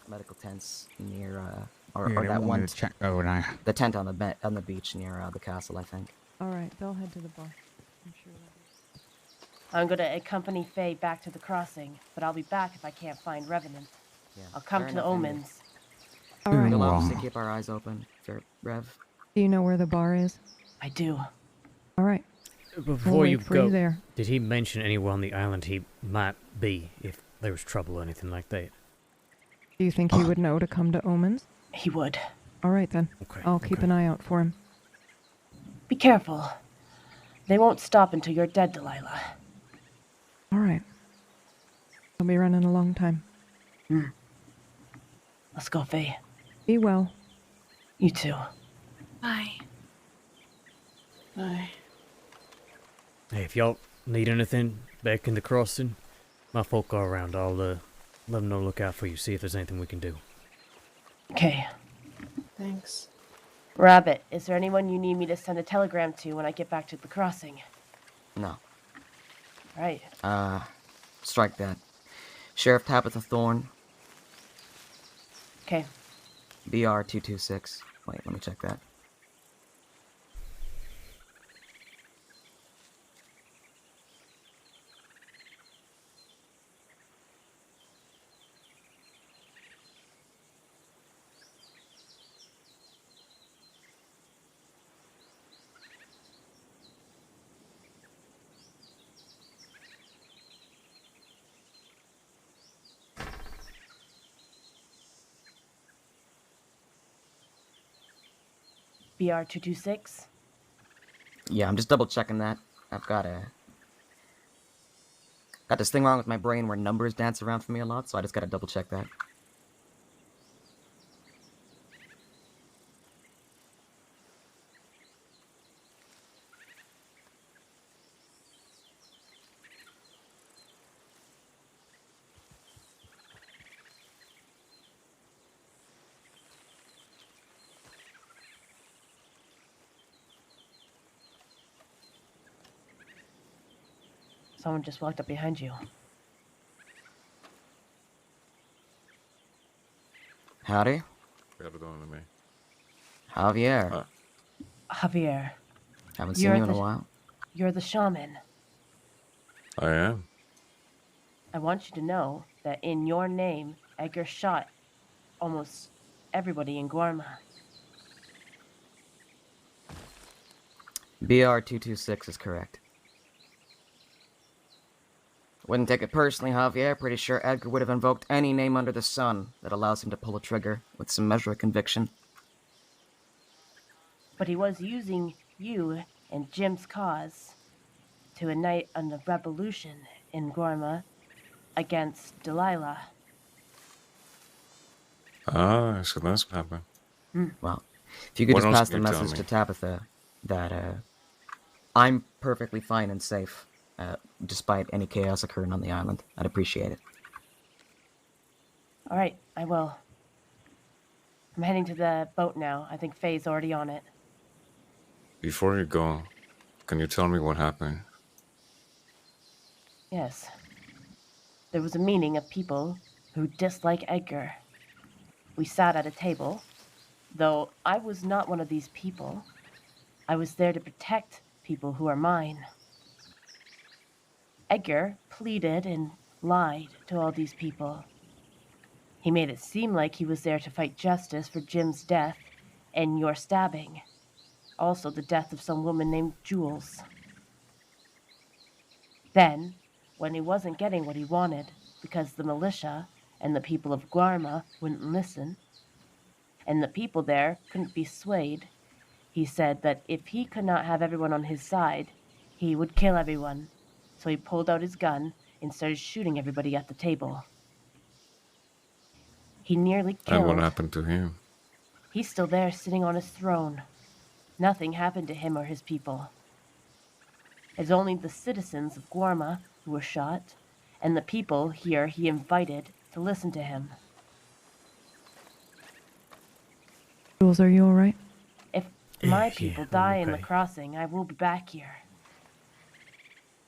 Medical tents near, Yeah, or they that wanted one. to check over there. The tent on the beach near the castle, I think. All right, they'll head to the bar. I'm sure. I'm gonna accompany Faye back to the crossing, but I'll be back if I can't find Revenant. Yeah, I'll come fair to the enough, Andy. omens. All right. We'll Wow. obviously keep our eyes open for Rev. Do you know where the bar is? I do. All right. Before wait you for go, you there. did he mention anywhere on the island he might be if there was trouble or anything like that? Do you think he would know to come to Omens? He would. All right, then. Okay. I'll keep an eye out for him. Be careful. They won't stop until you're dead, Delilah. All right. I'll be running a long time. Let's go, Faye. Be well. You too. Bye. Bye. Hey, if y'all need anything back in the crossing, my folk are around. I'll let them know to look out for you, see if there's anything we can do. Okay. Thanks. Rabbit, is there anyone you need me to send a telegram to when I get back to the crossing? No. Right. Strike that. Sheriff Tabitha Thorne. Okay. BR 226. Wait, let me check that. BR226? Yeah, I'm just double checking that. I've got this thing wrong with my brain where numbers dance around for me a lot, so I just gotta double check that. Someone just walked up behind you. Howdy. Got it on to me. Javier. Javier. Haven't seen you in a while. You're the shaman. I am. I want you to know that in your name, Edgar shot almost everybody in Guarma. BR 226 is correct. Wouldn't take it personally, Javier. Pretty sure Edgar would have invoked any name under the sun that allows him to pull a trigger with some measure of conviction. But he was using you and Jim's cause to unite a revolution in Guarma against Delilah. Ah, so that's what happened. Well, if you could What just else pass can the you tell message me? to Tabitha that I'm perfectly fine and safe, despite any chaos occurring on the island, I'd appreciate it. All right, I will. I'm heading to the boat now. I think Faye's already on it. Before you go, can you tell me what happened? Yes. There was a meeting of people who dislike Edgar. We sat at a table, though I was not one of these people. I was there to protect people who are mine. Edgar pleaded and lied to all these people. He made it seem like he was there to fight justice for Jim's death and your stabbing. Also the death of some woman named Jules. Then, when he wasn't getting what he wanted, because the militia and the people of Guarma wouldn't listen, and the people there couldn't be swayed, he said that if he could not have everyone on his side, he would kill everyone. So he pulled out his gun and started shooting everybody at the table. He nearly And what killed. happened to him? He's still there sitting on his throne. Nothing happened to him or his people. It's only the citizens of Guarma who were shot, and the people here he invited to listen to him. Jules, are you alright? If my Yeah, people I'm die in the okay. crossing, I will be back here.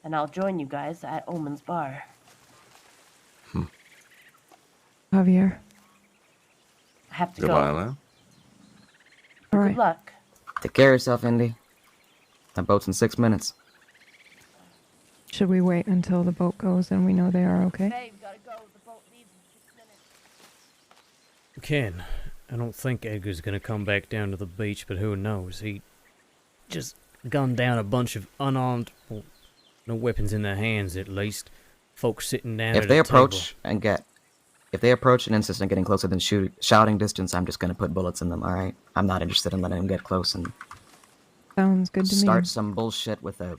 And I'll join you guys at Omen's Bar. Javier. I have to go. Delilah? Alright. Good luck. Take care of yourself, Indy. That boat's in 6 minutes. Should we wait until the boat goes and we know they are okay? Hey, we gotta go. The boat leaves in 6 minutes. Ken, I don't think Edgar's gonna come back down to the beach, but who knows? He just gunned down a bunch of unarmed, well, no weapons in their hands at least, folks sitting down If at they a approach table. and get, if they approach and insist on getting closer than shouting distance, I'm just gonna put bullets in them. All right, I'm not interested in letting them get close and Sounds good to me. start some bullshit with a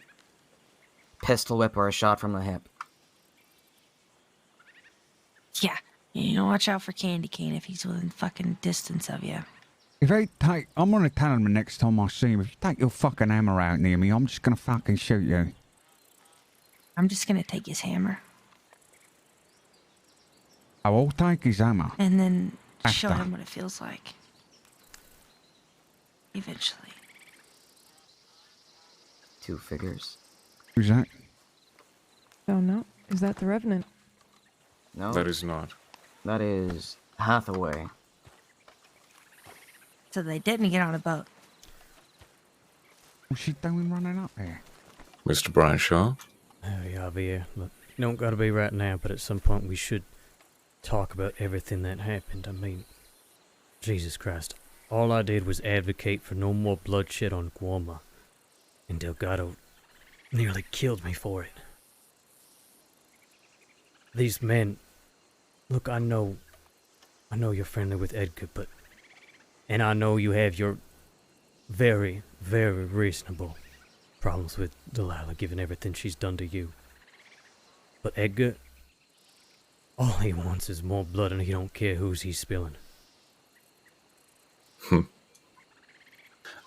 pistol whip or a shot from the hip. Yeah, you know, watch out for Candy Cane if he's within fucking distance of you. If they take, I'm gonna tell him the next time I see him, if you take your fucking hammer out near me, I'm just gonna fucking shoot you. I'm just gonna take his hammer I'll take his hammer. and then show After. him what it feels like. Eventually. 2 figures. Who's that? Oh no, is that the Revenant? No. That is not. That is Hathaway. So they didn't get on a boat. What's she doing running up there? Mr. Bradshaw? Hey, Javier, look, it don't gotta be right now, but at some point we should talk about everything that happened. I mean, Jesus Christ. All I did was advocate for no more bloodshed on Guarma, and Delgado nearly killed me for it. These men, look, I know you're friendly with Edgar, and I know you have your very, very reasonable problems with Delilah, given everything she's done to you. But Edgar, all he wants is more blood, and he don't care whose he's spilling.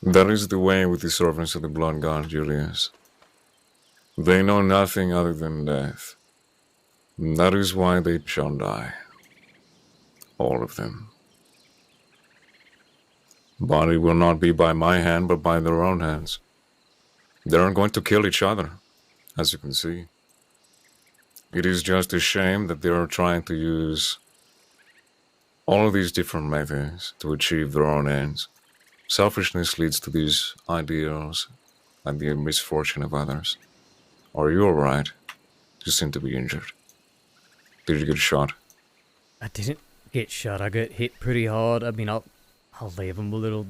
That is the way with the servants of the Blood God, Julius. They know nothing other than death. That is why they shall die. All of them. But it will not be by my hand, but by their own hands. They aren't going to kill each other, as you can see. It is just a shame that they are trying to use all of these different methods to achieve their own ends. Selfishness leads to these ideals and the misfortune of others. Are you alright? You seem to be injured. Did you get shot? I didn't get shot. I got hit pretty hard. I mean, I'll leave him a little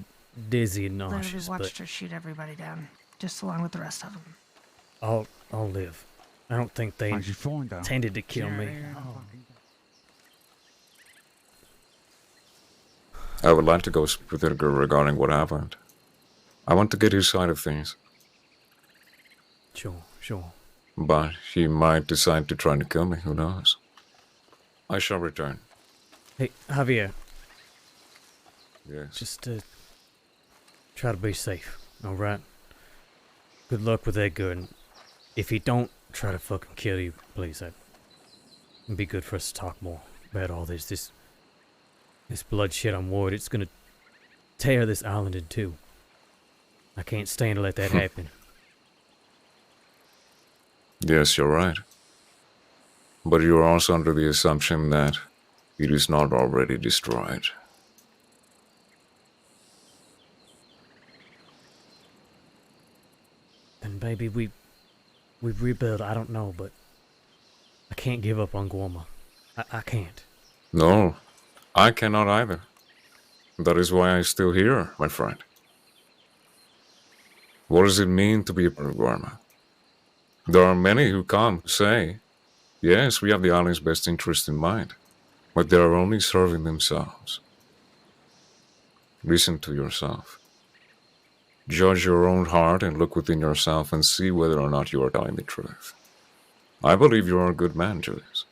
dizzy and Literally nauseous, watched her shoot everybody down, just along with the rest of them. I'll live. I don't think they How'd you find her? intended to kill me. I would like to go speak with Edgar regarding what happened. I want to get his side of things. Sure. But he might decide to try to kill me, who knows? I shall return. Hey, Javier. Yes. Just try to be safe, alright? Good luck with Edgar, and if he don't try to fucking kill you, please, it'd be good for us to talk more about all this. This bloodshed, I'm worried it's gonna tear this island in two. I can't stand to let that happen. Yes, you're right. But you're also under the assumption that it is not already destroyed. And baby, we rebuild, I don't know, but I can't give up on Guarma. I can't. No, I cannot either. That is why I'm still here, my friend. What does it mean to be a part of Guarma? There are many who come to say, yes, we have the island's best interest in mind, but they are only serving themselves. Listen to yourself. Judge your own heart and look within yourself and see whether or not you are telling the truth. I believe you are a good man, Julius.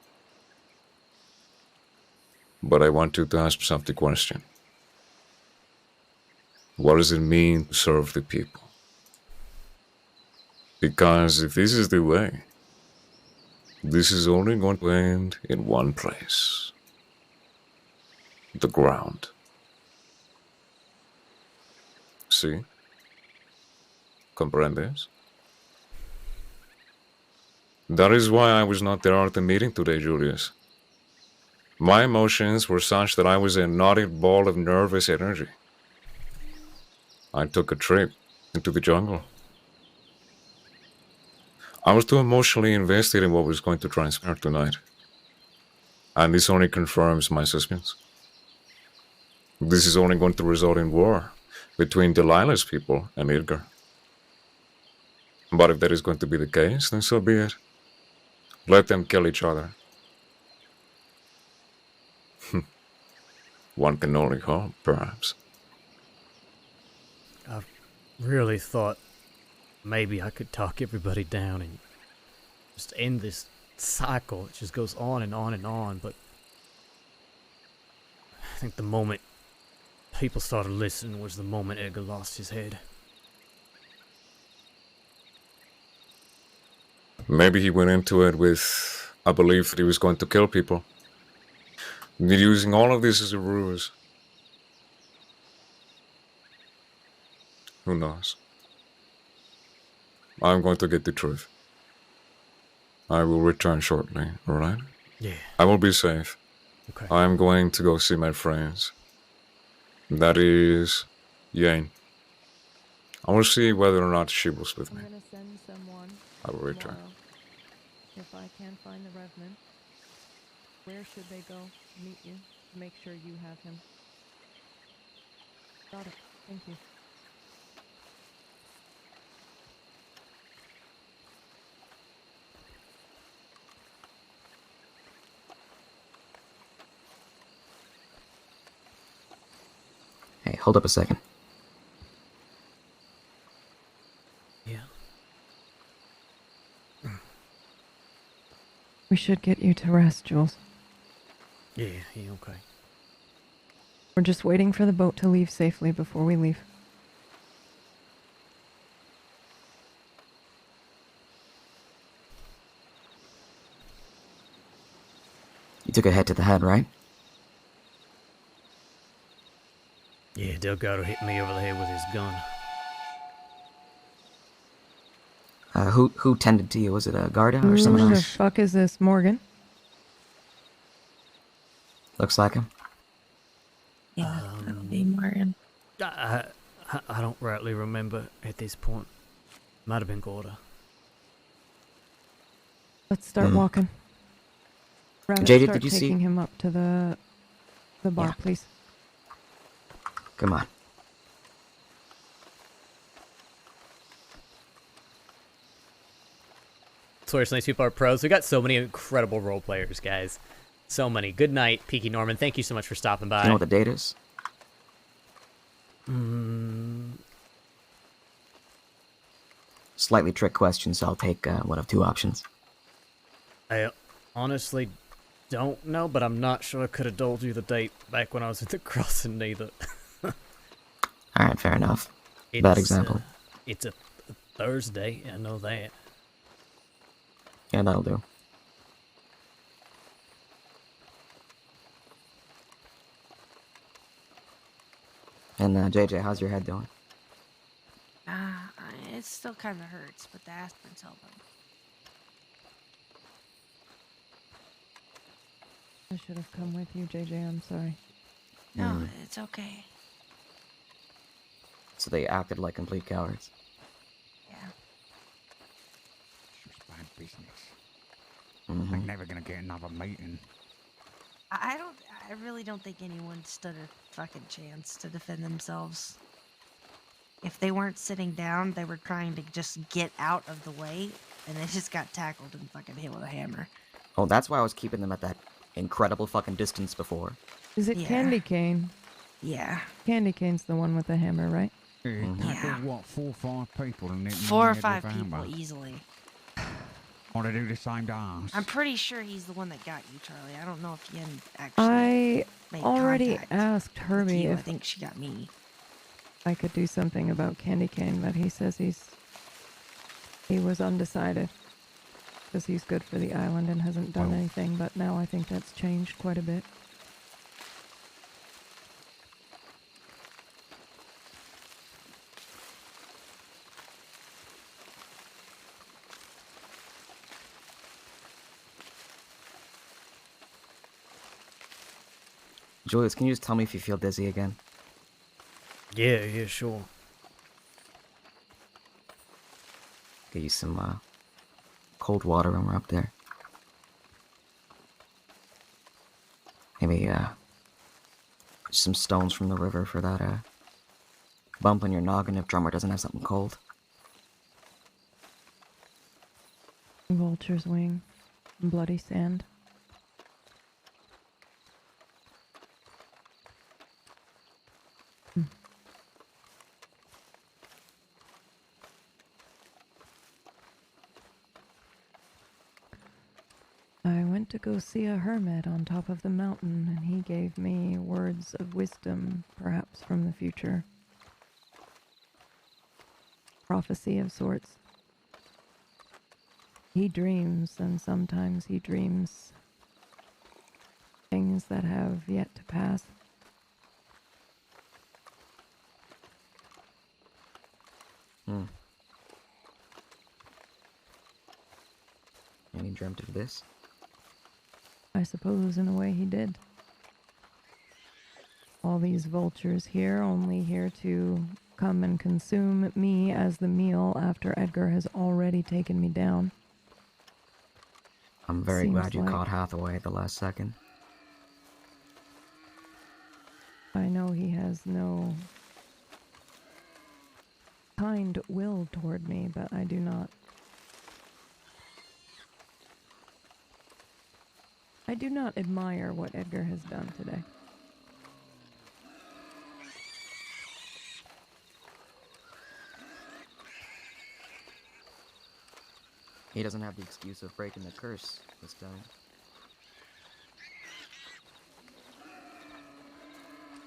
But I want you to ask yourself the question. What does it mean to serve the people? Because if this is the way, this is only going to end in one place. The ground. See? Comprendes? That is why I was not there at the meeting today, Julius. My emotions were such that I was a knotted ball of nervous energy. I took a trip into the jungle. I was too emotionally invested in what was going to transpire tonight. And this only confirms my suspicions. This is only going to result in war between Delilah's people and Edgar. But if that is going to be the case, then so be it. Let them kill each other. One can only hope, perhaps. I really thought maybe I could talk everybody down and just end this cycle. It just goes on and on and on, but I think the moment people started listening was the moment Edgar lost his head. Maybe he went into it with a belief that he was going to kill people. Using all of this as a ruse. Who knows? I'm going to get the truth. I will return shortly, alright? Yeah. I will be safe. Okay. I'm going to go see my friends. That is Yane. I will see whether or not she was with me. I'm gonna send someone. I will return. Tomorrow. If I can find the Revenant, where should they go meet you to make sure you have him? Got it. Thank you. Hey, hold up a second. Yeah. We should get you to rest, Jules. Yeah, okay. We're just waiting for the boat to leave safely before we leave. You took a hit to the head, right? Yeah, Delgado hit me over the head with his gun. Who tended to you? Was it a Garda or someone Who the else? fuck is this, Morgan? Looks like him. Yeah, that'll be Morgan. I don't rightly remember at this point. Might have been Gorda. Let's start walking. Rabbit, JJ, start did you see- taking him up to the bar, Yeah. please. Come on. Seriously, these people are pros. We got so many incredible role players, guys. So many. Good night, Peaky Norman. Thank you so much for stopping by. Do you know what the date is? Slightly trick question, so I'll take one of two options. I honestly don't know, but I'm not sure I could have told you the date back when I was at the crossing neither. Alright, fair enough. Bad example. It's a Thursday, I know that. Yeah, that'll do. And JJ, how's your head doing? It still kind of hurts, but the aspirin's helping. I should have come with you, JJ. I'm sorry. No, it's okay. So they acted like complete cowards. Yeah. It's bad business. Mhm. I'm never gonna get another meeting. I really don't think anyone stood a fucking chance to defend themselves. If they weren't sitting down, they were trying to just get out of the way, and they just got tackled and fucking hit with a hammer. Oh, that's why I was keeping them at that incredible fucking distance before. Is it Candy Cane? Yeah. Candy Cane's the one with the hammer, right? Yeah, tackled, what, 4 or 5 people and then 4 or 5 people easily. Want to do the same dance? I'm pretty sure he's the one that got you, Charlie. I don't know if Yen actually I made already contact asked with Herbie you. I if think she got me. I could do something about Candy Cane, but he says he was undecided because he's good for the island and hasn't done anything. But now I think that's changed quite a bit. Julius, can you just tell me if you feel dizzy again? Yeah, sure. Get you some cold water when we're up there. Maybe some stones from the river for that bump on your noggin if Drummer doesn't have something cold. vulture's wing, and bloody sand. I went to go see a hermit on top of the mountain, and he gave me words of wisdom, perhaps from the future. Prophecy of sorts. He dreams, and sometimes he dreams things that have yet to pass. And he dreamt of this? I suppose in a way he did. All these vultures here, only here to come and consume me as the meal after Edgar has already taken me down. I'm very Seems glad you like- caught Hathaway at the last second. I know he has no kind will toward me, but I do not. I do not admire what Edgar has done today. He doesn't have the excuse of breaking the curse this time.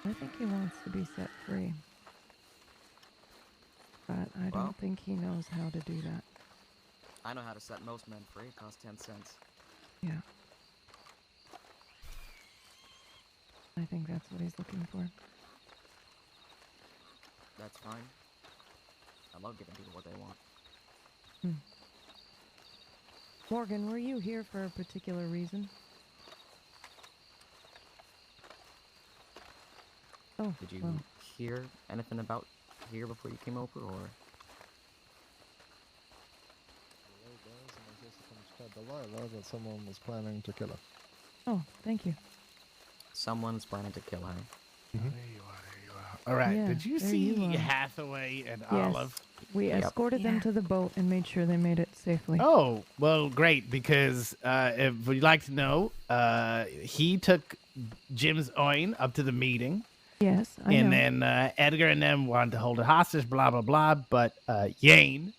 I think he wants to be set free. But I don't think he knows how to do that. I know how to set most men free. It costs 10 cents. Yeah. I think that's what he's looking for. That's fine. I love giving people what they want. Morgan, were you here for a particular reason? Oh, Did you well. hear anything about here before you came over, or? Delilah that someone was planning to kill her. Oh, thank you. Someone's planning to kill her. Mm-hmm. All right. Yeah, Did you there see you are. Hathaway and Yes. Olive? We escorted them to the boat and made sure they made it safely. Oh, well, great, because if you'd like to know, he took Jim's oin up to the meeting. Yes, I and know. then Edgar and them wanted to hold it hostage, blah, blah, blah. But Yane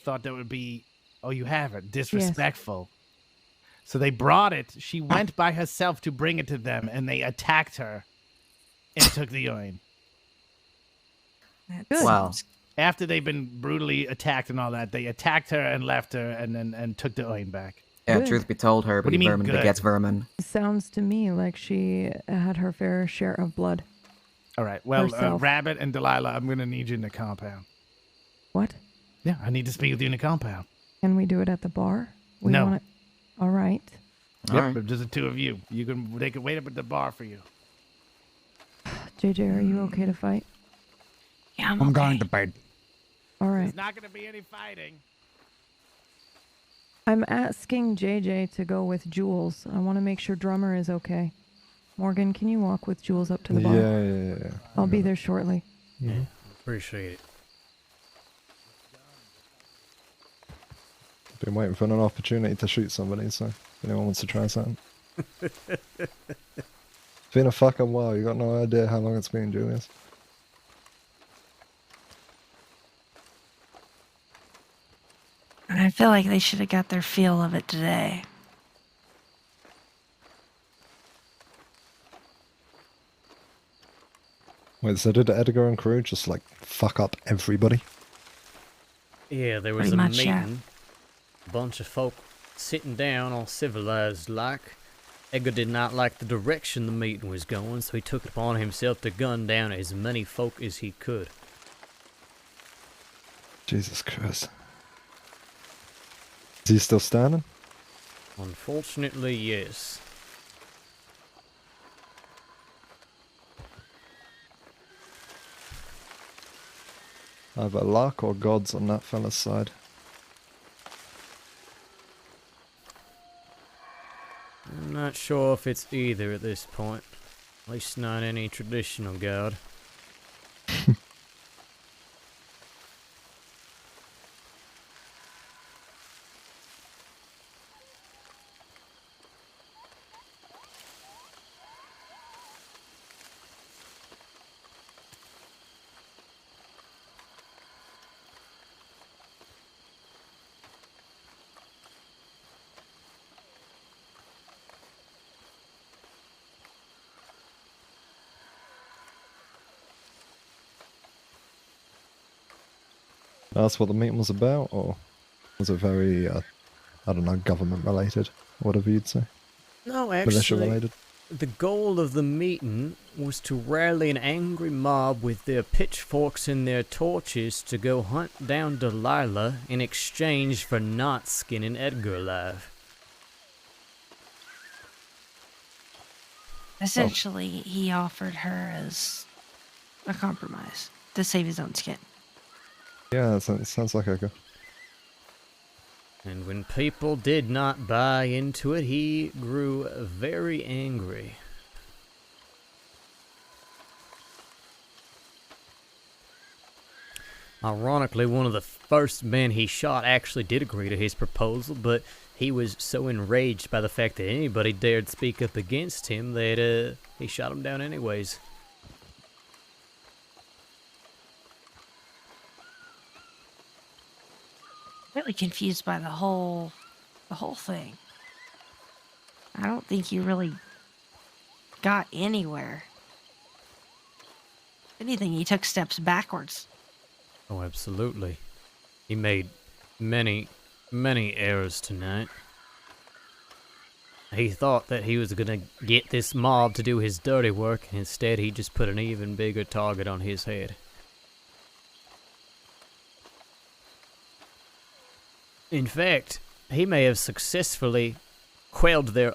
thought that would be, oh, you have it, disrespectful. So they brought it. She went by herself to bring it to them, and they attacked her and took the oin. Good. Wow. After they've been brutally attacked and all that, they attacked her and left her and took the oin back. Yeah, Good. truth be told, her, What but do you mean vermin good? begets vermin. Sounds to me like she had her fair share of blood. All right. Well, Herself. Rabbit and Delilah, I'm going to need you in the compound. What? Yeah, I need to speak with you in the compound. Can we do it at the bar? We No. want it. All right. Yep, but just the two of you. They can wait up at the bar for you. JJ, are you okay to fight? Yeah, I'm going to bed. All right. There's not going to be any fighting. I'm asking JJ to go with Jules. I want to make sure Drummer is okay. Morgan, can you walk with Jules up to the bar? Yeah. I'll be there shortly. Mhm. Appreciate it. Been waiting for an opportunity to shoot somebody, so if anyone wants to try something. It's been a fucking while. You got no idea how long it's been, Julius. And I feel like they should have got their feel of it today. Wait, so did Edgar and crew just like fuck up everybody? Yeah, there was Pretty a much, yeah. meeting. Bunch of folk sitting down all civilized like. Edgar did not like the direction the meeting was going, so he took it upon himself to gun down as many folk as he could. Jesus Christ. Is he still standing? Unfortunately, yes. Either luck or gods on that fella's side. I'm not sure if it's either at this point. At least not any traditional god. That's what the meeting was about, or was it very, I don't know, government related, whatever you'd say? No, Militia actually, related? the goal of the meeting was to rally an angry mob with their pitchforks and their torches to go hunt down Delilah in exchange for not skinning Edgar alive. Essentially, he offered her as a compromise to save his own skin. Yeah, it sounds like okay. And when people did not buy into it, he grew very angry. Ironically, one of the first men he shot actually did agree to his proposal, but he was so enraged by the fact that anybody dared speak up against him that he shot him down anyways. Really confused by the whole thing. I don't think he really got anywhere. If anything, he took steps backwards. Oh, absolutely. He made many, many errors tonight. He thought that he was gonna get this mob to do his dirty work, and instead he just put an even bigger target on his head. In fact, he may have successfully quelled their,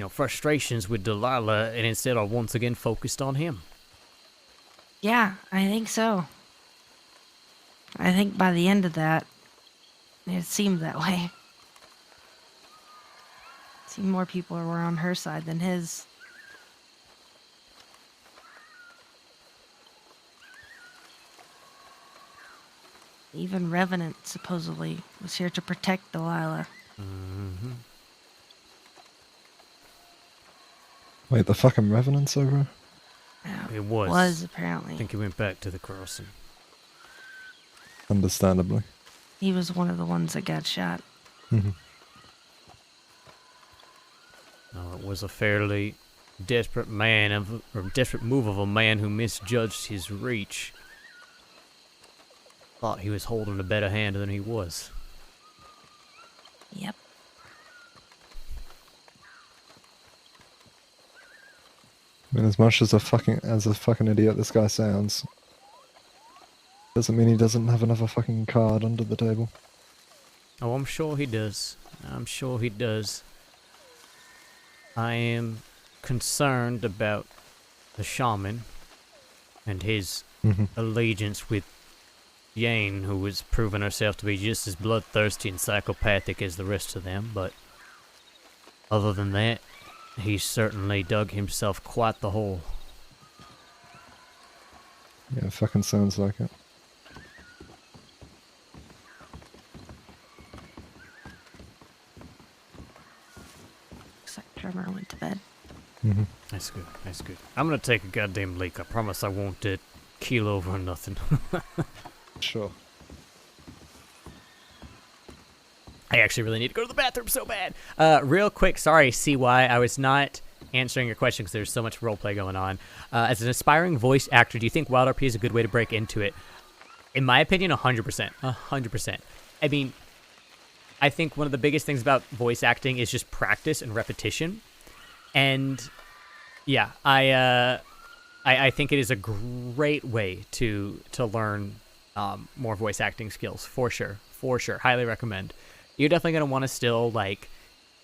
frustrations with Delilah, and instead are once again focused on him. Yeah, I think so. I think by the end of that, it seemed that way. It seemed more people were on her side than his. Even Revenant supposedly was here to protect Delilah. Mm-hmm. Wait, the fucking Revenant's over? Yeah, it was. Was, apparently. I think he went back to the crossing. Understandably. He was one of the ones that got shot. Mm-hmm. It was a fairly desperate desperate move of a man who misjudged his reach. Thought he was holding a better hand than he was. Yep. I mean, as much as a fucking idiot this guy sounds, doesn't mean he doesn't have another fucking card under the table. Oh, I'm sure he does. I'm sure he does. I am concerned about the shaman and his allegiance with Yane, who was proving herself to be just as bloodthirsty and psychopathic as the rest of them, but other than that, he certainly dug himself quite the hole. Yeah, it fucking sounds like it. Looks like Drummer went to bed. That's good, that's good. I'm gonna take a goddamn leak. I promise I won't keel over or nothing. Sure. I actually really need to go to the bathroom so bad. Real quick, sorry, CY, I was not answering your question because there's so much roleplay going on. As an aspiring voice actor, do you think Wild RP is a good way to break into it? In my opinion, 100%. 100%. I mean, I think one of the biggest things about voice acting is just practice and repetition. And yeah, I think it is a great way to learn more voice acting skills, for sure. Highly recommend. You're definitely going to want to still, like,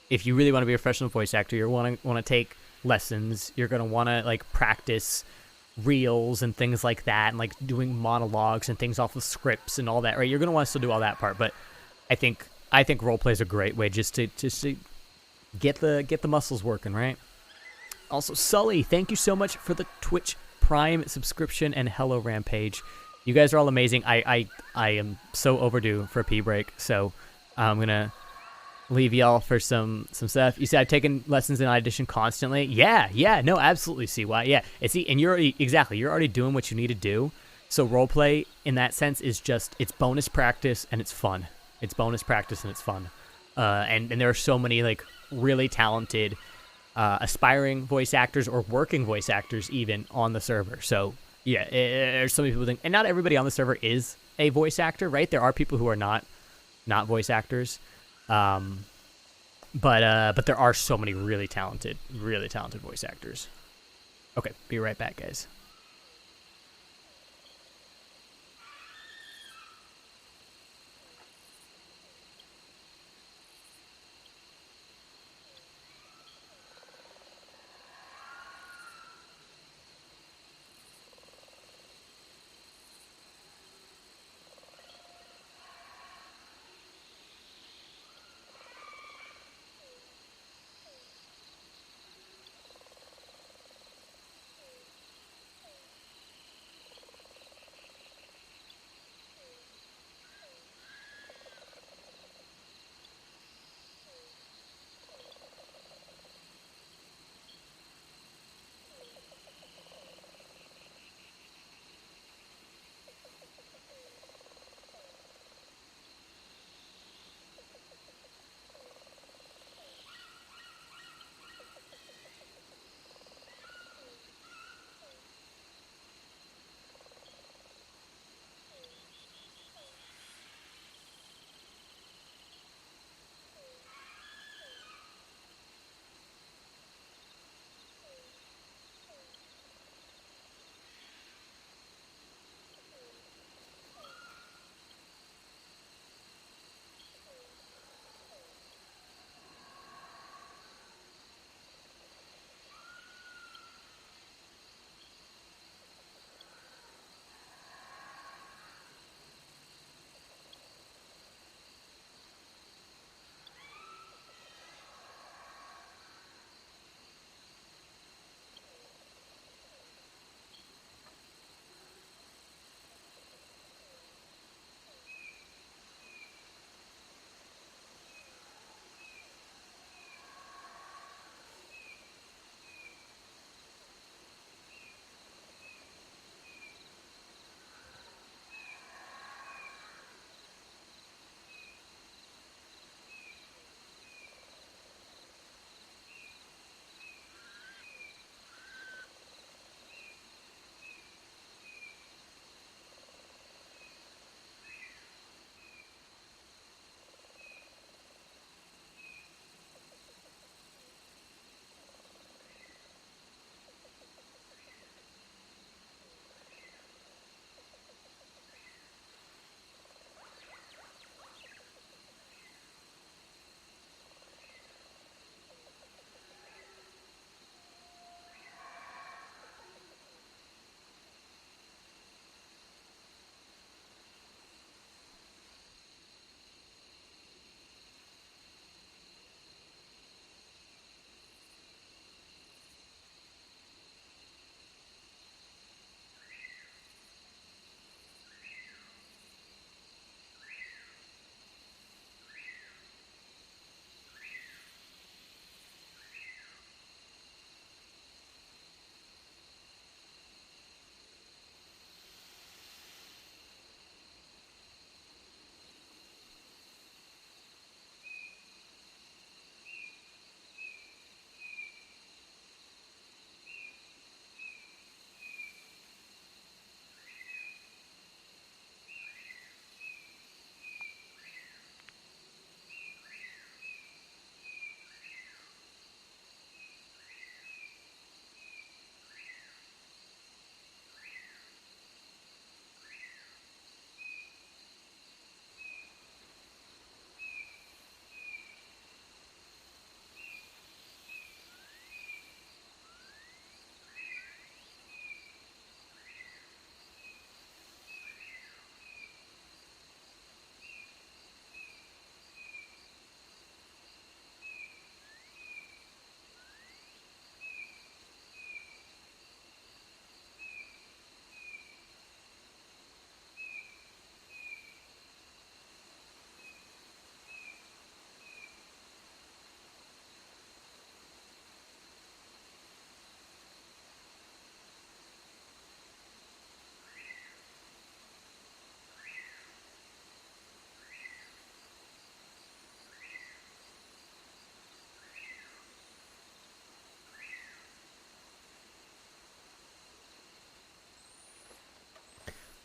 if you really want to be a professional voice actor, you're want to take lessons. You're going to want to, like, practice reels and things like that, and, like, doing monologues and things off of scripts and all that, right? You're going to want to still do all that part, but I think roleplay is a great way just to get the muscles working, right? Also, Sully, thank you so much for the Twitch Prime subscription, and hello, Rampage. You guys are all amazing. I am so overdue for a pee break, so I'm gonna leave y'all for some stuff. You said I've taken lessons in audition constantly. Yeah, no, absolutely. CY, yeah. And you're already doing what you need to do. So roleplay in that sense is just, it's bonus practice and it's fun. It's bonus practice and it's fun. And there are so many, like, really talented aspiring voice actors or working voice actors even on the server. So yeah, there's so many people think, and not everybody on the server is a voice actor, right? There are people who are not voice actors, but there are so many really talented voice actors. Okay, be right back, guys.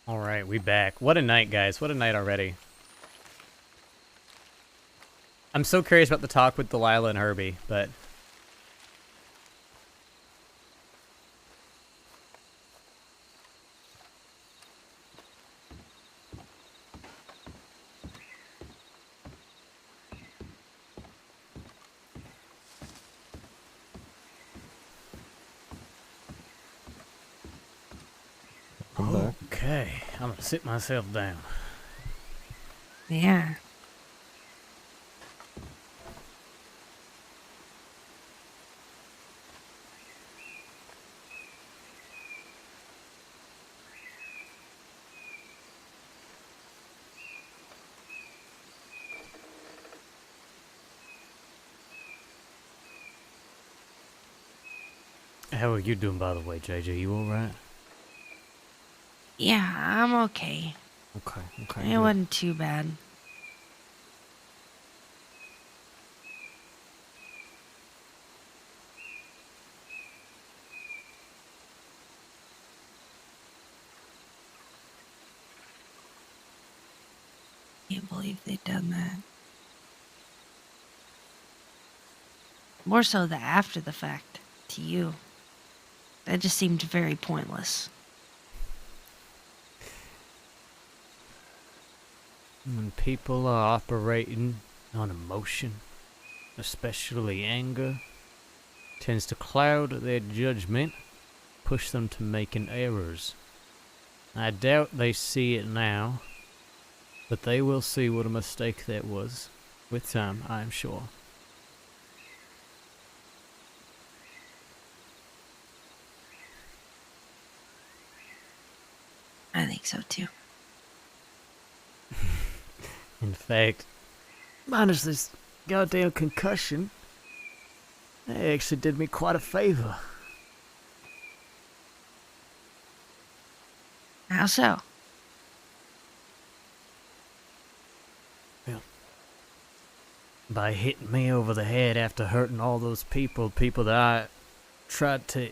All right, we back. What a night, guys. What a night already. I'm so curious about the talk with Delilah and Herbie, but... Okay, I'm gonna sit myself down. Yeah. How are you doing, by the way, JJ? You alright? Yeah, I'm okay. Okay, okay. It good. wasn't too bad. Can't believe they'd done that. More so the after the fact to you. That just seemed very pointless. When people are operating on emotion, especially anger, tends to cloud their judgment, push them to making errors. I doubt they see it now, but they will see what a mistake that was. With time, I am sure. I think so too. In fact, minus this goddamn concussion, that actually did me quite a favor. How so? Well, by hitting me over the head after hurting all those people that I tried to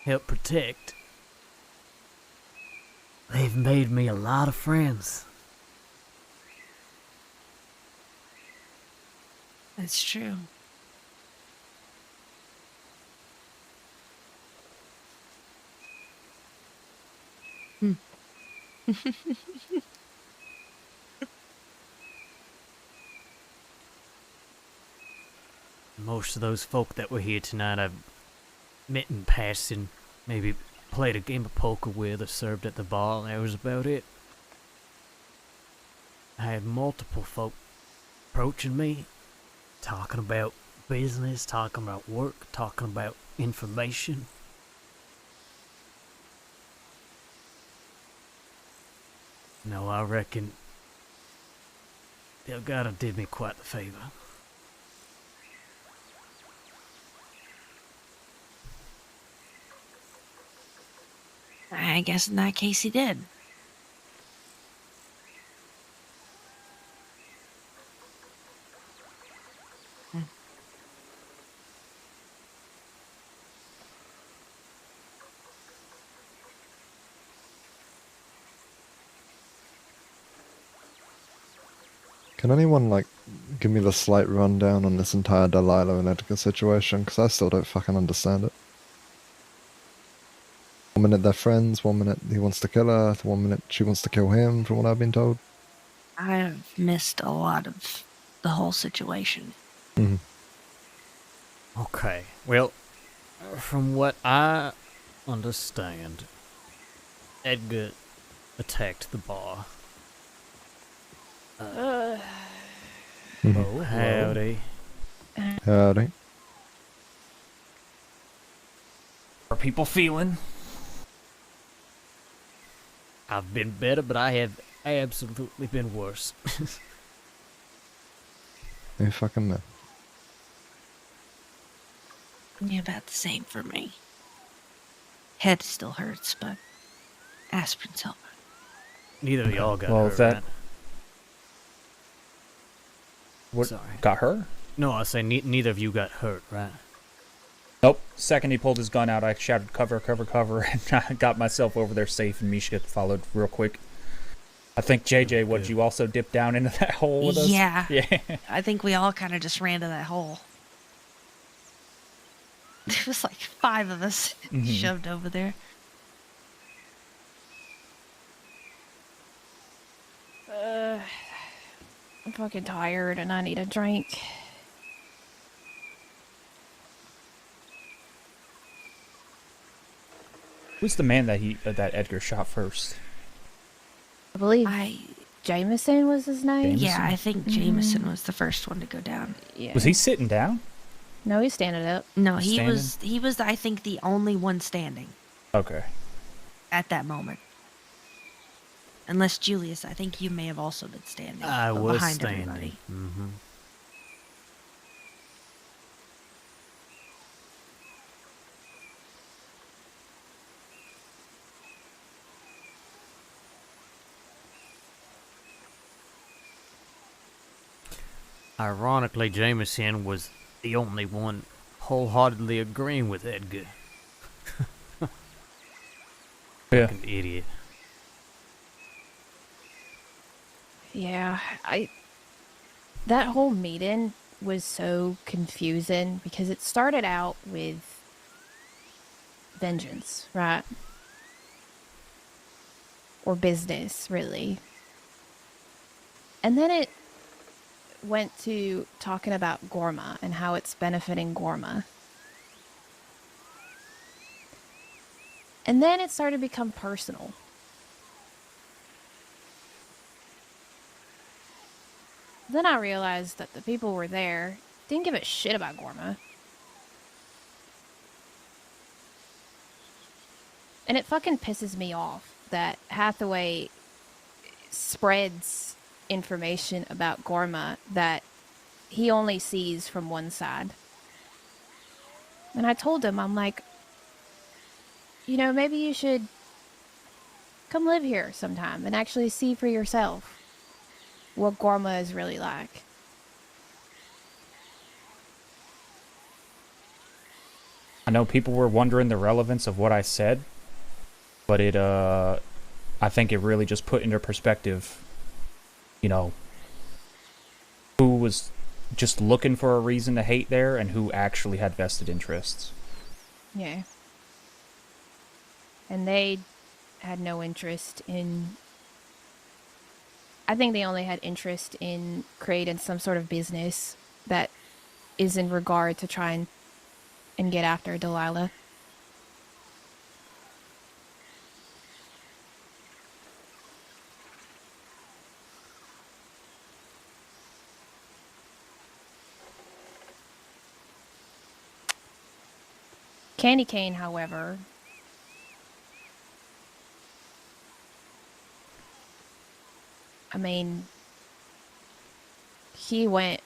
help protect. They've made me a lot of friends. That's true. Hmm. Most of those folk that were here tonight I've met in passing, maybe played a game of poker with or served at the bar, and that was about it. I had multiple folk approaching me, talking about business, talking about work, talking about information. No, I reckon Delgado did me quite the favor. I guess in that case he did. Can anyone, like, give me the slight rundown on this entire Delilah and Edgar situation? Because I still don't fucking understand it. 1 minute they're friends, 1 minute he wants to kill her, 1 minute she wants to kill him, from what I've been told. I've missed a lot of the whole situation. Okay, well, from what I understand, Edgar attacked the bar. Oh, howdy. Howdy. Are people feeling? I've been better, but I have absolutely been worse. You fucking know. Yeah, about the same for me. Head still hurts, but aspirin's helping. Neither of y'all got Well, hurt, if that- right? What Sorry. got her? No, I say neither of you got hurt, right? Nope. Second he pulled his gun out, I shouted cover, cover, cover, and I got myself over there safe, and Mishka followed real quick. I think JJ, would you also dip down into that hole with us? Yeah. Yeah. I think we all kind of just ran to that hole. There was like 5 of us shoved over there. I'm fucking tired and I need a drink. Who's the man that Edgar shot first? I believe Jameson was his name. Jameson? Yeah, I think Jameson was the first one to go down. Yeah. Was he sitting down? No, he's standing up. No, he Standing? was I think the only one standing Okay. at that moment. Unless Julius, I think you may have also been standing. I but was behind standing. everybody. Mm-hmm. Ironically, Jameson was the only one wholeheartedly agreeing with Edgar. Yeah. Fucking idiot. Yeah, that whole meeting was so confusing because it started out with vengeance, right? Or business, really. And then it went to talking about Gorma and how it's benefiting Gorma. And then it started to become personal. Then I realized that the people were there didn't give a shit about Gorma. And it fucking pisses me off that Hathaway spreads information about Gorma that he only sees from one side. And I told him, I'm like, you know, maybe you should come live here sometime and actually see for yourself what Gorma is really like. I know people were wondering the relevance of what I said, but I think it really just put into perspective, you know, who was just looking for a reason to hate there and who actually had vested interests. Yeah. And they had no interest in... I think they only had interest in creating some sort of business that is in regard to try and get after Delilah. Candy Cane, however, I mean, he went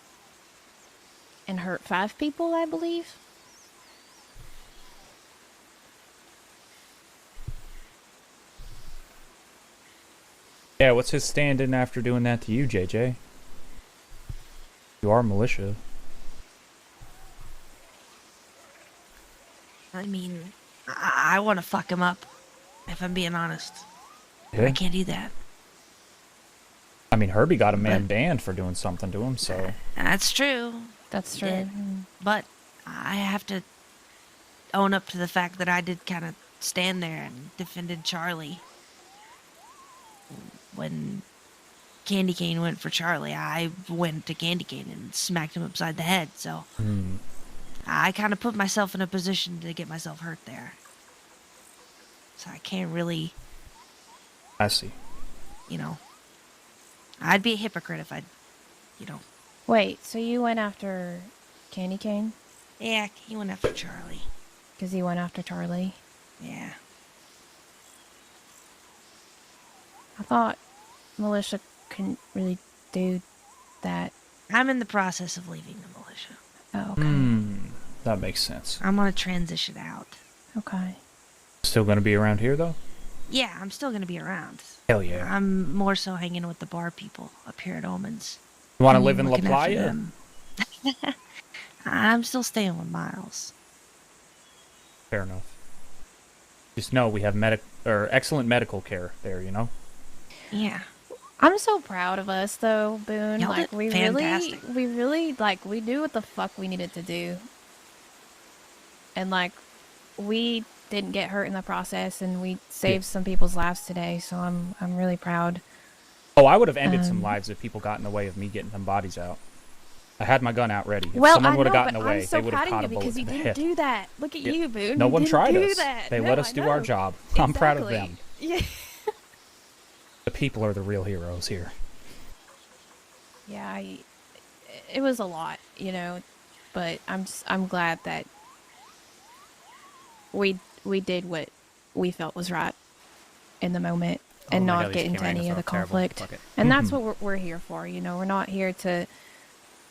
and hurt 5 people, I believe. Yeah, what's his stand-in after doing that to you, JJ? You are militia. I mean, I want to fuck him up, if I'm being honest. Yeah. I can't do that. I mean, Herbie got a man banned for doing something to him, so... That's true. That's true. Yeah. But I have to own up to the fact that I did kind of stand there and defended Charlie. When Candy Cane went for Charlie, I went to Candy Cane and smacked him upside the head, so... I kind of put myself in a position to get myself hurt there. So I can't really... I see. You know... I'd be a hypocrite if I'd, you know... Wait, so you went after Candy Cane? Yeah, he went after Charlie. Because he went after Charlie? Yeah. I thought militia couldn't really do that. I'm in the process of leaving the militia. Oh, okay. That makes sense. I'm gonna transition out. Okay. Still gonna be around here, though? Yeah, I'm still gonna be around. Hell yeah. I'm more so hanging with the bar people up here at Omens. You want to live in La Looking after Playa? them. I'm still staying with Miles. Fair enough. Just know we have excellent medical care there, you know? Yeah. I'm so proud of us, though, Boone. Y'all Like did we fantastic. really, like we do what the fuck we needed to do, and like we didn't get hurt in the process, and we saved some people's lives today. So I'm really proud. Oh, I would have ended some lives if people got in the way of me getting them bodies out. I had my gun out ready. If Well, someone I would have know, gotten but away, I'm so they would have proud caught a of you bullet because you to the didn't head. do that. Look at you, Boone. No You one didn't tried do us. that. They No, let us I do our know. job. I'm proud of them. Yeah. The people are the real heroes here. Yeah, it was a lot, but I'm glad that we did what we felt was right in the moment and my God, not these get into cameras any of are the terrible. conflict. Fuck it. And that's what we're here for, We're not here to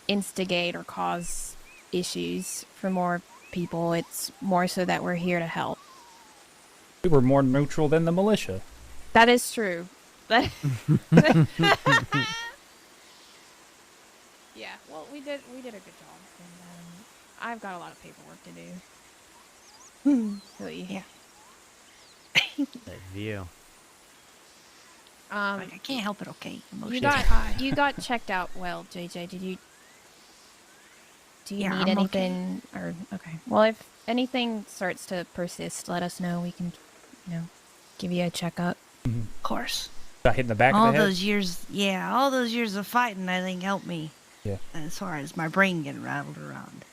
instigate or cause issues for more people. It's more so that we're here to help. We were more neutral than the militia. That is true. Yeah, well, we did a good job, and I've got a lot of paperwork to do. Really. Yeah. That view. I can't help it. Okay, You got checked out well, JJ. Do you Yeah, need I'm anything? Or okay. Well, if anything starts to persist, let us know. We can, give you a checkup. Of course. Got hit in the back all of the head? those years, all those years of fighting, I think helped me. Yeah. As far as my brain getting rattled around.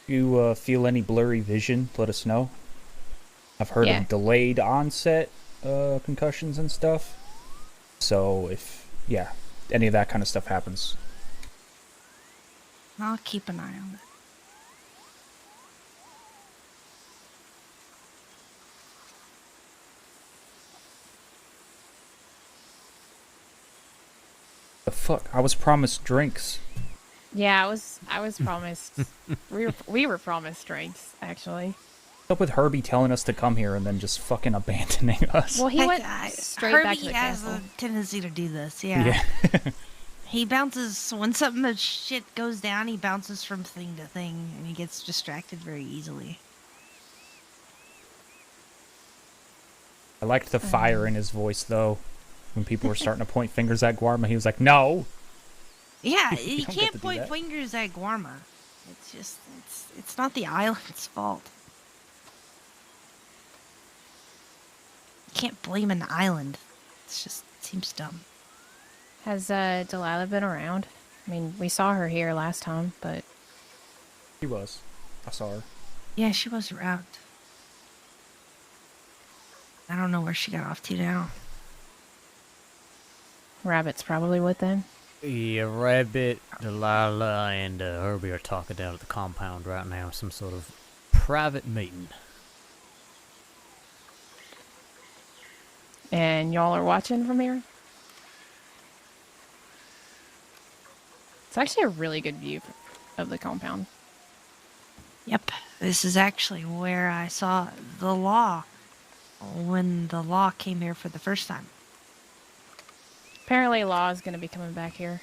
You feel any blurry vision, let us know. I've heard of delayed onset concussions and stuff. So if, any of that kind of stuff happens. I'll keep an eye on it. The fuck? I was promised drinks. Yeah, I was promised. we were promised drinks, actually. What's up with Herbie telling us to come here and then just fucking abandoning us? Well, he went straight Herbie back to the has castle. a tendency to do this. Yeah. He bounces when something of shit goes down. He bounces from thing to thing, and he gets distracted very easily. I liked the fire in his voice, though. When people were starting to point fingers at Guarma, he was like, "No." Yeah, You you don't get can't to do point that. fingers at Guarma. It's just it's not the island's fault. You can't blame an island. It seems dumb. Has Delilah been around? I mean, we saw her here last time, but She was. I saw her. Yeah, she was around. I don't know where she got off to now. Rabbit's probably with them. Yeah, Rabbit, Delilah, and Herbie are talking down at the compound right now. Some sort of private meeting. And y'all are watching from here? It's actually a really good view of the compound. Yep, this is actually where I saw the law when the law came here for the first time. Apparently Law is going to be coming back here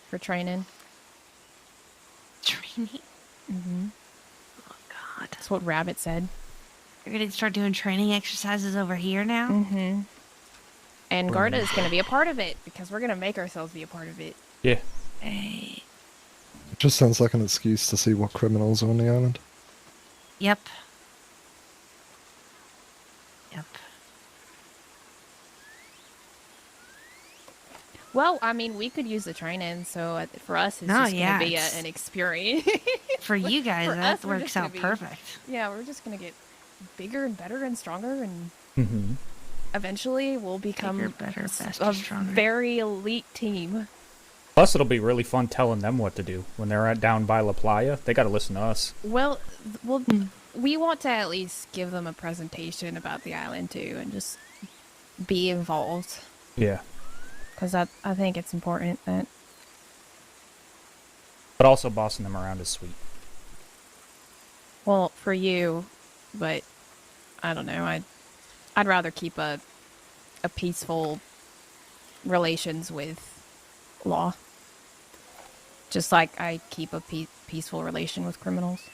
for training. Training? Mm-hmm. Oh, God. That's what Rabbit said. You're going to start doing training exercises over here now? Mm-hmm. And Garda is going to be a part of it, because we're going to make ourselves be a part of it. Yeah. Hey. It just sounds like an excuse to see what criminals are on the island. Yep. Yep. Well, I mean, we could use the training, so for us, it's No, just yeah, going to be it's- an experience. For you guys, For that us, we're works just gonna out be- perfect. Yeah, we're just going to get bigger and better and stronger, and Mm-hmm. eventually we'll become Bigger, better, faster, a stronger. very elite team. Plus, it'll be really fun telling them what to do when they're down by La Playa. They got to listen to us. Well, we want to at least give them a presentation about the island too, and just be involved. Yeah. Because I think it's important that. But also bossing them around is sweet. Well, for you, but I don't know. I'd rather keep a peaceful relations with Law. Just like I keep a peaceful relation with criminals.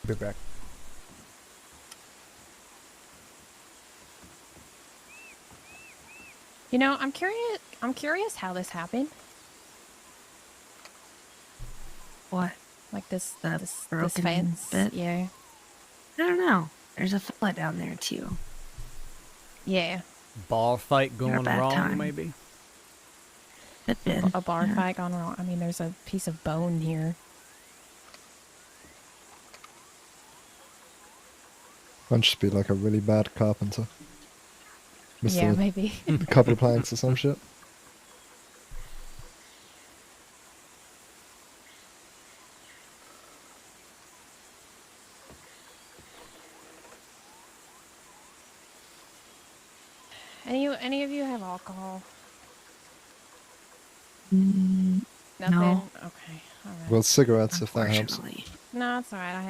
Be back. You know, I'm curious. I'm curious how this happened. What? Like this this broken fence? bit? Yeah. I don't know. There's a fella down there too. Yeah. Bar fight Had a going bad wrong, time. maybe? A bar fight gone wrong. I mean, there's a piece of bone here. Might just be like a really bad carpenter. Missed Yeah, a maybe. couple of planks or some shit. Any of you have alcohol? Mm, Nothing. no. Okay. All right. Well, cigarettes if that helps. No, it's all right. I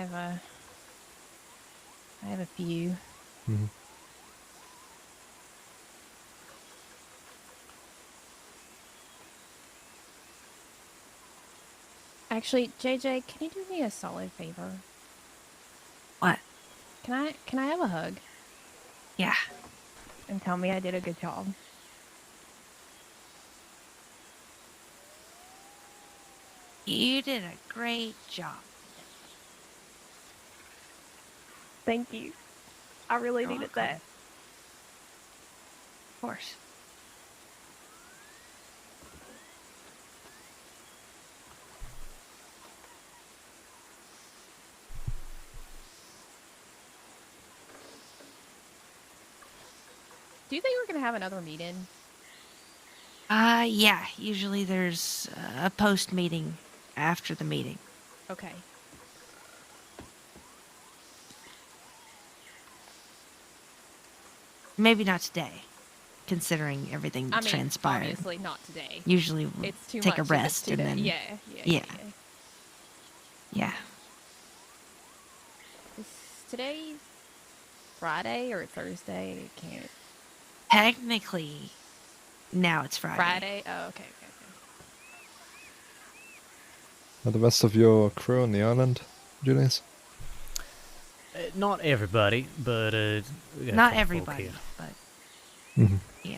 have a few. Mhm. Actually, JJ, can you do me a solid favor? What? Can I have a hug? Yeah. And tell me I did a good job. You did a great job. Thank you. I really needed that. Of course. Do you think we're gonna have another meeting? Yeah. Usually there's a post meeting after the meeting. Okay. Maybe not today, considering everything I that's mean, transpired. obviously not today. Usually we'll It's too take much a if it's rest and today. then Yeah. yeah. Is today Friday or Thursday? I can't. Technically, now it's Friday. Friday? Oh, okay. Are the rest of your crew on the island, Julius? Not everybody, but we got a Not couple folk everybody, here. but Mhm. yeah.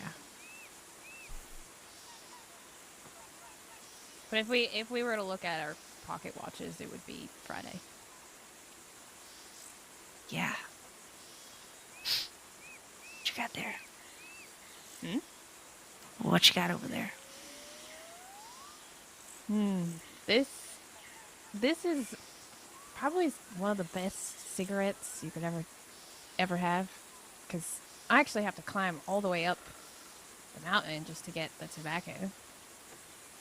But if we were to look at our pocket watches, it would be Friday. Yeah. What you got there? Hmm? What you got over there? This is probably one of the best cigarettes you could ever have, because I actually have to climb all the way up the mountain just to get the tobacco.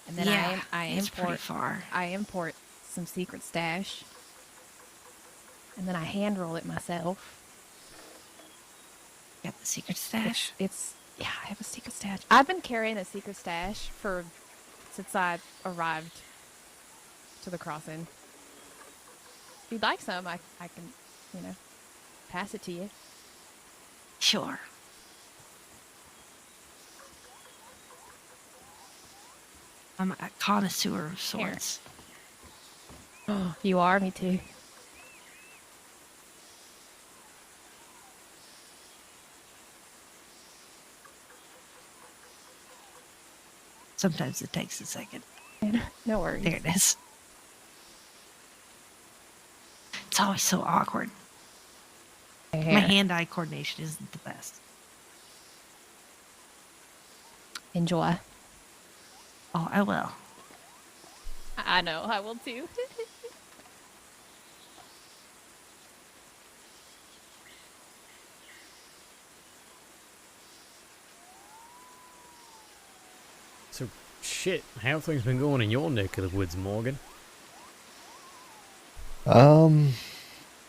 And then Yeah, I it's pretty import far. I import some secret stash. And then I hand roll it myself. Got the secret stash? It's yeah, I have a secret stash. I've been carrying a secret stash since I arrived to the crossing. If you'd like some, I can, pass it to you. Sure. I'm a connoisseur of sorts. Oh, you are? Me too. Sometimes it takes a second. No worries. There it is. It's always so awkward. My hand-eye coordination isn't the best. Enjoy. Oh, I will. I know, I will too. So, shit, how things been going in your neck of the woods, Morgan?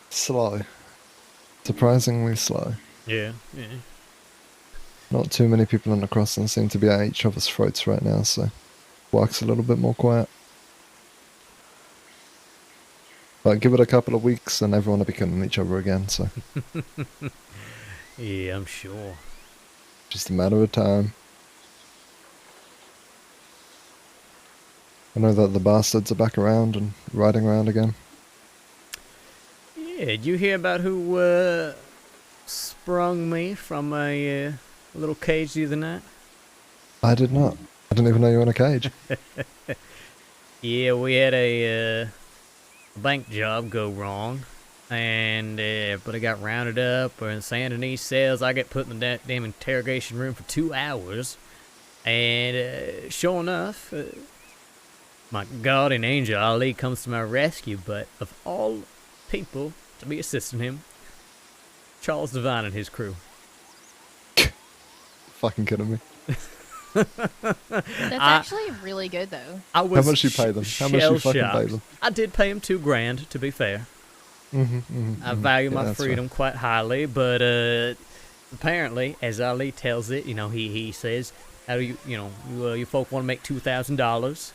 Slow. Surprisingly slow. Yeah. Not too many people on the crossing seem to be at each other's throats right now, so work's a little bit more quiet. But give it a couple of weeks and everyone will be killing each other again, so Yeah, I'm sure. just a matter of time. I know that the bastards are back around and riding around again. Yeah, did you hear about who sprung me from a little cage the other night? I did not. I didn't even know you were in a cage. Yeah, we had a bank job go wrong, and but I got rounded up in San Denis cells. I get put in the damn interrogation room for 2 hours, and sure enough, my guardian angel Ali comes to my rescue. But of all people to be assisting him, Charles Devine and his crew. Fucking kidding me. That's actually really good, though. I was How much you pay them? How much you fucking pay them? I did pay him $2,000, to be fair. I value my freedom quite highly, but apparently, as Ali tells it, he says, "How do you folk want to make $2,000?"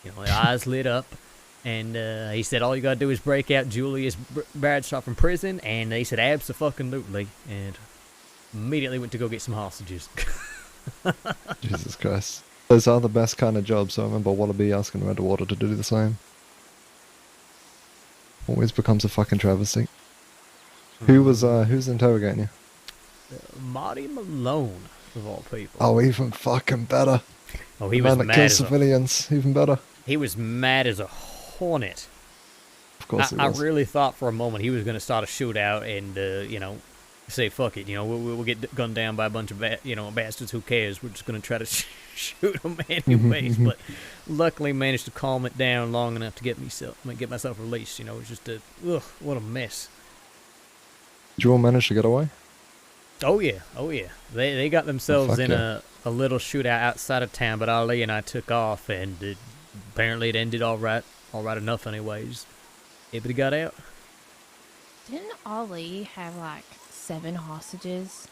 The eyes lit up, and he said, "All you gotta do is break out Julius Bradshaw from prison," and he said, "Abso-fucking-lutely," and immediately went to go get some hostages. Jesus Christ. Those are the best kind of jobs. I remember Wallaby asking Redwater to do the same. Always becomes a fucking travesty. Who's interrogating you? Marty Malone, of all people. Oh, even fucking better. Oh, he the was man that mad kills as civilians. Even better. He was mad as a hornet. Of course he I was. really thought for a moment he was going to start a shootout and, say, fuck it, we'll get gunned down by a bunch of, bastards, who cares? We're just going to try to shoot them anyways. But luckily managed to calm it down long enough to get myself released. It was just what a mess. Did you all manage to get away? Oh yeah. They got themselves in yeah. a little shootout outside of town, but Ali and I took off, and apparently it ended all right enough anyways. Everybody got out. Didn't Ali have like 7 hostages?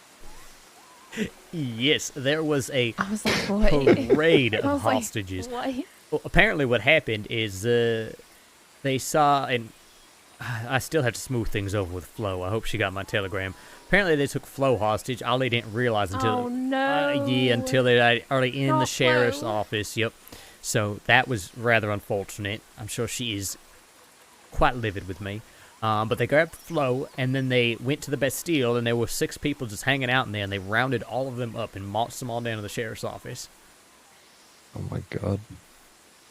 Yes, there was a I was like, what? parade I of was like, hostages. what? Well, apparently what happened is they saw, and I still have to smooth things over with Flo. I hope she got my telegram. Apparently they took Flo hostage. Ali didn't realize until until they already in the sheriff's office. Yep. So that was rather unfortunate. I'm sure she is quite livid with me. But they grabbed Flo, and then they went to the Bastille, and there were 6 people just hanging out in there, and they rounded all of them up and marched them all down to the sheriff's office. Oh my god.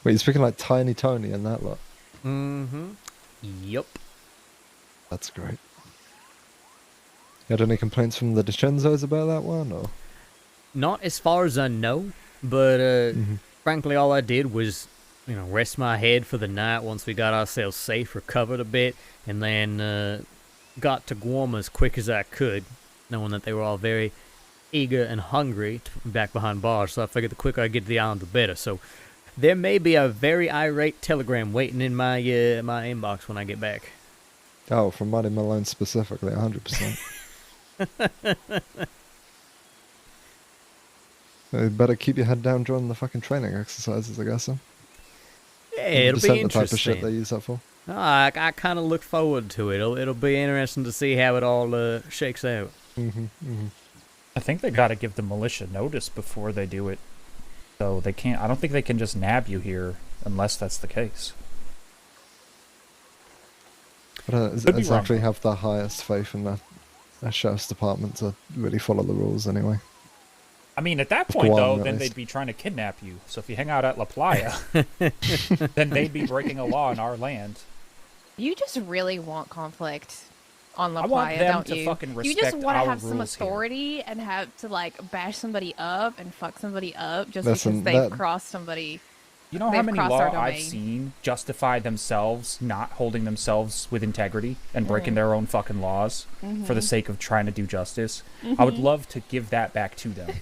Wait, you're speaking like Tiny Tony and that lot? Mm-hmm. Yep. That's great. You had any complaints from the DiCenzos about that one, or? Not as far as I know, but frankly, all I did was, rest my head for the night once we got ourselves safe, recovered a bit, and then got to Guam as quick as I could, knowing that they were all very eager and hungry to be back behind bars. So I figured the quicker I get to the island, the better. So there may be a very irate telegram waiting in my my inbox when I get back. Oh, from Marty Malone specifically, 100%. You better keep your head down during the fucking training exercises, I guess. Yeah, it'll be interesting. The type of shit they use that for. I kind of look forward to it. It'll be interesting to see how it all shakes out. I think they got to give the militia notice before they do it. So they can't. I don't think they can just nab you here unless that's the case. But I actually have the highest faith in the sheriff's department to really follow the rules anyway. I mean, at that point, though, then they'd be trying to kidnap you. So if you hang out at La Playa, then they'd be breaking a law in our land. You just really want conflict on La I want Playa, them don't to you? fucking You just respect want to our have some rules here. authority and have to bash somebody up and fuck somebody up just Listen, because they've crossed somebody. You know how many laws I've seen justify themselves not holding themselves with integrity and breaking their own fucking laws for the sake of trying to do justice? I would love to give that back to them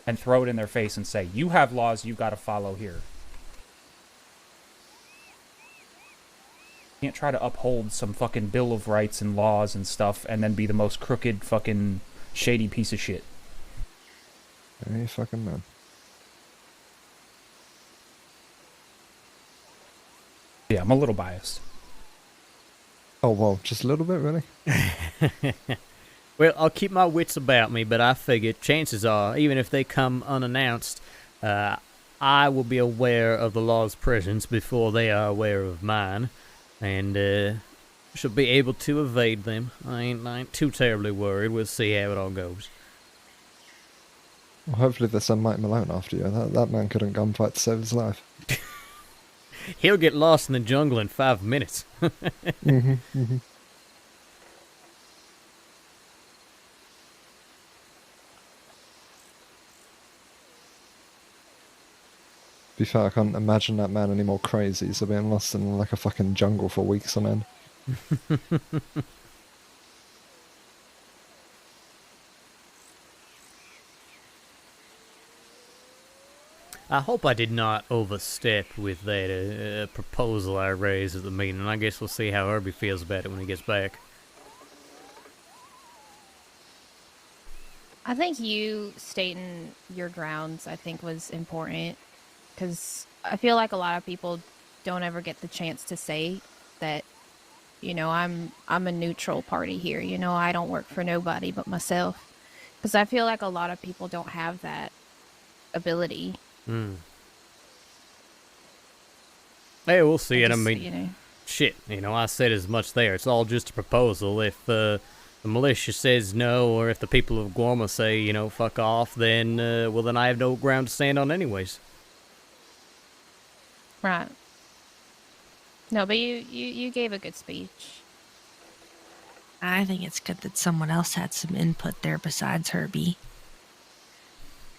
and throw it in their face and say, you have laws you've got to follow here. You can't try to uphold some fucking Bill of Rights and laws and stuff and then be the most crooked fucking shady piece of shit. Hey, fucking man. Yeah, I'm a little biased. Oh, well, just a little bit, really? Well, I'll keep my wits about me, but I figure chances are, even if they come unannounced, I will be aware of the law's presence before they are aware of mine, and should be able to evade them. I ain't too terribly worried. We'll see how it all goes. Well, hopefully they send Mike Malone after you. That man couldn't gunfight to save his life. He'll get lost in the jungle in 5 minutes. Mm-hmm. To be fair, I can't imagine that man any more crazy, so being lost in like a fucking jungle for weeks on end. I hope I did not overstep with that proposal I raised at the meeting. I guess we'll see how Herbie feels about it when he gets back. I think you stating your grounds, I think, was important, because I feel like a lot of people don't ever get the chance to say that, you know, I'm a neutral party here. You know, I don't work for nobody but myself, because I feel like a lot of people don't have that ability. Hey, we'll see it. I Just, mean, you know. shit, you know, I said as much there. It's all just a proposal. If the militia says no, or if the people of Gorma say, you know, fuck off, then, well, then I have no ground to stand on anyways. Right. No, but you gave a good speech. I think it's good that someone else had some input there besides Herbie.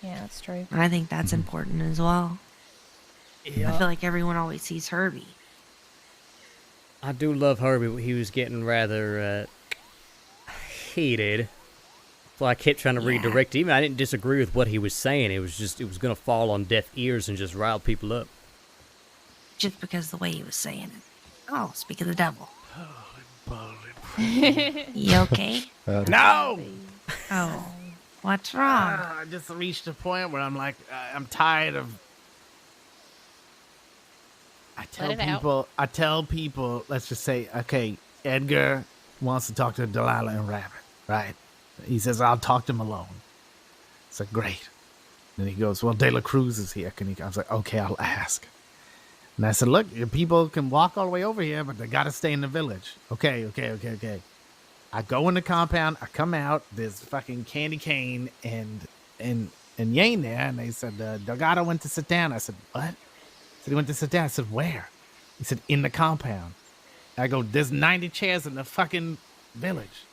Yeah, that's true. I think that's important as well. Yeah. I feel like everyone always sees Herbie. I do love Herbie, but he was getting rather heated. So I kept trying to redirect him. I didn't disagree with what he was saying. It was just, it was going to fall on deaf ears and just rile people up. Just because the way he was saying it. Oh, speak of the devil. You okay? No! Oh, what's wrong? I just reached a point where I'm like, I'm tired of. I tell people, let's just say, okay, Edgar wants to talk to Delilah and Rabbit, right? He says, I'll talk to him alone. It's like, great. Then he goes, well, De La Cruz is here. I was like, okay, I'll ask. And I said, look, your people can walk all the way over here, but they got to stay in the village. Okay. I go in the compound. I come out. There's fucking Candy Cane and Yane there. And they said, Delgado went to sit down. I said, what? He said, he went to sit down. I said, where? He said, in the compound. I go, there's 90 chairs in the fucking village.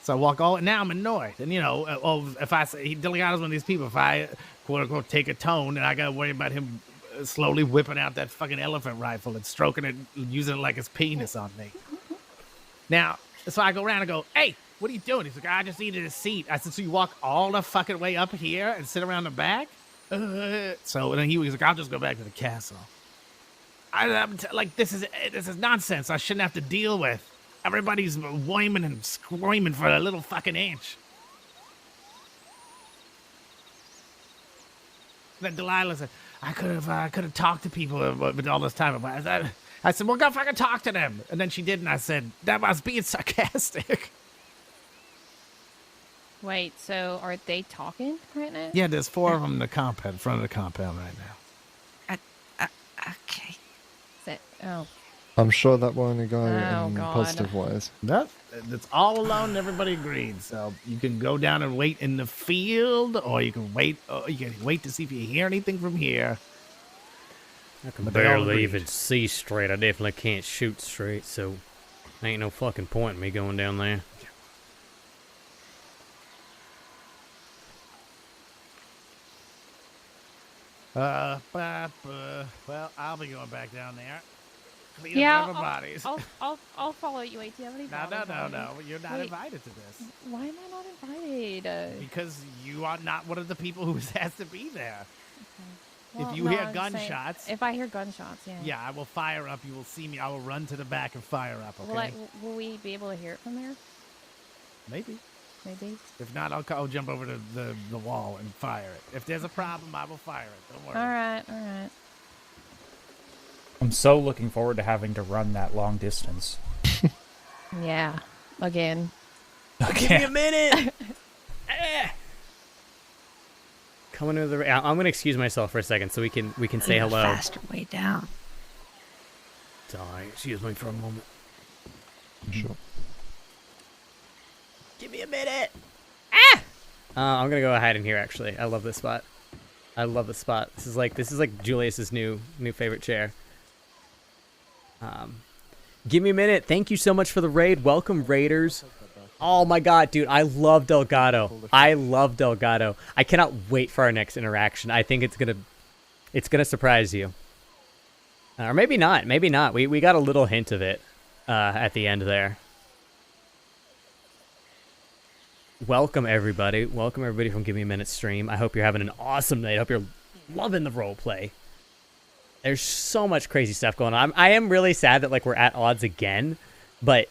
So I walk all, now I'm annoyed. And, you know, if I say, Delgado's one of these people, if I, quote unquote, take a tone, and I got to worry about him slowly whipping out that fucking elephant rifle and stroking it, using it like his penis on me. Now, so I go around and go, hey, what are you doing? He's like, I just needed a seat. I said, so you walk all the fucking way up here and sit around the back? So and then he was like, I'll just go back to the castle. Like, this is nonsense. I shouldn't have to deal with. Everybody's whining and screaming for a little fucking inch. Then Delilah said, I could have talked to people with all this time. I said, well, go fucking talk to them. And then she didn't. I said, that was being sarcastic. Wait, so are they talking right now? Yeah, there's 4 of them in the compound, in front of the compound right now. Okay. Oh. I'm sure that will only go in God. positive ways. It's all alone and everybody agreed. So you can go down and wait in the field, or you can wait to see if you hear anything from here. I can barely even see straight. I definitely can't shoot straight, so ain't no fucking point in me going down there. Well, I'll be going back down there. Clean up everybody's. I'll follow you. Wait, do you have any No. You're not invited to this. Why am I not invited? Because you are not one of the people who was asked to be there. Well, if you no, hear I'm just saying, gunshots... if I hear gunshots, yeah. Yeah, I will fire up. You will see me. I will run to the back and fire up, okay? Will we be able to hear it from there? Maybe. If not, I'll jump over to the wall and fire it. If there's a problem, I will fire it. Don't worry. All right. I'm so looking forward to having to run that long distance. Yeah, again. Give me a minute! Coming to the... I'm going to excuse myself for a second so we can say hello. Faster way down. Sorry, excuse me for a moment. Sure. Give me a minute! I'm gonna go ahead in here. Actually, I love this spot. I love this spot. This is like Julius's new favorite chair. Give me a minute. Thank you so much for the raid. Welcome, raiders. Oh my god, dude, I love Delgado. I love Delgado. I cannot wait for our next interaction. I think it's gonna surprise you. Or maybe not. Maybe not. We got a little hint of it at the end there. Welcome everybody. Welcome everybody from Give Me a Minute stream. I hope you're having an awesome night. I hope you're loving the role play. There's so much crazy stuff going on. I am really sad that like we're at odds again, but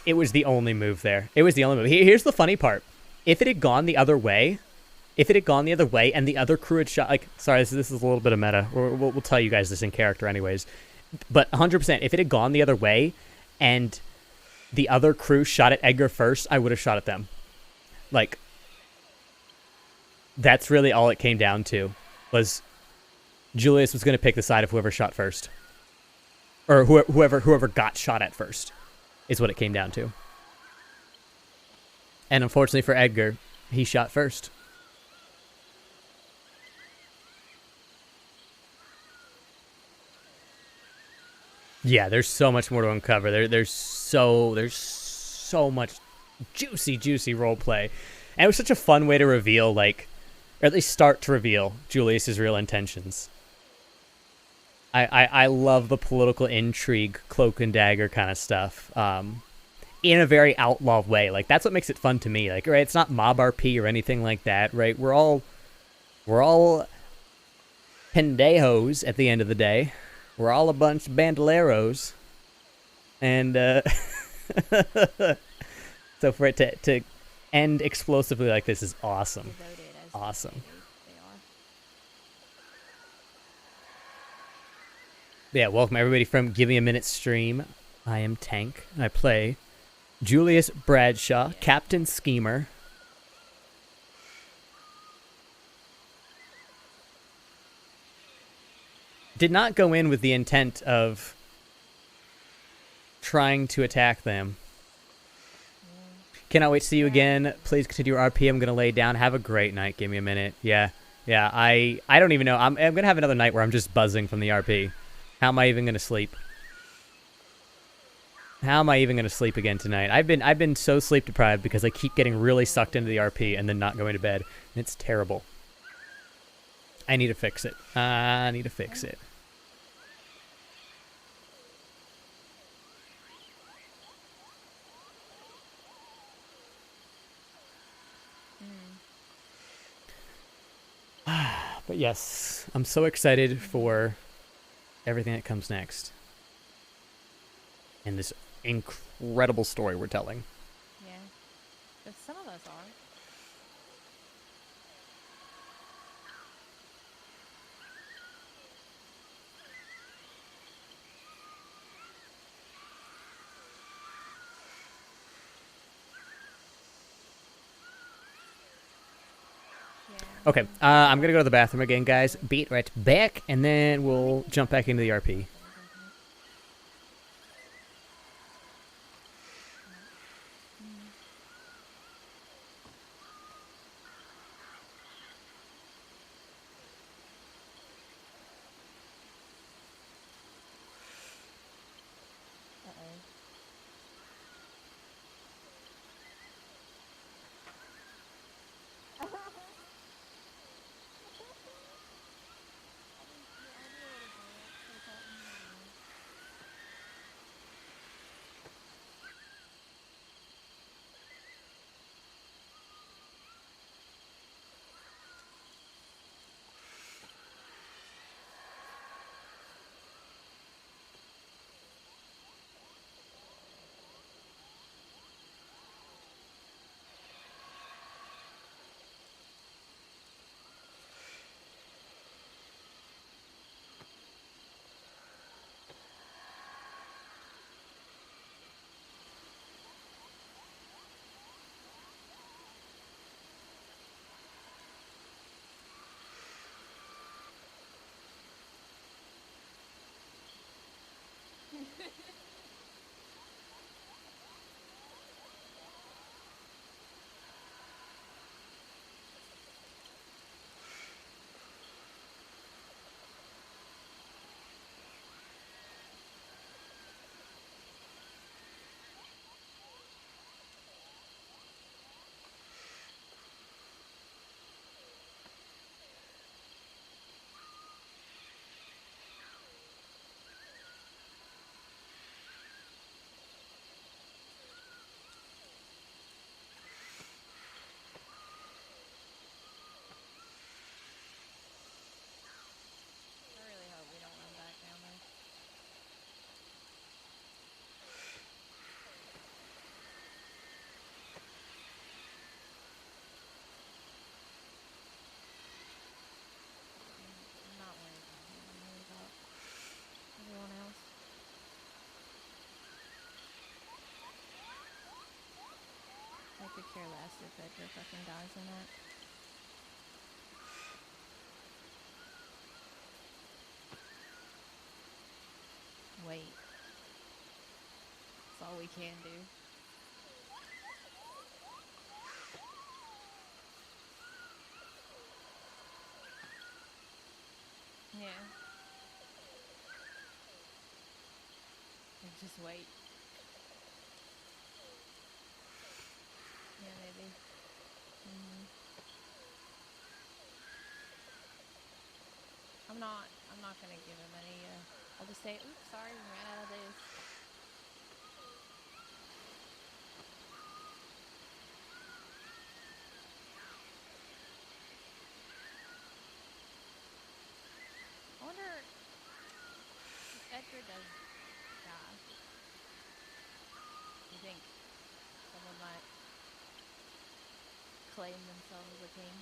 it was the only move there. It was the only move. Here's the funny part. If it had gone the other way, and the other crew had shot, like, sorry, this is a little bit of meta. We'll tell you guys this in character anyways. But 100%, if it had gone the other way and the other crew shot at Edgar first, I would have shot at them. Like, that's really all it came down to, was Julius was going to pick the side of whoever shot first. Or whoever got shot at first, is what it came down to. And unfortunately for Edgar, he shot first. Yeah, there's so much more to uncover. There's so much juicy role play. And it was such a fun way to reveal, like, or at least start to reveal Julius's real intentions. I love the political intrigue, cloak and dagger kind of stuff. In a very outlaw way. Like, that's what makes it fun to me. Like, right, it's not mob RP or anything like that, right? We're all pendejos at the end of the day. We're all a bunch of bandoleros. And so for it to end explosively like this is awesome. Awesome. Yeah, welcome everybody from Give Me a Minute stream. I am Tank. I play Julius Bradshaw, Captain Schemer. Did not go in with the intent of trying to attack them. Cannot wait to see you again. Please continue your RP. I'm going to lay down. Have a great night. Give me a minute. Yeah. I don't even know. I'm going to have another night where I'm just buzzing from the RP. How am I even going to sleep? How am I even going to sleep again tonight? I've been so sleep deprived because I keep getting really sucked into the RP and then not going to bed. And it's terrible. I need to fix it. I need to fix it. But yes, I'm so excited for everything that comes next. And this incredible story we're telling. Yeah. But some of us are. Okay, I'm gonna go to the bathroom again, guys. Beat right back, and then we'll jump back into the RP. care less if Edgar fucking dies in that. Wait. That's all we can do. Yeah. Or just wait. Yeah, maybe. I'm not gonna give him any, I'll just say, oops, sorry, we ran out of this. I wonder if Edgar does die. You think someone might claim themselves as a king?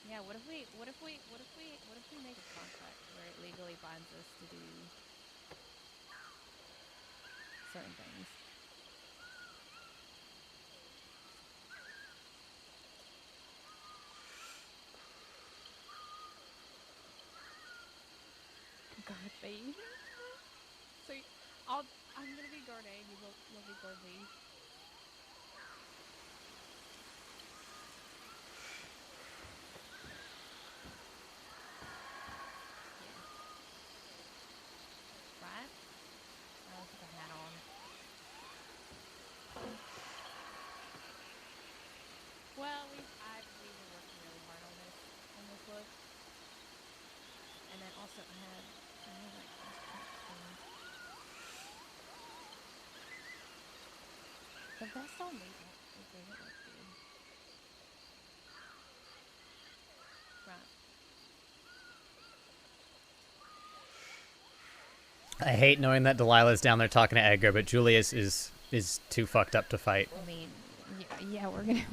Yeah, what if we make a contract where it legally binds us to do certain things? Garthie. So I'm gonna be Gardet, you'll be Garthie. Right? I'll put the hat on. Well, we were working really hard on this look. And then also I had like things. The vest on me it doesn't look good. Right. I hate knowing that Delilah's down there talking to Edgar, but Julius is too fucked up to fight. I mean, yeah, we're gonna.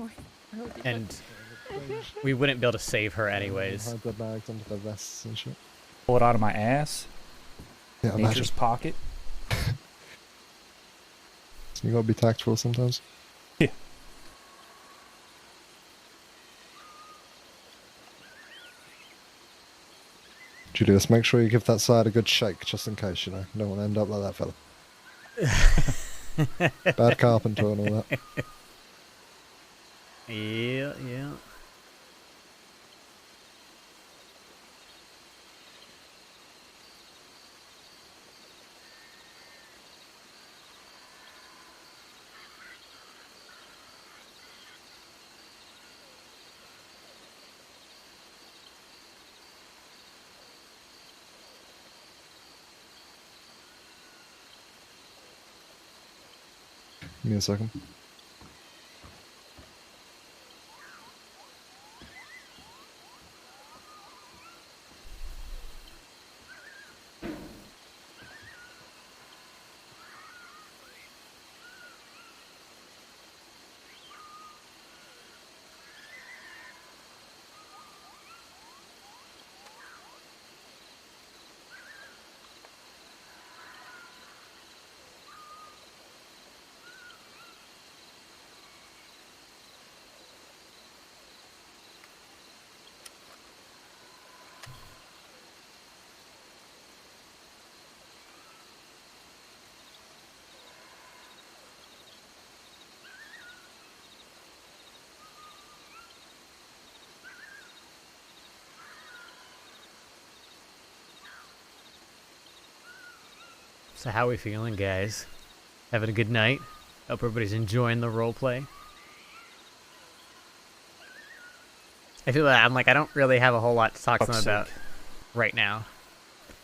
And we wouldn't be able to save her anyways. Hide their bags under their vests and shit. Pull it out of my ass. Yeah, Nature's imagine. pocket. So you gotta be tactful sometimes. Yeah. Julius, make sure you give that side a good shake, just in case, you know. You don't want to end up like that fella. Bad carpenter and all that. Yeah, yeah. Give me a second. So how are we feeling, guys? Having a good night? Hope everybody's enjoying the roleplay. I feel like I don't really have a whole lot to talk to them about right now.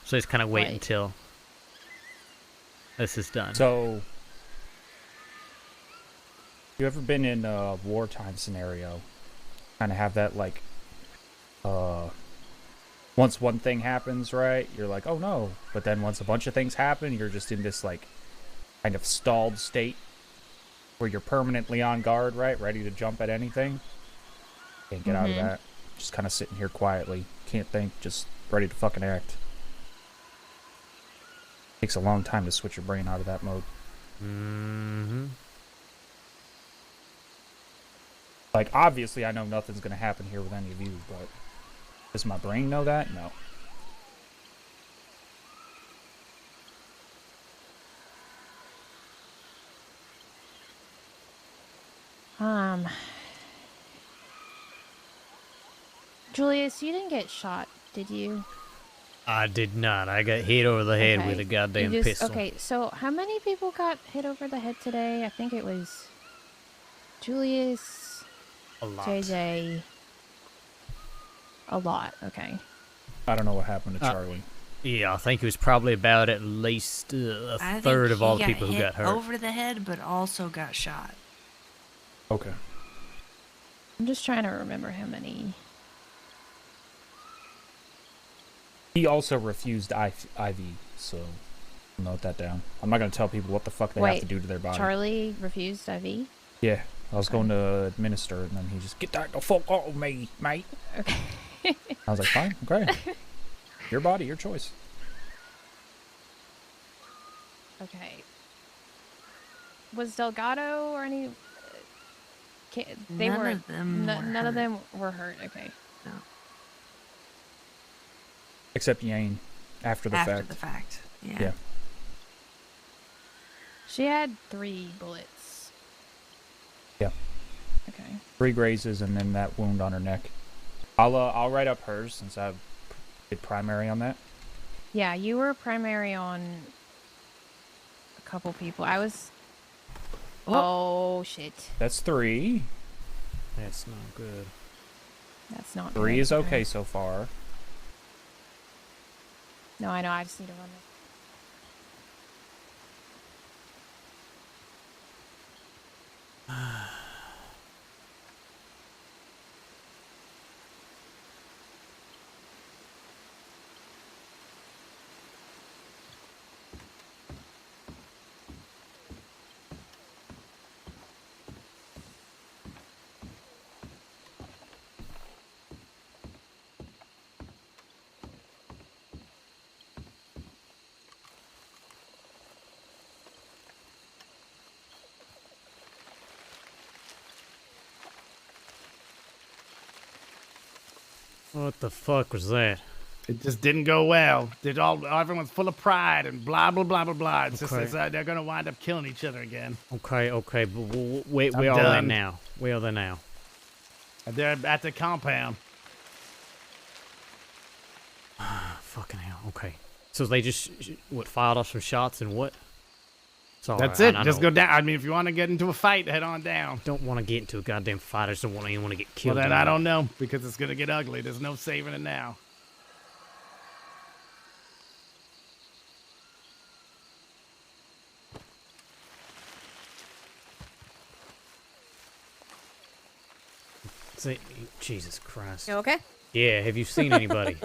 So just kind of wait until this is done. So, you ever been in a wartime scenario? Kind of have that, like, once one thing happens, right, you're like, oh no. But then once a bunch of things happen, you're just in this, like, kind of stalled state where you're permanently on guard, right, ready to jump at anything. Can't get out of that. Just kind of sitting here quietly. Can't think, just ready to fucking act. Takes a long time to switch your brain out of that mode. Like, obviously I know nothing's gonna happen here with any of you, but does my brain know that? No. Julius, you didn't get shot, did you? I did not. I got hit over the head with a goddamn pistol. Okay, so how many people got hit over the head today? I think it was Julius, A lot. JJ. A lot, okay. I don't know what happened to Charlie. Yeah, I think it was probably about at least a I third think of all he the people who hit got hurt. over the head, but also got shot. Okay. I'm just trying to remember how many. He also refused IV, so note that down. I'm not going to tell people what the fuck they have to do to their body. Charlie refused IV? Yeah, I was going to administer it, and then he just, get that the fuck off of me, mate. Okay. I was like, fine, okay. Your body, your choice. Okay. Was Delgado or any... None of them were none of hurt. them were hurt, okay. No. Except Yane, after the fact. After the fact, yeah. Yeah. She had 3 bullets. Yeah. Okay. 3 grazes and then that wound on her neck. I'll write up hers since I did primary on that. Yeah, you were primary on a couple people. I was... Oh, shit. That's 3. That's not good. That's not 3 good. is okay so far. No, I know. I just need to run this. What the fuck was that? It just didn't go well. Everyone's full of pride and blah blah blah blah blah. It's Okay. just they're gonna wind up killing each other again. Okay, but where I'm are they done. now? Where are they now? They're at the compound. Fucking hell. Okay. So they just fired off some shots and what? It's all That's right, it. I Just know. go down. I mean, if you want to get into a fight, head on down. Don't want to get into a goddamn fight. I just don't even want to get killed. Well, then in I it. don't know because it's gonna get ugly. There's no saving it now. Jesus Christ. You okay? Yeah. Have you seen anybody?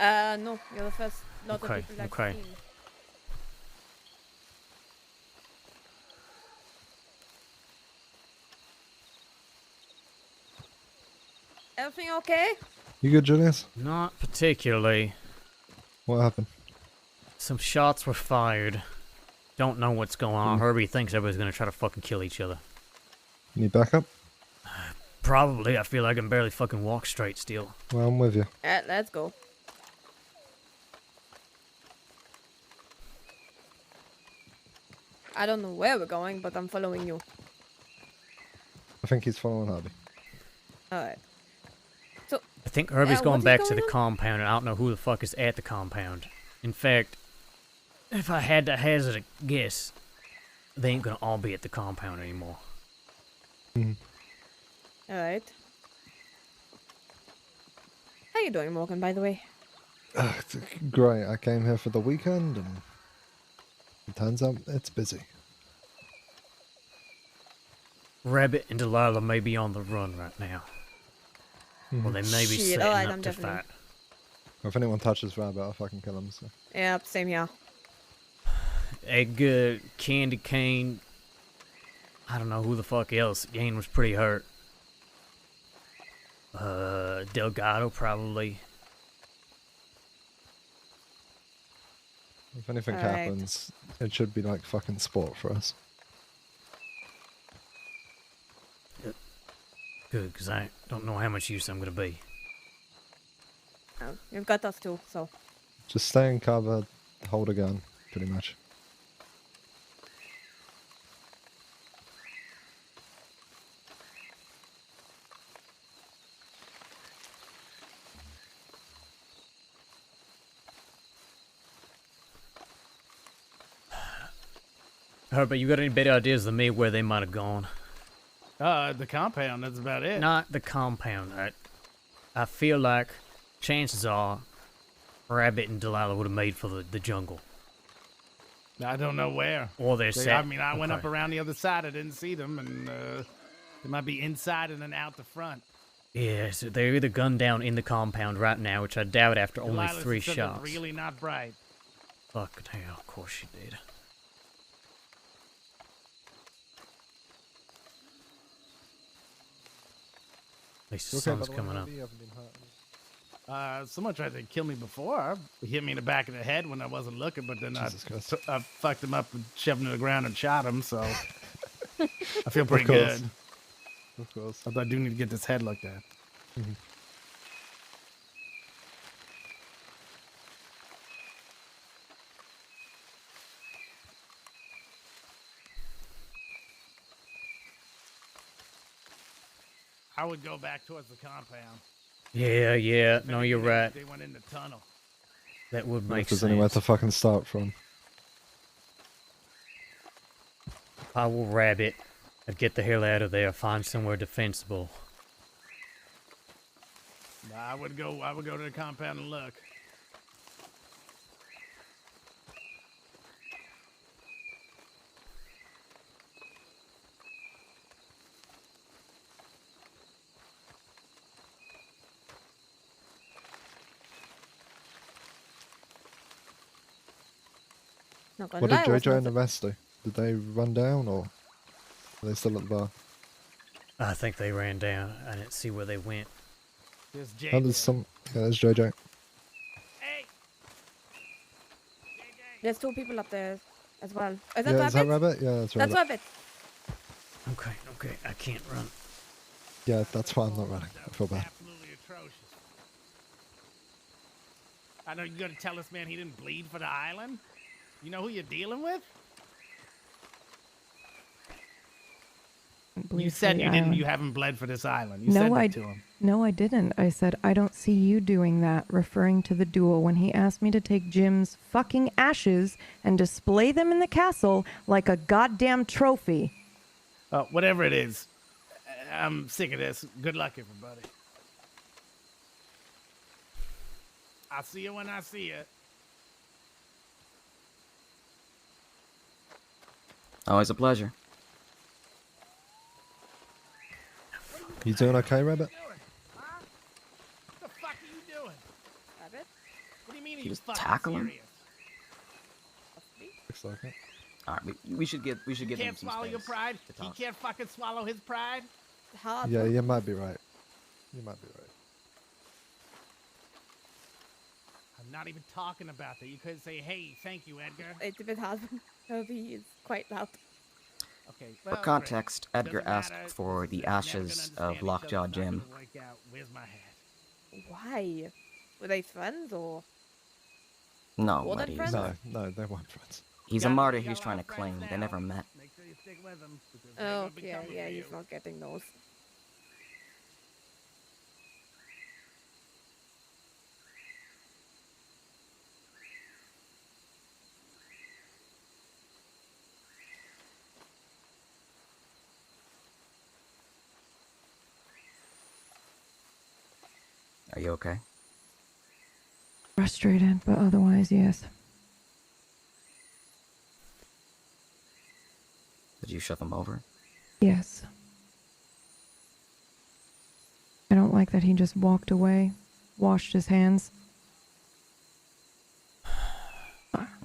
No. You're the first lot Okay, of people I've okay. seen. Everything okay? You good, Julius? Not particularly. What happened? Some shots were fired. Don't know what's going on. Hmm. Herbie thinks everybody's gonna try to fucking kill each other. Need backup? Probably. I feel like I can barely fucking walk straight still. Well, I'm with you. Let's go. I don't know where we're going, but I'm following you. I think he's following Harvey. Alright. I think Herbie's going what's back to going the on? compound, and I don't know who the fuck is at the compound. In fact, if I had to hazard a guess, they ain't gonna all be at the compound anymore. Alright. How you doing, Morgan, by the way? It's great. I came here for the weekend, and it turns out it's busy. Rabbit and Delilah may be on the run right now. Or they may be Shit, setting alright, up I'm to definitely- fight. If anyone touches Rabbit, I'll fucking kill him. So. Yep, same here. Edgar, Candy Cane, I don't know who the fuck else. Yane was pretty hurt. Delgado, probably. If anything Alright. happens, it should be like fucking sport for us. Good, because I don't know how much use I'm going to be. Oh, you've got us too, so. Just stay in cover, hold a gun, pretty much. Herbert, you got any better ideas than me where they might have gone? The compound, that's about it. Not the compound. I feel like chances are Rabbit and Delilah would have made for the jungle. I don't know where. Or they're I set. mean, I went up Okay. around the other side. I didn't see them, and they might be inside and then out the front. Yeah, so they're either gunned down in the compound right now, which I doubt after only Delilah 3 said they're shots. really not bright. Fucking hell, of course she did. At least the Okay, by sun's the way, coming up. Abby, you haven't been hurt. Someone tried to kill me before. He hit me in the back of the head when I wasn't looking, but then Jesus Christ. I fucked him up and shoved him to the ground and shot him, so I feel pretty course. good. Of course. Although I do need to get this head looked at. Mhm. I would go back towards the compound. Yeah, no, you're right. They went in the tunnel. That would If make there's sense. anywhere to fucking start from. I will Rabbit. I'd get the hell out of there, find somewhere defensible. I would go to the compound and look. Not gonna What did lie, I was Jojo and not- the rest do? Did they run down or are they still at the bar? I think they ran down. I didn't see where they went. There's Oh, there's some. Yeah, there's Jojo. There's 2 people up there as well. Is that Yeah, Rabbit? is that Rabbit? Yeah, that's Rabbit. That's Rabbit. Okay, I can't run. Yeah, that's why I'm not running. I feel bad. Absolutely atrocious. I know you're gonna tell this man he didn't bleed for the island. You know who you're dealing with? Bleed You for said the you didn't. island. You haven't bled for this island. You No, said I that to him. no, I didn't. I said I don't see you doing that, referring to the duel when he asked me to take Jim's fucking ashes and display them in the castle like a goddamn trophy. Whatever it is, I'm sick of this. Good luck, everybody. I'll see you when I see you. Always a pleasure. You doing okay, Rabbit? What the fuck are you doing? Rabbit? What do you mean are You you just fucking tackle him? serious? Looks like it. All right, we should get You give him can't some swallow your space pride? to He talk. can't fucking swallow his pride? Yeah, you might be right. You might be right. I'm not even talking about that. You could say, hey, thank you, Edgar. It's a bit hard. He is quite loud. Okay, For well, great. context, Edgar Doesn't asked matter. for the We're never gonna ashes of understand each other. Lockjaw It's not Jim. gonna work out. Where's my hat? Why? Were they friends or? No, More than buddy. friends? No, they weren't friends. He's a Got- martyr you got he's a lot trying to of friends claim. They now. never met. Make sure you stick with him, because they're Oh, gonna be yeah, coming yeah, for he's you. not getting those. Are you okay? Frustrated, but otherwise, yes. Did you shove him over? Yes. I don't like that he just walked away, washed his hands.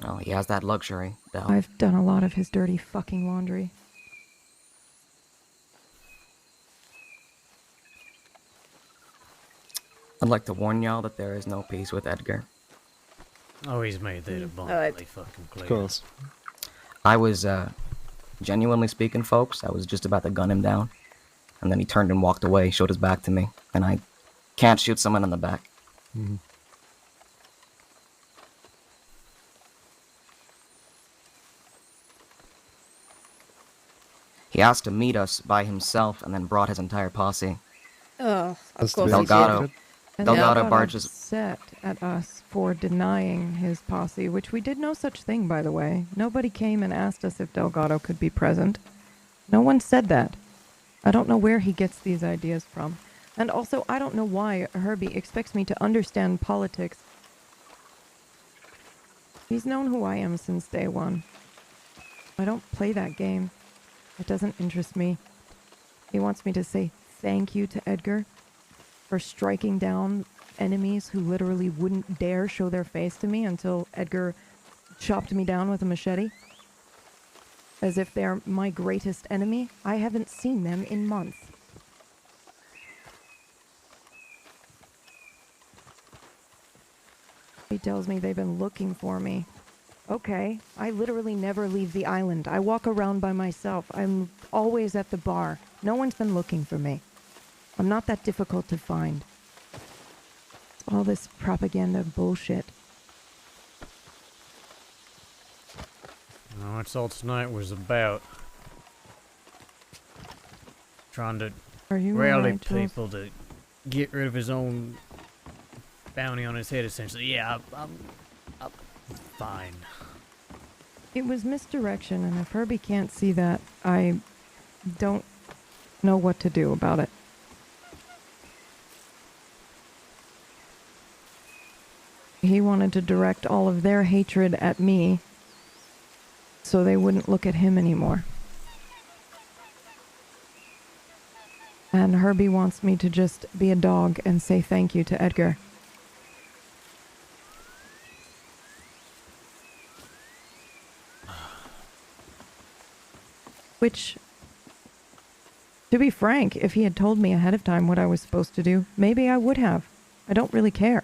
Well, he has that luxury, Del. I've done a lot of his dirty fucking laundry. I'd like to warn y'all that there is no peace with Edgar. Oh, he's made that abundantly fucking clear. Of course. I was, genuinely speaking, folks, I was just about to gun him down. And then he turned and walked away, showed his back to me. And I can't shoot someone in the back. Mhm. He asked to meet us by himself and then brought his entire posse. Oh, Has of to be course. Delgado. And Delgado got barges. upset at us for denying his posse, which we did no such thing, by the way. Nobody came and asked us if Delgado could be present. No one said that. I don't know where he gets these ideas from. And also, I don't know why Herbie expects me to understand politics. He's known who I am since day one. I don't play that game. It doesn't interest me. He wants me to say thank you to Edgar for striking down enemies who literally wouldn't dare show their face to me until Edgar chopped me down with a machete. As if they're my greatest enemy. I haven't seen them in months. He tells me they've been looking for me. Okay, I literally never leave the island. I walk around by myself. I'm always at the bar. No one's been looking for me. I'm not that difficult to find. It's all this propaganda bullshit. No, that's all tonight was about. Trying to Are you rally alright, Jules? people to get rid of his own bounty on his head, essentially. Yeah, I'm fine. It was misdirection, and if Herbie can't see that, I don't know what to do about it. He wanted to direct all of their hatred at me, so they wouldn't look at him anymore. And Herbie wants me to just be a dog and say thank you to Edgar. Which, to be frank, if he had told me ahead of time what I was supposed to do, maybe I would have. I don't really care.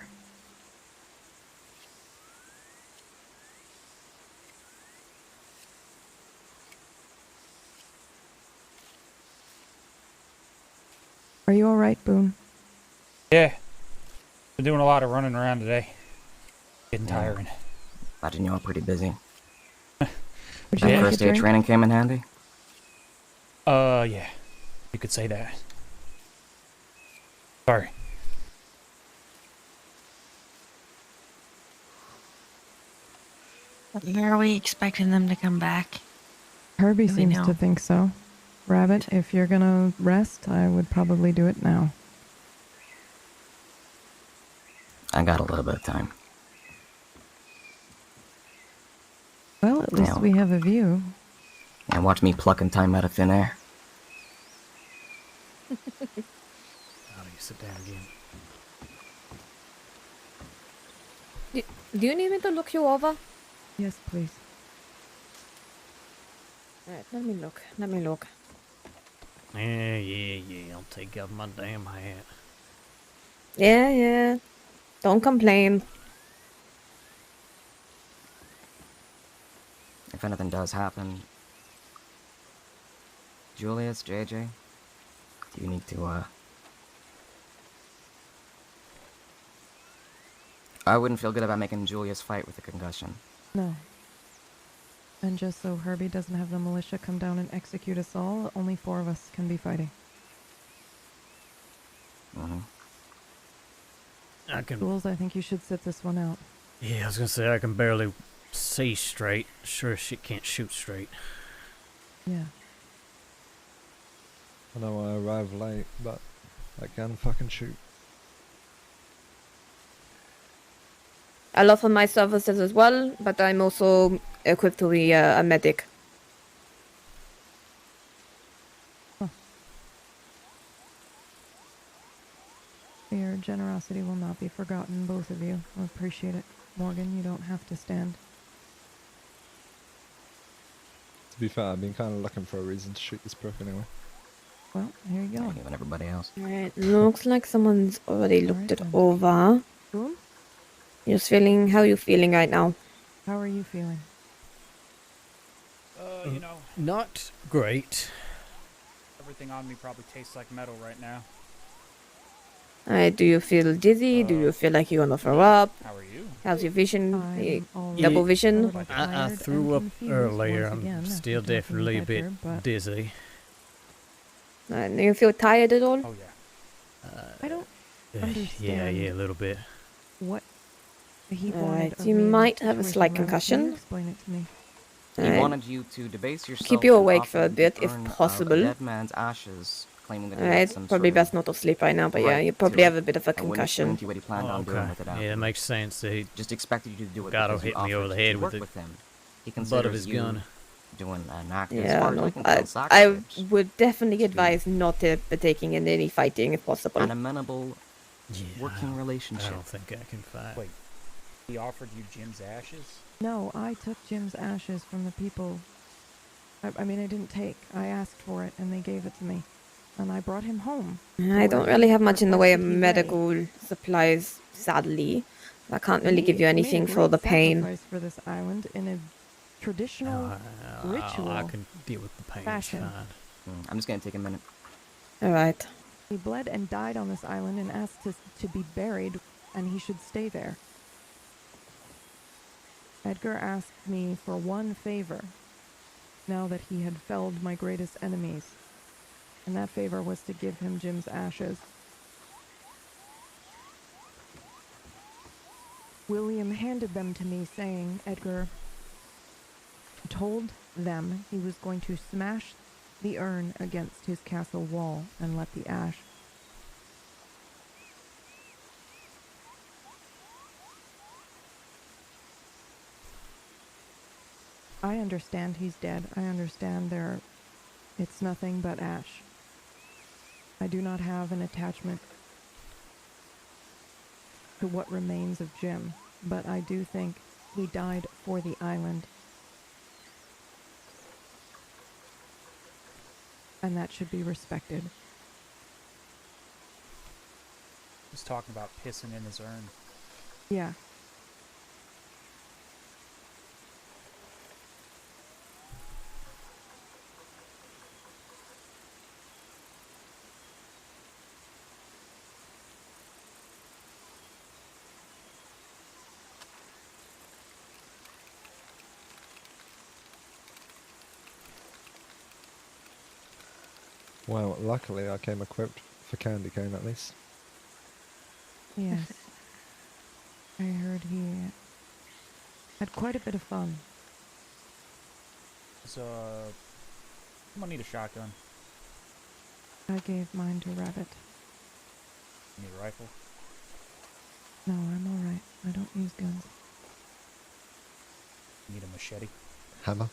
Are you alright, Boone? Yeah. Been doing a lot of running around today. Getting tiring. Imagine you're all pretty busy. Would you That like a first day of drink? training came in handy? Yeah. You could say that. Sorry. When are we expecting them to come back? Herbie Do we seems know? to think so. Rabbit, if you're gonna rest, I would probably do it now. I got a little bit of time. Well, at least Yeah. we have a view. And watch me plucking time out of thin air. How do you sit down again? Do you need me to look you over? Yes, please. Alright, let me look. Let me look. Yeah. I'll take off my damn hat. Yeah. Don't complain. If anything does happen, Julius, JJ, do you need to, I wouldn't feel good about making Julius fight with a concussion. No. And just so Herbie doesn't have the militia come down and execute us all, only 4 of us can be fighting. I can. Jules, I think you should sit this one out. Yeah, I was gonna say I can barely see straight. Sure as shit can't shoot straight. Yeah. I know I arrived late, but I can fucking shoot. I offer my services as well, but I'm also equipped to be a medic. Your generosity will not be forgotten, both of you. I appreciate it. Morgan, you don't have to stand. To be fair, I've been kind of looking for a reason to shoot this prick anyway. Well, here you go. And everybody else. Alright, looks like someone's already looked it over. Boom. Just feeling, how are you feeling right now? How are you feeling? You know, not great. everything on me probably tastes like metal right now. Do you feel dizzy? Do you feel like you're gonna throw up? How are you? How's your vision? I'm Double vision? I threw up earlier. I'm still definitely a bit dizzy. Do you feel tired at all? Oh yeah. I don't Yeah, understand. a little bit. What he wanted Alright, of you me in might this have a situation, slight Rabbit. Can you concussion. explain it to me. He Alright. wanted you to debase yourself. Keep you and awake offer for a the bit, if urn of possible. a dead man's ashes, claiming that he had Alright, some probably sort of best not to sleep right now, but yeah, right you to probably it. have a bit of a I wouldn't explain concussion. to you what he planned on doing with it Yeah, afterwards. that makes sense. He just expected you to do it gotta because you hit me over offered the to head work with with him. He butt of considers his you gun. doing an act as Yeah, far as no, I can tell, I sacrilege. would definitely advise not to partaking in any fighting if possible. An amenable working relationship. I don't think I can fight. Wait, he offered you Jim's ashes? No, I took Jim's ashes from the people. I mean, I didn't take. I asked for it, and they gave it to me. And I brought him home. I don't really have much in the way of medical supplies, sadly. I can't really give you anything for the pain. Sacrifice for this island in a traditional ritual. I can deal with the pain. fashion. It's fine. I'm just gonna take a minute. Alright. He bled and died on this island and asked to be buried, and he should stay there. Edgar asked me for one favor, now that he had felled my greatest enemies, and that favor was to give him Jim's ashes. William handed them to me, saying Edgar told them he was going to smash the urn against his castle wall and let the ash. I understand he's dead. I understand it's nothing but ash. I do not have an attachment to what remains of Jim, but I do think he died for the island. And that should be respected. He's talking about pissing in his urn. Yeah. Well, luckily I came equipped for candy cane at least. Yes. I heard he had quite a bit of fun. So, I'm gonna need a shotgun. I gave mine to Rabbit. You need a rifle? No, I'm alright. I don't use guns. You need a machete? Hammer.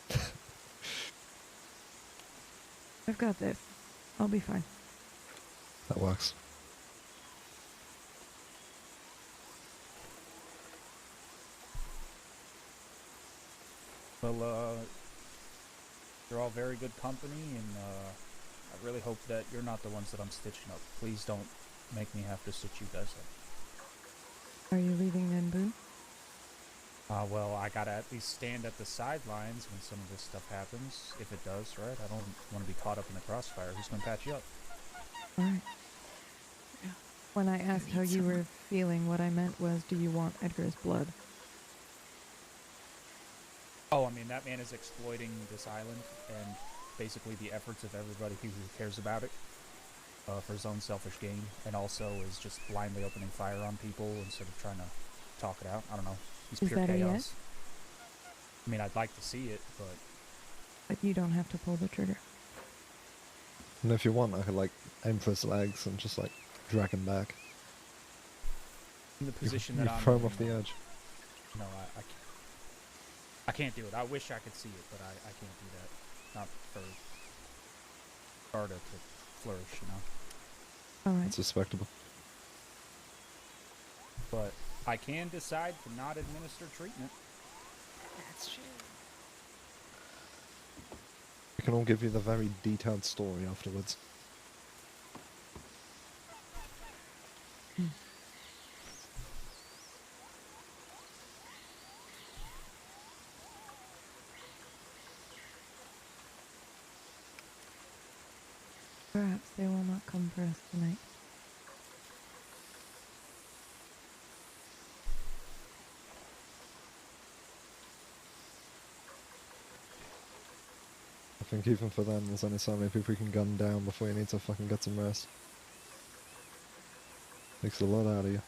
I've got this. I'll be fine. That works. Well, you're all very good company, and I really hope that you're not the ones that I'm stitching up. Please don't make me have to stitch you guys up. Are you leaving then, Boone? Well, I gotta at least stand at the sidelines when some of this stuff happens, if it does, right? I don't want to be caught up in the crossfire. Who's gonna patch you up? Alright. When I asked how you were feeling, what I meant was, do you want Edgar's blood? Oh, I mean, that man is exploiting this island and basically the efforts of everybody who cares about it for his own selfish gain, and also is just blindly opening fire on people instead of trying to talk it out. I don't know. He's Is pure that a chaos. yes? I mean, I'd like to see it, but But you don't have to pull the trigger. And if you want, I could like aim for his legs and just like drag him back. in the position You that I'm throw him in, off the edge. No, I can't do it. I wish I could see it, but I can't do that. Not for Sparta to flourish, you know? Alright. It's respectable. But I can decide to not administer treatment. That's true. We can all give you the very detailed story afterwards. Perhaps they will not come for us tonight. I think even for them, there's only so many people you can gun down before you need to fucking get some rest. Takes a lot out of you.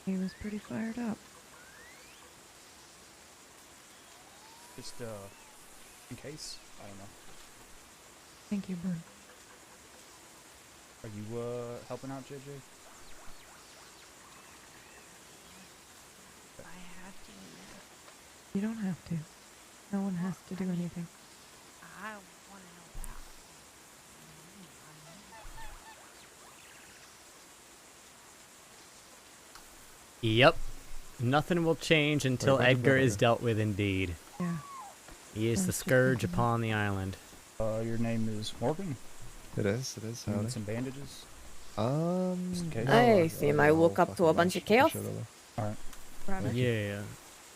He was pretty fired up. Just, in case. I don't know. Thank you, Bird. Are you, helping out, JJ? I have to. You don't have to. No one has to do anything. I want to help out. Yep. Nothing will change until Wait, Edgar is dealt with indeed. Yeah. He is the That's just scourge thinking upon the island. Your name is Morgan? It is. You Howdy. need some bandages? Just in case. I seem I woke up to a bunch of chaos. Alright. Yeah.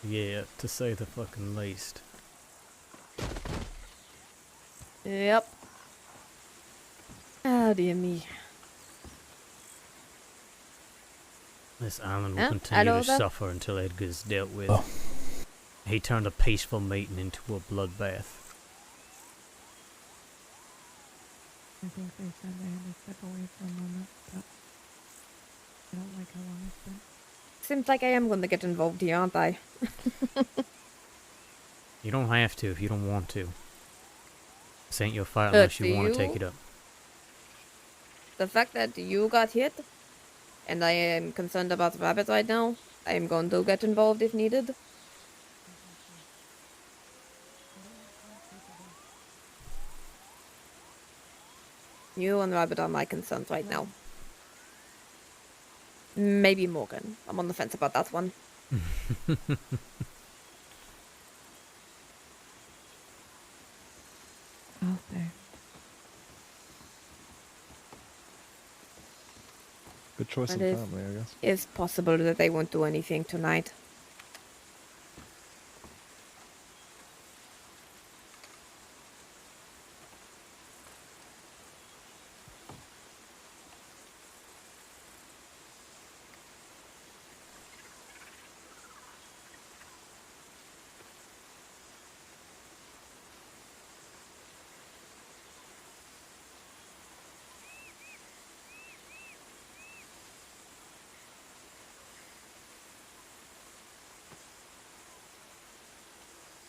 Yeah, to say the fucking least. Yep. Oh, dear me. This island will Yeah, continue hello to there. suffer until Edgar's dealt with. Oh. He turned a peaceful meeting into a bloodbath. I think they said they had to step away for a moment, but I don't like how long it's been. Seems like I am going to get involved here, aren't I? You don't have to if you don't want to. This ain't your fight unless you want to take it up. The fact that you got hit, and I am concerned about Rabbit right now, I am going to get involved if needed. You and Rabbit are my concerns right now. Maybe Morgan. I'm on the fence about that one. I'll stay. Good choice And of it family, I guess. is possible that they won't do anything tonight.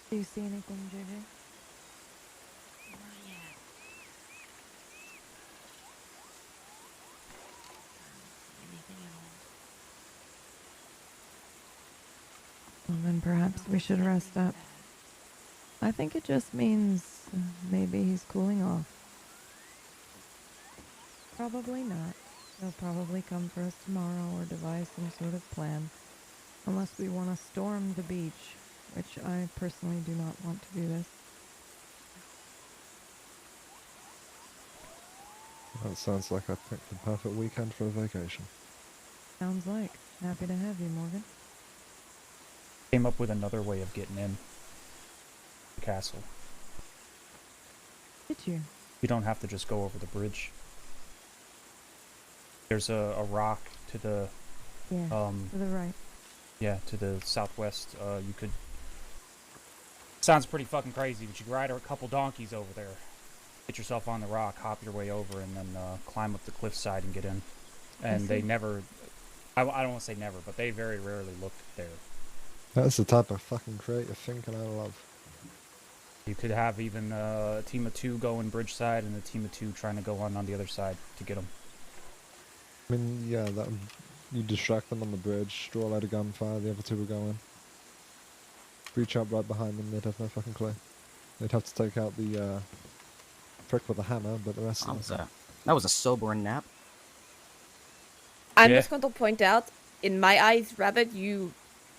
Do you see anything, JJ? Well, then perhaps we should rest up. I think it just means maybe he's cooling off. Probably not. They'll probably come for us tomorrow or devise some sort of plan. Unless we want to storm the beach, which I personally do not want to do this. That sounds like I picked the perfect weekend for a vacation. Sounds like. Happy to have you, Morgan. Came up with another way of getting in the castle. Did you? You don't have to just go over the bridge. There's a rock to the Yeah, to the right. Yeah, to the southwest. You could. Sounds pretty fucking crazy, but you could ride a couple donkeys over there, get yourself on the rock, hop your way over, and then climb up the cliffside and get in. And they never. I don't want to say never, but they very rarely look there. That's the type of fucking creative thinking I love. You could have even a team of two going bridge side and a team of two trying to go on the other side to get them. I mean, yeah, that you distract them on the bridge, draw a load of gunfire, the other two would go in. Reach out right behind them, they'd have no fucking clue. They'd have to take out the prick with a hammer, but the rest of them... That was a sobering nap. I'm just going to point out, in my eyes, Rabbit, you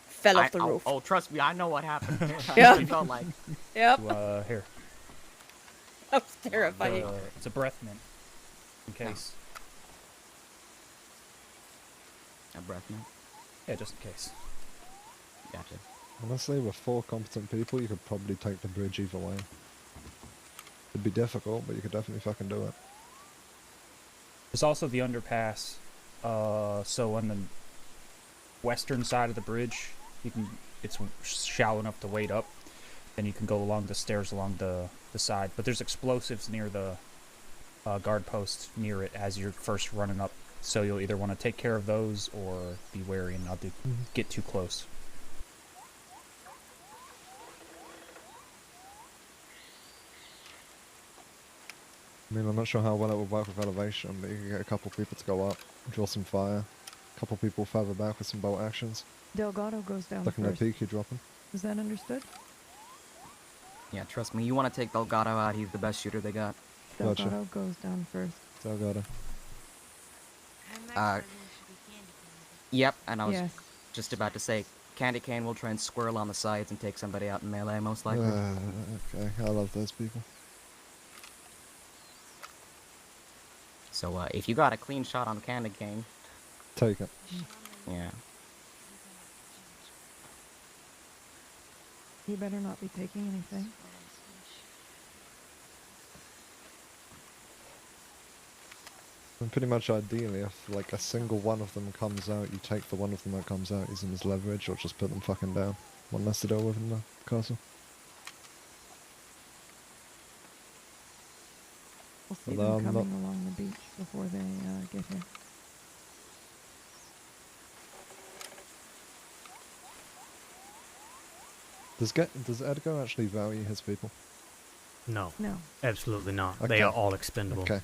fell off the roof. Oh, trust me, I know what happened. Yeah. It felt like. Yep. Here. That was terrifying. It's a breath mint, in case. A breath mint? Yeah, just in case. Gotcha. Honestly, with 4 competent people, you could probably take the bridge either way. It'd be difficult, but you could definitely fucking do it. There's also the underpass. So on the western side of the bridge, it's shallow enough to wade up. Then you can go along the stairs along the side. But there's explosives near the guard post near it as you're first running up. So you'll either want to take care of those or be wary and not get too close. I mean, I'm not sure how well it would work with elevation, but you could get a couple people to go up, draw some fire. A couple people further back with some bolt actions. Delgado goes down Like no first. peak, you drop him. Is that understood? Yeah, trust me, you want to take Delgado out, he's the best shooter they got. Delgado Gotcha. goes down first. Delgado. Yep, and I was Yes. just about to say, Candy Cane will try and squirrel on the sides and take somebody out in melee, most likely. Okay, I love those people. So, if you got a clean shot on Candy Cane... Take it. Yeah. You better not be taking anything. And pretty much ideally, if like a single one of them comes out, you take the one of them that comes out, use them as leverage, or just put them fucking down. One less to deal with in the castle. We'll see Although them I'm coming not- along the beach before they get here. Does Edgar actually value his people? No. No. Absolutely not. Okay. They are all expendable. Okay.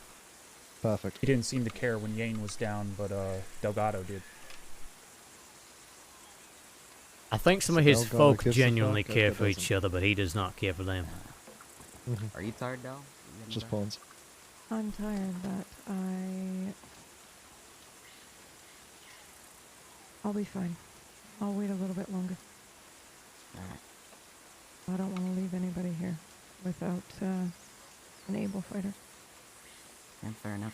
Perfect. He didn't seem to care when Yane was down, but Delgado did. I think some of So his Delgado folk gives a genuinely fuck, care Edgar for each doesn't. other, but he does not care for them. Mm-hmm. Are you tired, Del? Just pawns. I'm tired, but I'll be fine. I'll wait a little bit longer. Alright. I don't want to leave anybody here without an able fighter. Yeah, fair enough.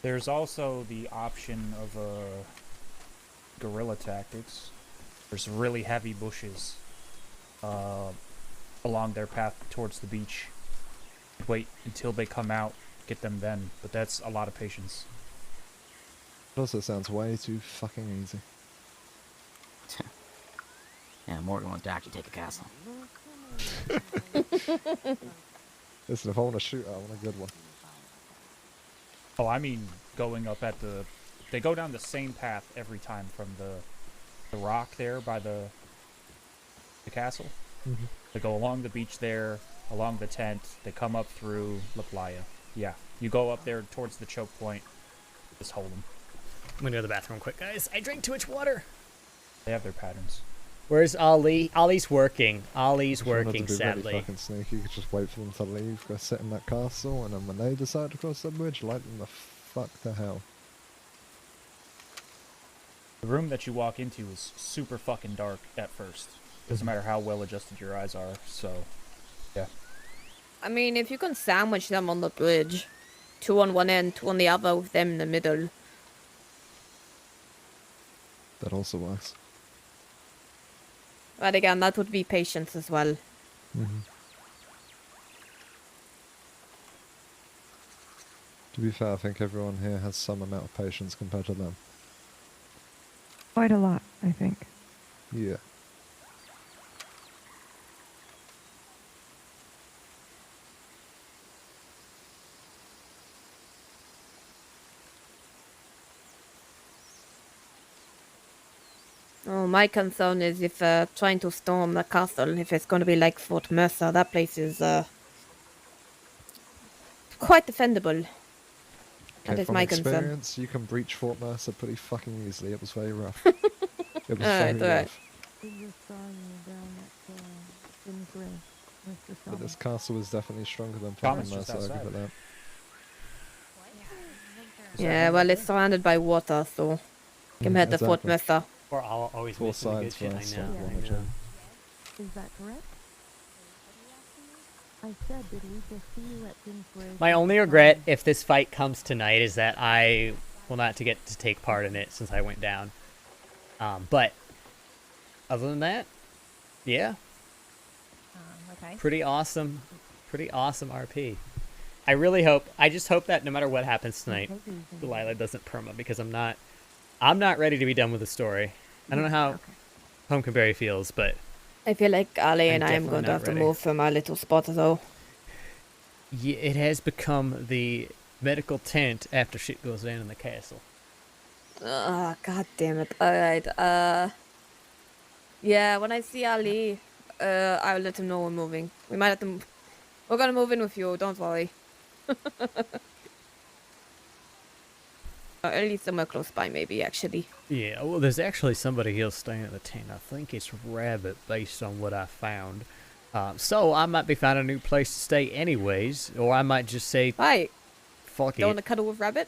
There's also the option of guerrilla tactics. There's really heavy bushes along their path towards the beach. Wait until they come out, get them then, but that's a lot of patience. It also sounds way too fucking easy. Yeah, Morgan wants to actually take a castle. Listen, if I want to shoot, I want a good one. Oh, I mean going up at the... They go down the same path every time from the rock there by the castle. Mhm. They go along the beach there, along the tent, they come up through La Playa. Yeah, you go up there towards the choke point, just hold them. I'm gonna go to the bathroom quick, guys. I drank too much water. They have their patterns. Where's Ollie? Ollie's working. Ollie's If you wanted working, to be really sadly. fucking sneaky, you could just wait for them to leave, go sit in that castle, and then when they decide to cross the bridge, light them the fuck to hell. The room that you walk into is super fucking dark at first. Doesn't matter how well adjusted your eyes are, so yeah. I mean, if you can sandwich them on the bridge, 2 on one end, 2 on the other, with them in the middle. That also works. But again, that would be patience as well. Mm-hmm. To be fair, I think everyone here has some amount of patience compared to them. Quite a lot, I think. Yeah. Oh, my concern is if trying to storm the castle, if it's going to be like Fort Mercer, that place is quite defendable. That Okay, is from my concern. experience, you can breach Fort Mercer pretty fucking easily. It was very rough. It was very rough. We just saw you down at Finsbury, Mr. But this Thomas. castle is definitely stronger than Thomas fucking just Mercer, I'll give it outside. that. Yeah, well, it's surrounded by water, so compared to Fort exactly. Mercer. We're all always Four missing the good sides shit. I versus know. one I or two. know. Is that correct? I said, did we just see you at Finsbury? My only regret, if this fight comes tonight, is that I will not to get to take part in it since I went down. But other than that, yeah. Okay. Pretty awesome RP. I just hope that no matter what happens tonight, Delilah doesn't perma, because I'm not ready to be done with the story. I don't know how Pumpkinberry feels, but I feel like Ali and I am definitely going to not have to ready. move from our little spot, though. Yeah, it has become the medical tent after shit goes down in the castle. Ah, god damn it. Alright, yeah, when I see Ali, I'll let him know we're moving. We might have to... We're gonna move in with you, don't worry. Or at least somewhere close by, maybe, actually. Yeah, well, there's actually somebody else staying at the tent. I think it's Rabbit, based on what I found. So I might be finding a new place to stay anyways, or I might just say, "Hi, fuck don't it." want to cuddle with Rabbit?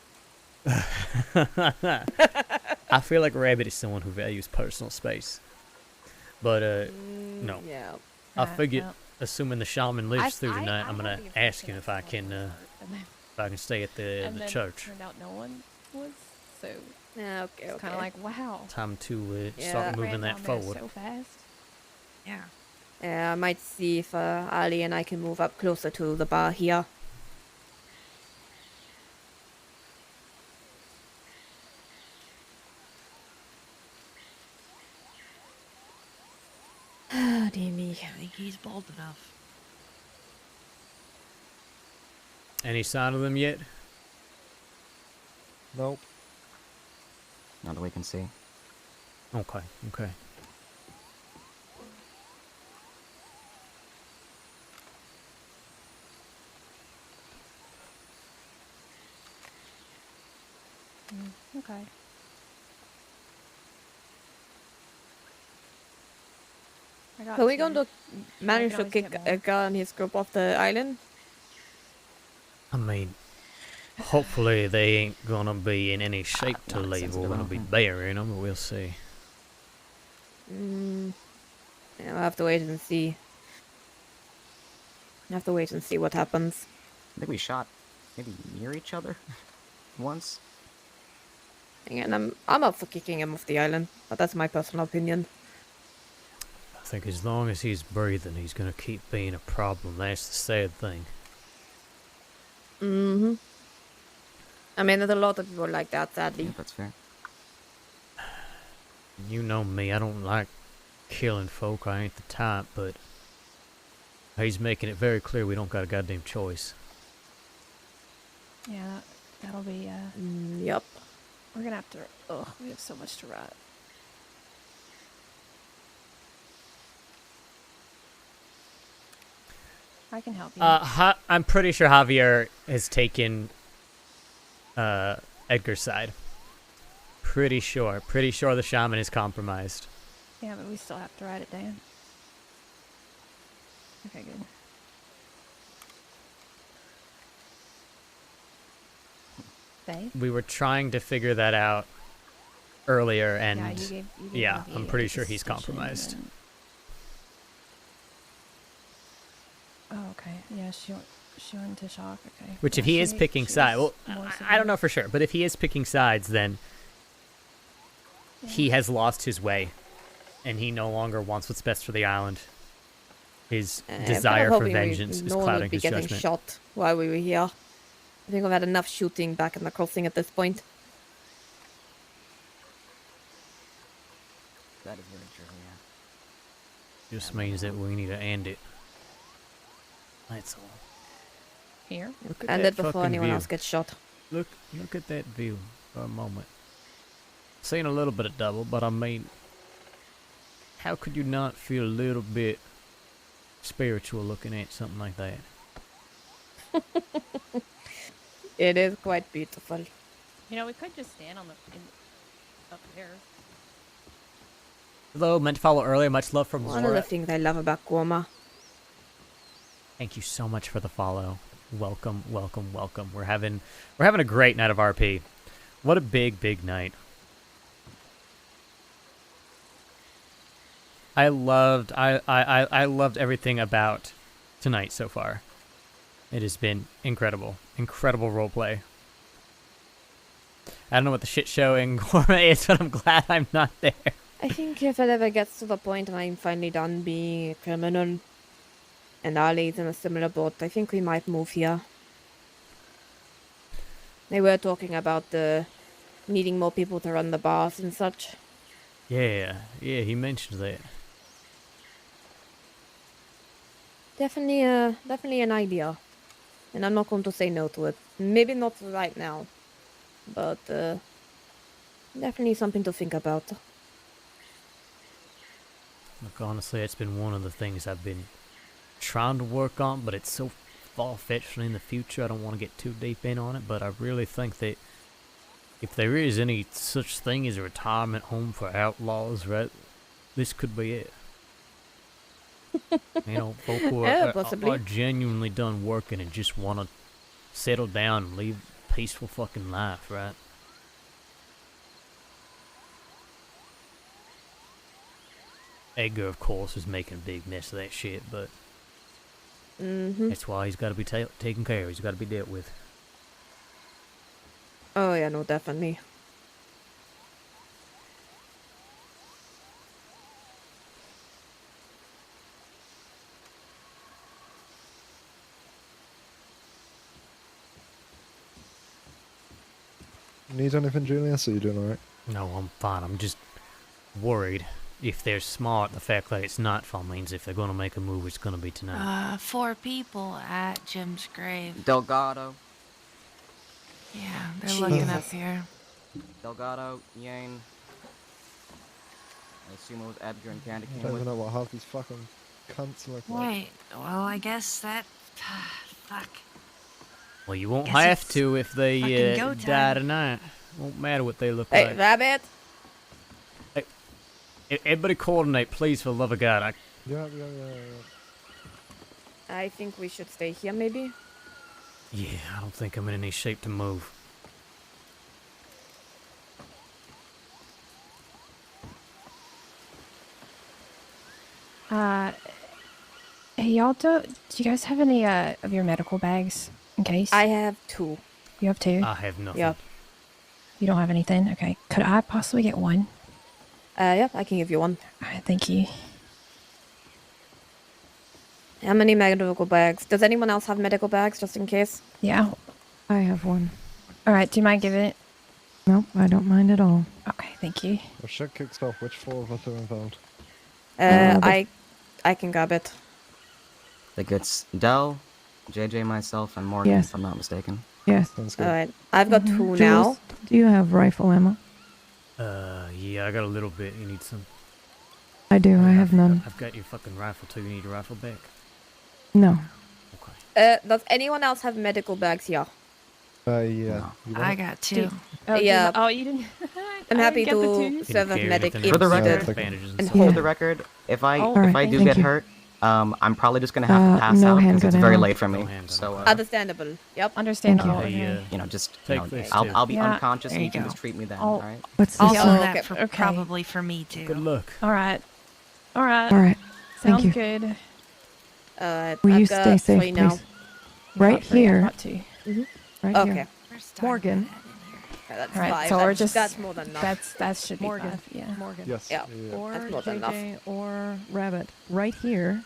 I feel like Rabbit is someone who values personal space. But, no. Yeah. I figured, well, assuming the shaman lives through the night, I'm had gonna the ask impression him it if I was can, and then, stay at the and then church. turned out no one was, so yeah, okay, it's kind of like, wow. Time to Yeah. start moving Ran that down there forward. so fast. Yeah. Yeah, I might see if Ali and I can move up closer to the bar here. Oh, dear me. I think he's bold enough. Any sign of them yet? Nope. Not that we can see. Okay, okay. Okay. Are we going to manage can to always kick get more. Edgar and his group off the island? I mean, hopefully they ain't gonna be in any shape to Not leave. We're sensitive, I gonna don't be think. burying them, but we'll see. Yeah, we'll have to wait and see. We'll have to wait and see what happens. I think we shot maybe near each other once. And I'm up for kicking him off the island, but that's my personal opinion. I think as long as he's breathing, he's gonna keep being a problem. That's the sad thing. Mm-hmm. I mean, there's a lot of people like that, sadly. Yeah, that's fair. You know me, I don't like killing folk. I ain't the type, but he's making it very clear we don't got a goddamn choice. Yeah, that'll be, Yep. we're gonna have to, we have so much to write. I can help you. I'm pretty sure Javier has taken Edgar's side. Pretty sure the shaman is compromised. Yeah, but we still have to write it down. Okay, good. Dave? We were trying to figure that out earlier, and Yeah, you gave yeah, me I'm the pretty sure he's suspicion compromised. and- Oh, okay. Yeah, she went into shock. Okay. Which, if Yeah, he is picking sides, well, more I don't know for sure, but if he is picking sides, then he has lost his way, and he no longer wants what's best for the island. His desire for vengeance is no one clouding would be his getting judgment. shot while we were here. I think I've had enough shooting back in the crossing at this point. That is very true, yeah. Just means that we need to end it. That's all. Here? Look at And that it before fucking anyone view. else gets shot. Look at that view for a moment. Seen a little bit of double, but I mean, how could you not feel a little bit spiritual looking at something like that? It is quite beautiful. You know, we could just stand on up there. Hello, meant to follow earlier. Much love from One of the Zora. things I love about Guama. Thank you so much for the follow. Welcome, welcome, welcome. We're having a great night of RP. What a big night. I loved everything about tonight so far. It has been incredible. Incredible roleplay. I don't know what the shit show in Gourmet is, but I'm glad I'm not there. I think if it ever gets to the point and I'm finally done being a criminal and Ali's in a similar boat, I think we might move here. They were talking about needing more people to run the bars and such. Yeah, he mentioned that. Definitely an idea. And I'm not going to say no to it. Maybe not right now. But, definitely something to think about. Look, honestly, it's been one of the things I've been trying to work on, but it's so far-fetched in the future, I don't want to get too deep in on it, but I really think that if there is any such thing as a retirement home for outlaws, right, this could be it. You know, folk who are genuinely done working and just want to settle down and live a peaceful fucking life, right? Edgar, of course, is making a big mess of that shit, but that's why he's got to be taken care of. He's got to be dealt with. Oh, yeah, no, definitely. Need anything, Julius? Or are you doing alright? No, I'm fine. I'm just worried. If they're smart, the fact that it's nightfall means if they're going to make a move, it's going to be tonight. 4 people at Jim's grave. Delgado. Yeah, they're looking up here. Delgado, Yang. I assume it was Edgar and Candy I came don't with. even know what half these fucking cunts look like. Wait, well, I guess that... fuck. Well, you won't Guess have it's to if they fucking go die time. tonight. Won't matter what they look Hey, like. Rabbit! Hey, everybody coordinate, please, for the love of God. Yeah. I think we should stay here, maybe? Yeah, I don't think I'm in any shape to move. Hey, y'all, do you guys have any of your medical bags in case? I have 2. You have 2? I have nothing. Yep. You don't have anything? Okay. Could I possibly get one? Yep, I can give you one. Alright, thank you. How many medical bags? Does anyone else have medical bags, just in case? Yeah. I have one. Alright, do you mind giving it? Nope, I don't mind at all. Okay, thank you. Well, shit kicks off. Which 4 of us are involved? I can grab it. I think it's Del, JJ, myself, and Morgan, Yes. if I'm not mistaken. Yes. Sounds good. Alright, I've got 2 Jules, now. do you have rifle ammo? Yeah, I got a little bit. You need some? I do, I have none. I've got your fucking rifle too. You need a rifle back? No. Does anyone else have medical bags here? Yeah. You I got 2. Yeah. Oh, you didn't. I'm happy get the to 2. serve as medic if For the needed. record, And for hold. the record, if I Alright, do thank get you. hurt, I'm probably just gonna have to pass no out because handgun it's very ammo. late for me. So Understandable. Yep. Understandable. you know, just Take you know, this I'll, too. I'll be Yeah. unconscious There and you you can go. just treat me then. Oh. All right. What's this? Also, Okay. that for probably for me too. Good luck. Alright. Alright. Alright, thank Sounds you. good. Will I've you got stay safe, 3 now. please? Right Got 3, I've here. got 2. Right Okay. here. Morgan. Okay, that's Alright, 5. so we're That's, just that's more than enough. that should be Morgan. 5, yeah. Morgan. Yes. Yeah. Or That's more than enough. JJ or Rabbit. Right here.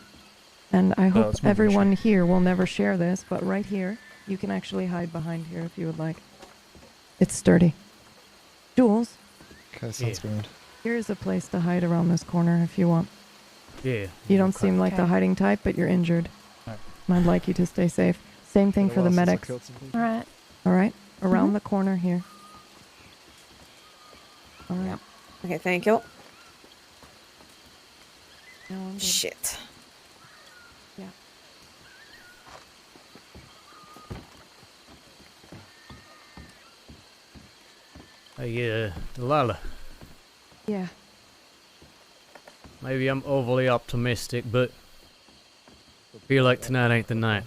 And I hope it's Morgan, everyone here will never share this, but right here, you can actually hide behind here if you would like. It's sturdy. Jules, Okay, sounds good. here's a place to hide around this corner if you want. Yeah. You don't seem like the Okay. hiding type, but you're injured. Alright. And I'd like you to stay safe. Same thing Been a for the while since I medics. killed some people. Alright. Alright? Around the corner here. Alright. Okay, thank you. No, I'm good. Shit. Yeah. Hey, Delilah. Yeah. Maybe I'm overly optimistic, but I feel like tonight ain't the night.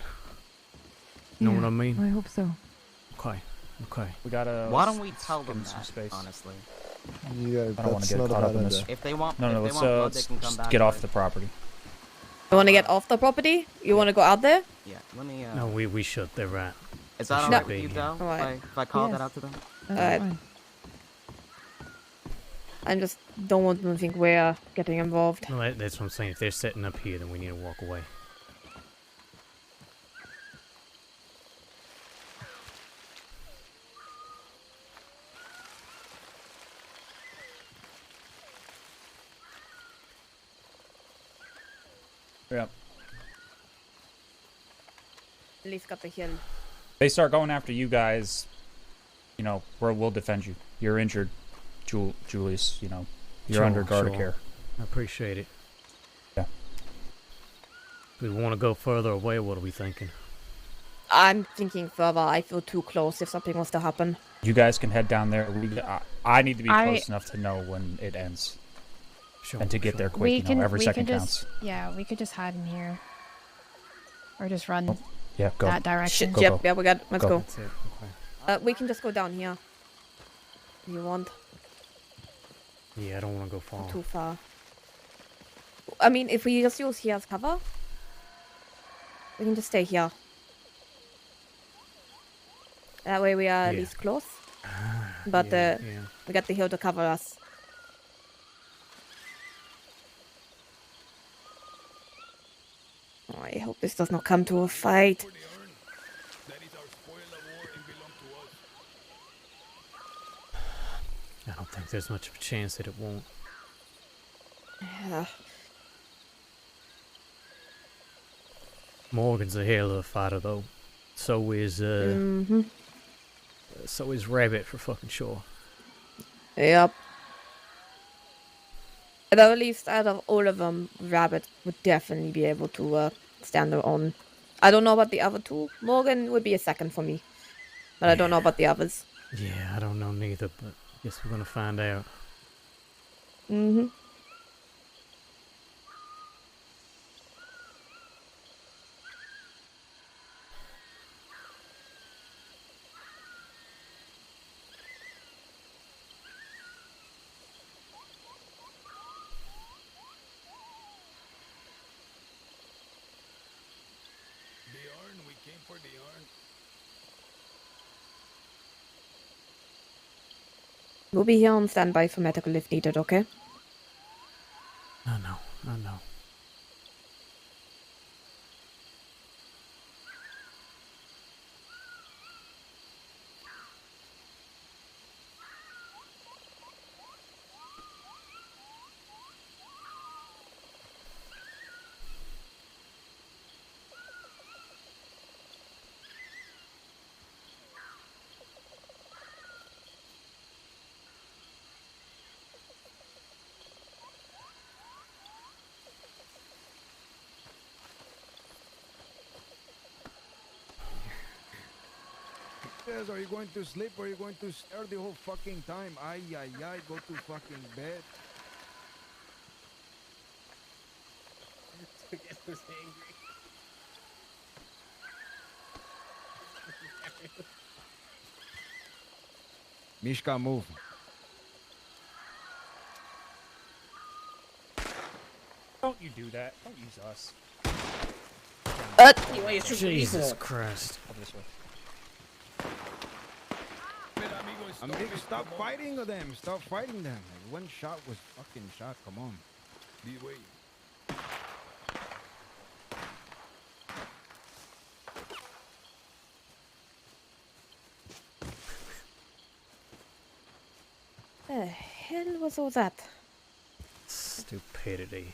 Know what I mean? I hope so. Okay. Okay. We gotta. Why don't we tell give them some that? space. Honestly, Yeah, I don't want that's to get not a caught up bad in this. idea. if they want, No, if no, they let's, want blood, let's they can come just back. get off but- the property. You want to get off the property? You want to go out there? Yeah, let me. No, we should. They're right. Is that should alright be with you, here. Del? Alright. If I call Yes. that out to them? That's Alright. fine. I just don't want them to think we're getting involved. Well, that's what I'm saying. If they're setting up here, then we need to walk away. Yep. At least got the hill. They start going after you guys, you know, we'll defend you. You're injured, Julius, you know. You're under guard of care. I appreciate it. Yeah. We want to go further away. What are we thinking? I'm thinking further. I feel too close if something was to happen. You guys can head down there. I need to be close enough to know when it ends. And to get there quick, you know, every second counts. Yeah, we could just hide in here. Or just run go. that direction. Go, yep, go. yeah, we got. Let's go. That's it. Okay. We can just go down here. If you want. Yeah, I don't want to go far. Too far. I mean, if we just use here as cover, we can just stay here. That way we are at least close. But we got the hill to cover us. Oh, I hope this does not come to a fight. I don't think there's much of a chance that it won't. Yeah. Morgan's a hell of a fighter, though. So is so is Rabbit for fucking sure. Yep. At the least, out of all of them, Rabbit would definitely be able to stand their own. I don't know about the other two. Morgan would be a second for me, but I don't know about the others. Yeah, I don't know neither, but guess we're gonna find out. Mm-hmm. We'll be here on standby for medical if needed, okay? I know, I know. Are you going to sleep or are you going to stare the whole fucking time? Ay, ay, ay, go to fucking bed. It was angry. Mishka, move. Don't you do that. Don't use us. Jesus Christ. Over this way. Stop fighting them. Stop fighting them. One shot was fucking shot. Come on. The way. The hell was all that? Stupidity.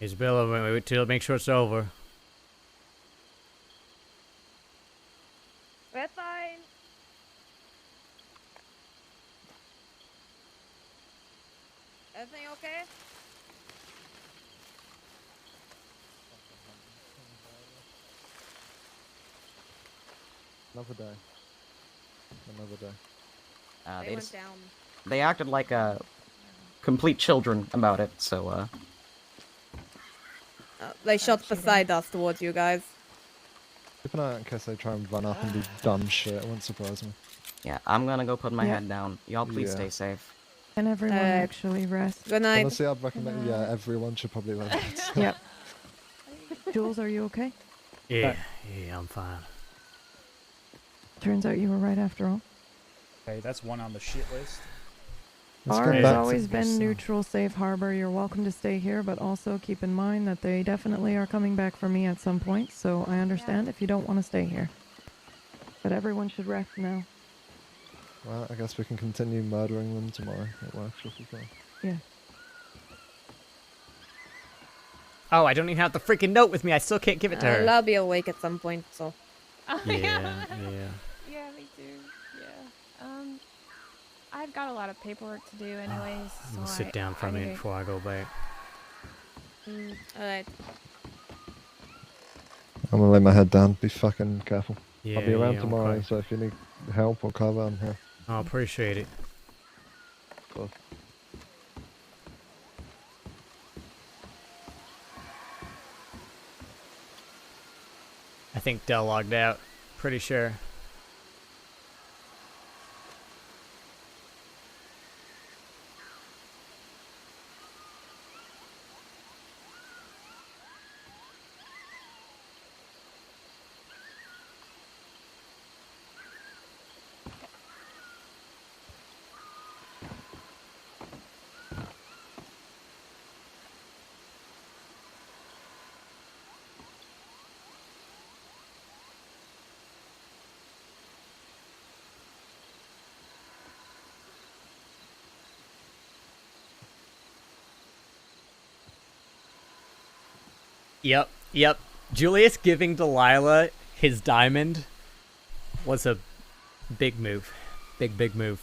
Isabella, wait till make sure it's over. We're fine. Everything okay? Another day. Another day. They went down. They acted like complete children about it, so They shot beside us towards you guys. Keep an eye out in case they try and run up and do dumb shit. It wouldn't surprise me. yeah, I'm gonna go put my Yeah. head down. Y'all please Yeah. stay safe. Can everyone actually rest? Good night. Honestly, I'd recommend. Yeah, everyone should probably rest. Yep. Jules, are you okay? Yeah, yeah, I'm fine. Turns out you were right after all. Okay, that's one on the shit list. Bar has always been neutral, safe harbor. You're welcome to stay here, but also keep in mind that they definitely are coming back for me at some point, so I understand if you don't want to stay here. But everyone should rest now. Well, I guess we can continue murdering them tomorrow. It works just as well. Yeah. Oh, I don't even have the freaking note with me. I still can't give it to her. I'll be awake at some point, so. Oh, Yeah. Yeah, me too. Yeah. I've got a lot of paperwork to do anyways. I'm gonna sit down for a minute before I go back. Alright. I'm gonna lay my head down. Be fucking careful. Yeah, I'll be around yeah, tomorrow, okay. so if you need help or cover, I'm here. I appreciate it. Cool. I think Dell logged out. Pretty sure. Yep. Julius giving Delilah his diamond was a big move. Big move.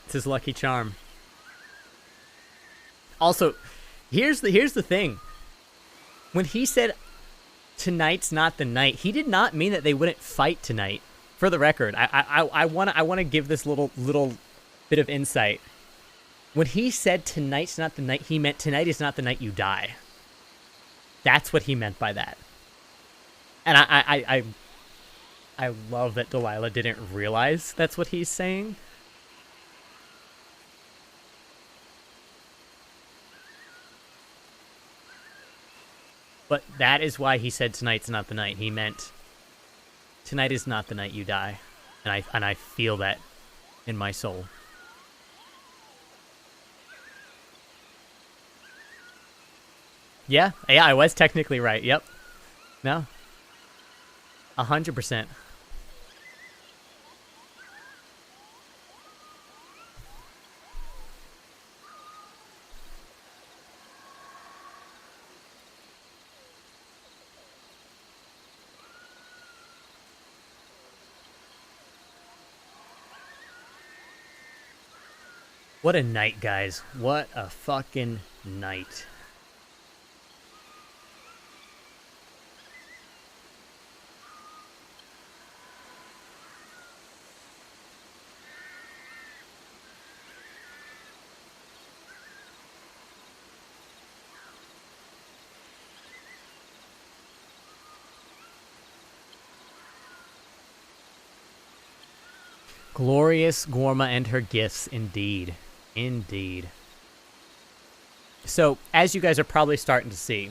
It's his lucky charm. Also, here's the thing. When he said tonight's not the night, he did not mean that they wouldn't fight tonight. For the record, I wanna give this little bit of insight. When he said tonight's not the night, he meant tonight is not the night you die. That's what he meant by that. And I love that Delilah didn't realize that's what he's saying. But that is why he said tonight's not the night. He meant tonight is not the night you die. And I feel that in my soul. Yeah, I was technically right. Yep. No. 100%. What a night, guys. What a fucking night. Glorious Gorma and her gifts, indeed. Indeed. So, as you guys are probably starting to see,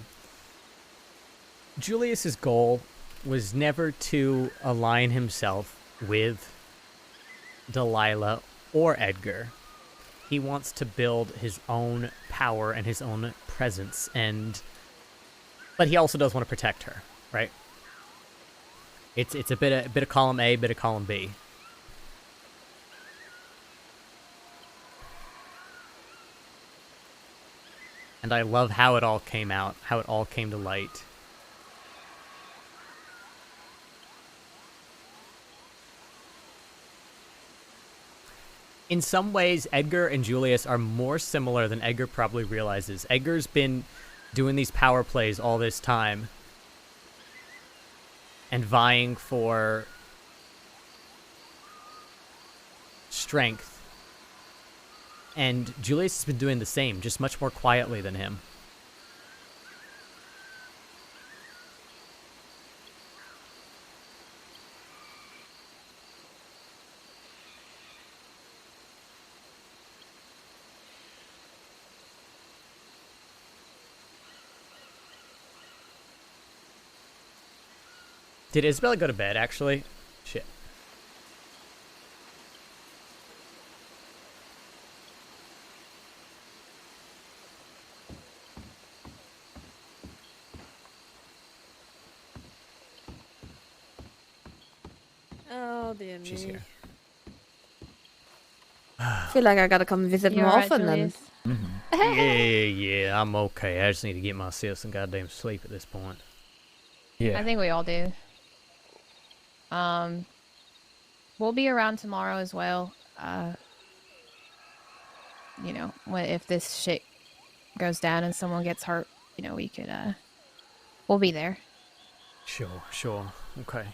Julius's goal was never to align himself with Delilah or Edgar. He wants to build his own power and his own presence, but he also does want to protect her, right? It's a bit of column A, bit of column B. And I love how it all came out, how it all came to light. In some ways, Edgar and Julius are more similar than Edgar probably realizes. Edgar's been doing these power plays all this time and vying for strength. And Julius has been doing the same, just much more quietly than him. Did Isabella go to bed, actually? Shit. Oh, dear She's me. here. I feel like I gotta come visit You more alright, often Julius? Yeah, I'm okay. I just need to get myself some goddamn sleep at this point. I think we all do. We'll be around tomorrow as well. You know, if this shit goes down and someone gets hurt, you know, we could, we'll be there. Sure. Okay.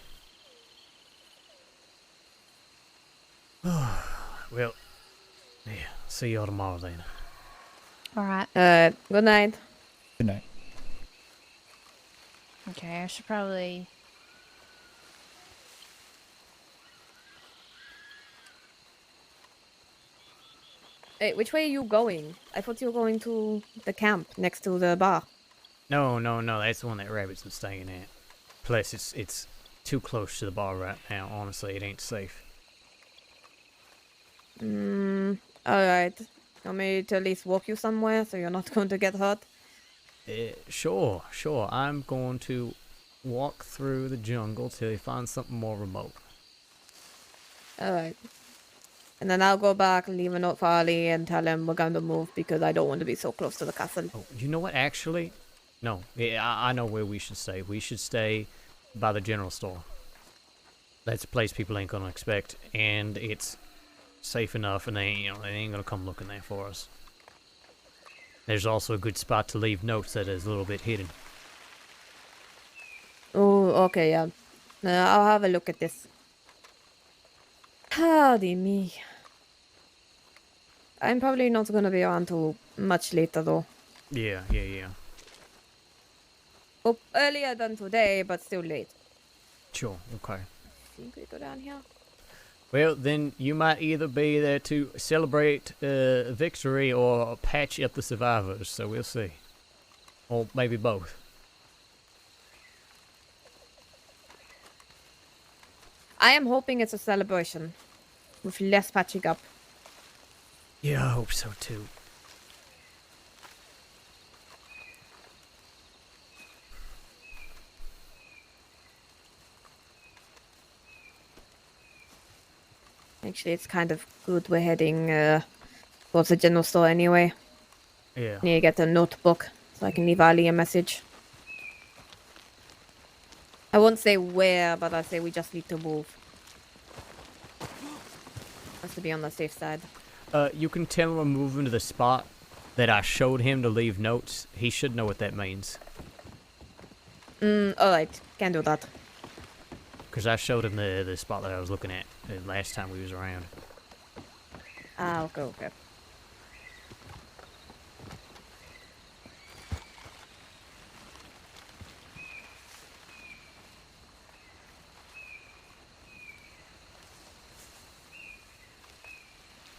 Well, yeah. See y'all tomorrow then. Alright. Good night. Good night. Okay, I should probably... Hey, which way are you going? I thought you were going to the camp next to the bar. No. That's the one that Rabbit's been staying at. Plus, it's too close to the bar right now. Honestly, it ain't safe. Alright. Want me to at least walk you somewhere so you're not going to get hurt? Sure. I'm going to walk through the jungle till you find something more remote. Alright. And then I'll go back, leave a note for Ali, and tell him we're going to move because I don't want to be so close to the castle. Oh, you know what, actually? No. I know where we should stay. We should stay by the general store. That's a place people ain't gonna expect, and it's safe enough, and they ain't gonna come looking there for us. There's also a good spot to leave notes that is a little bit hidden. Oh, okay, yeah. I'll have a look at this. Howdy me. I'm probably not gonna be on till much later though. Yeah. Oh, earlier than today, but still late. Sure, okay. Think we go down here? Well, then you might either be there to celebrate victory or patch up the survivors, so we'll see. Or maybe both. I am hoping it's a celebration with less patching up. Yeah, I hope so too. Actually, it's kind of good we're heading towards the general store anyway. Yeah. Need to get a notebook so I can leave Ali a message. I won't say where, but I'll say we just need to move. Has to be on the safe side. You can tell him we're moving to the spot that I showed him to leave notes. He should know what that means. Alright. Can do that. Because I showed him the spot that I was looking at last time we was around. Ah, okay.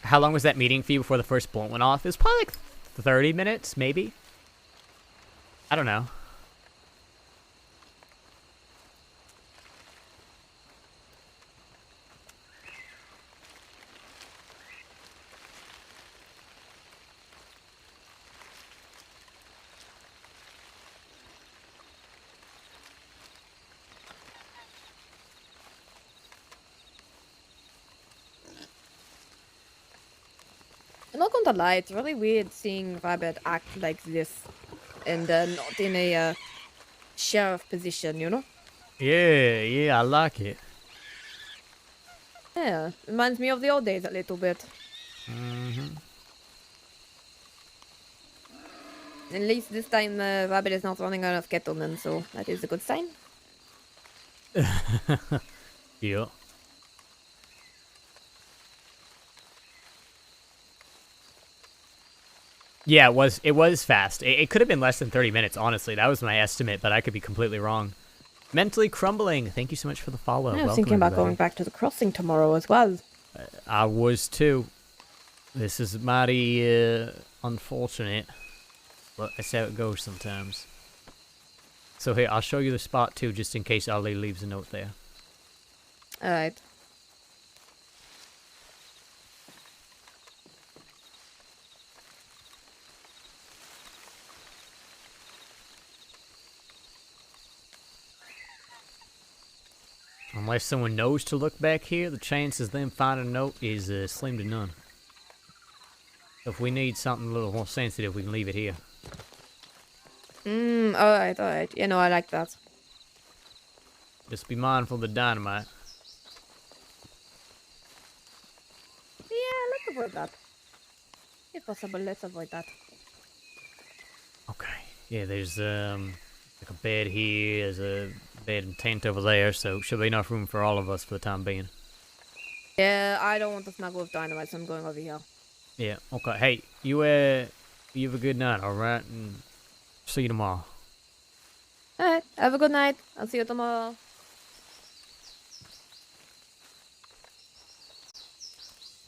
How long was that meeting for you before the first blunt went off? It was probably like 30 minutes, maybe? I don't know. I'm not gonna lie, it's really weird seeing Rabbit act like this and not in a sheriff position, you know? Yeah, I like it. Yeah, reminds me of the old days a little bit. Mm-hmm. At least this time Rabbit is not running out of kettlemen, so that is a good sign. Yeah. Yeah, it was fast. It could have been less than 30 minutes, honestly. That was my estimate, but I could be completely wrong. Mentally Crumbling, thank you so much for the follow. I was thinking about going back to the crossing tomorrow as well. I was too. This is mighty unfortunate, but that's how it goes sometimes. So here, I'll show you the spot too, just in case Ali leaves a note there. Alright. Unless someone knows to look back here, the chances of them finding a note is slim to none. So if we need something a little more sensitive, we can leave it here. Alright. You know, I like that. Just be mindful of the dynamite. Yeah, let's avoid that. If possible, let's avoid that. Okay. Yeah, there's like a bed here, there's a bed and tent over there, so should be enough room for all of us for the time being. Yeah, I don't want to snuggle with dynamite, so I'm going over here. Yeah, okay. Hey, you have a good night, alright? And see you tomorrow. Alright, have a good night. I'll see you tomorrow.